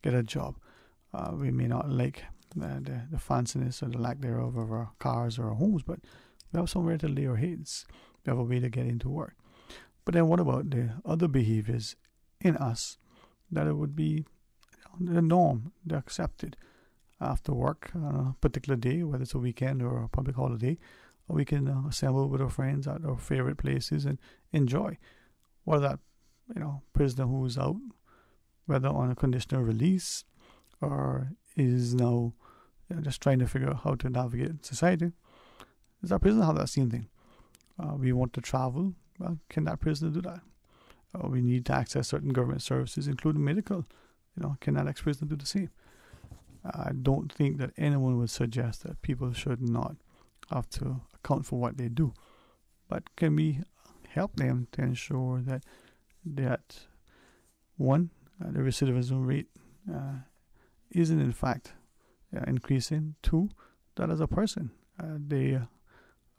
get a job. We may not like the fanciness or the lack thereof of our cars or our homes, but we have somewhere to lay our heads. We have a way to get into work. But then what about the other behaviors in us that it would be the norm, they're accepted? After work on a particular day, whether it's a weekend or a public holiday, we can assemble with our friends at our favorite places and enjoy. Whether that prisoner who's out, whether on a conditional release or is now just trying to figure out how to navigate society, does that prisoner have that same thing? We want to travel. Well, can that prisoner do that? We need to access certain government services, including medical. Can that ex-prisoner do the same? I don't think that anyone would suggest that people should not have to account for what they do. But can we help them to ensure that one, the recidivism rate isn't in fact increasing? Two, that as a person, they are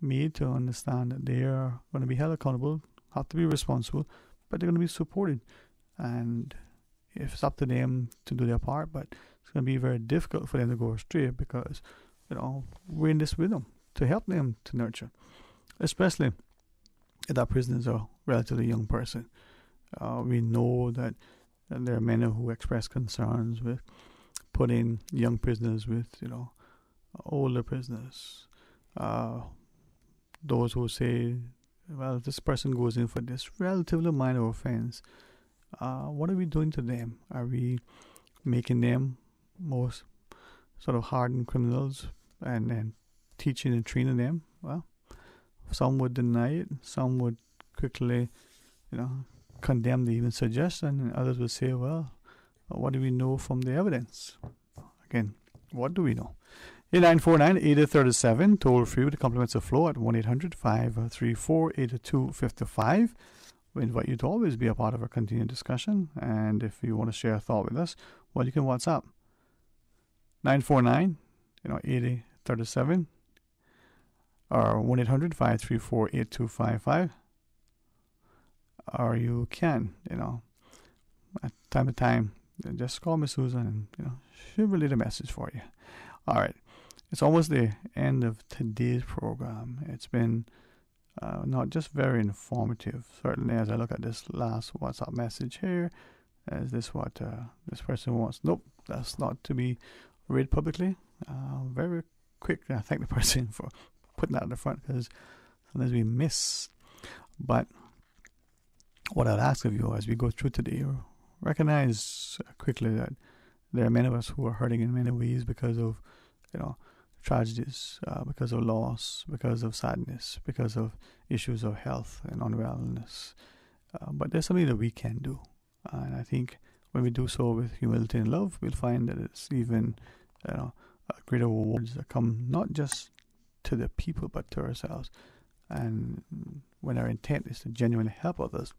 made to understand that they are going to be held accountable, have to be responsible, but they're going to be supported. And if it's up to them to do their part, but it's going to be very difficult for them to go astray because, we're in this with them to help them to nurture, especially if that prisoner is a relatively young person. We know that there are many who express concerns with putting young prisoners with, older prisoners. Those who say, well, if this person goes in for this relatively minor offense, what are we doing to them? Are we making them most sort of hardened criminals and then teaching and training them? Well, some would deny it. Some would quickly, condemn the even suggestion, and others would say, well, what do we know from the evidence? Again, what do we know? 8949-8037, toll free with the compliments of Flow at 1-800-534-8255. We invite you to always be a part of our continuing discussion, and if you want to share a thought with us, well, you can WhatsApp 949-8037 or 1-800-534-8255, or you can, at time to time, just call Miss Susan and, she'll relay the message for you. All right. It's almost the end of today's program. It's been not just very informative, certainly as I look at this last WhatsApp message here. Is this what this person wants? Nope, that's not to be read publicly. Very quick. I thank the person for putting that in the front because sometimes we miss. But what I'll ask of you as we go through today, recognize quickly that there are many of us who are hurting in many ways because of, tragedies, because of loss, because of sadness, because of issues of health and unwellness. But there's something that we can do. And I think when we do so with humility and love, we'll find that it's even, greater rewards that come not just to the people, but to ourselves. And when our intent is to genuinely help others,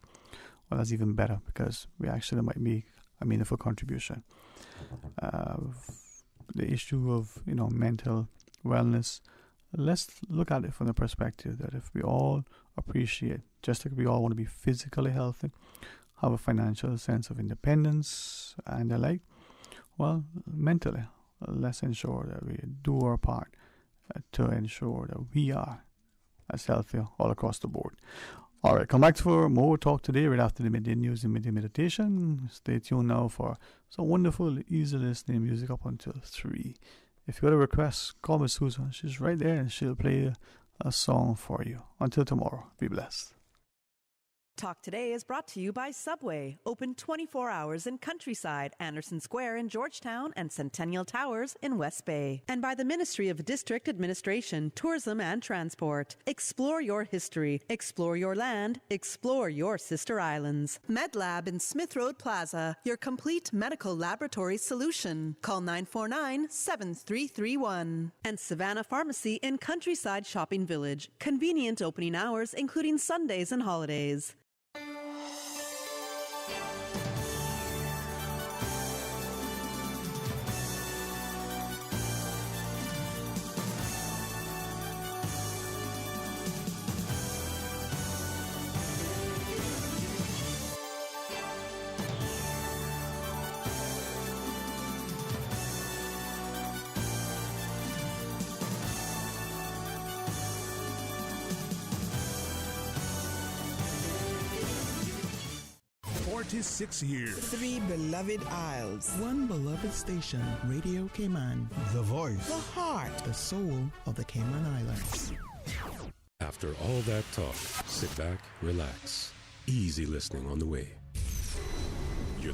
well, that's even better because we actually might make a meaningful contribution. The issue of, mental wellness, let's look at it from the perspective that if we all appreciate, just like we all want to be physically healthy, have a financial sense of independence and the like, well, mentally, let's ensure that we do our part to ensure that we are as healthy all across the board. All right, come back for more talk today right after the midday news and midday meditation. Stay tuned now for some wonderful, easy listening music up until 3. If you got a request, call Miss Susan. She's right there and she'll play a song for you. Until tomorrow, be blessed. Talk Today is brought to you by Subway, open 24 hours in Countryside, Anderson Square in Georgetown, and Centennial Towers in West Bay. And by the Ministry of District Administration, Tourism and Transport. Explore your history, explore your land, explore your sister islands. MedLab in Smith Road Plaza, your complete medical laboratory solution. Call 949-7331. And Savannah Pharmacy in Countryside Shopping Village, convenient opening hours including Sundays and holidays. Years. 3 beloved isles. 1 beloved station, Radio Cayman. The voice. The heart. The soul of the Cayman Islands. After all that talk, sit back, relax. Easy listening on the way.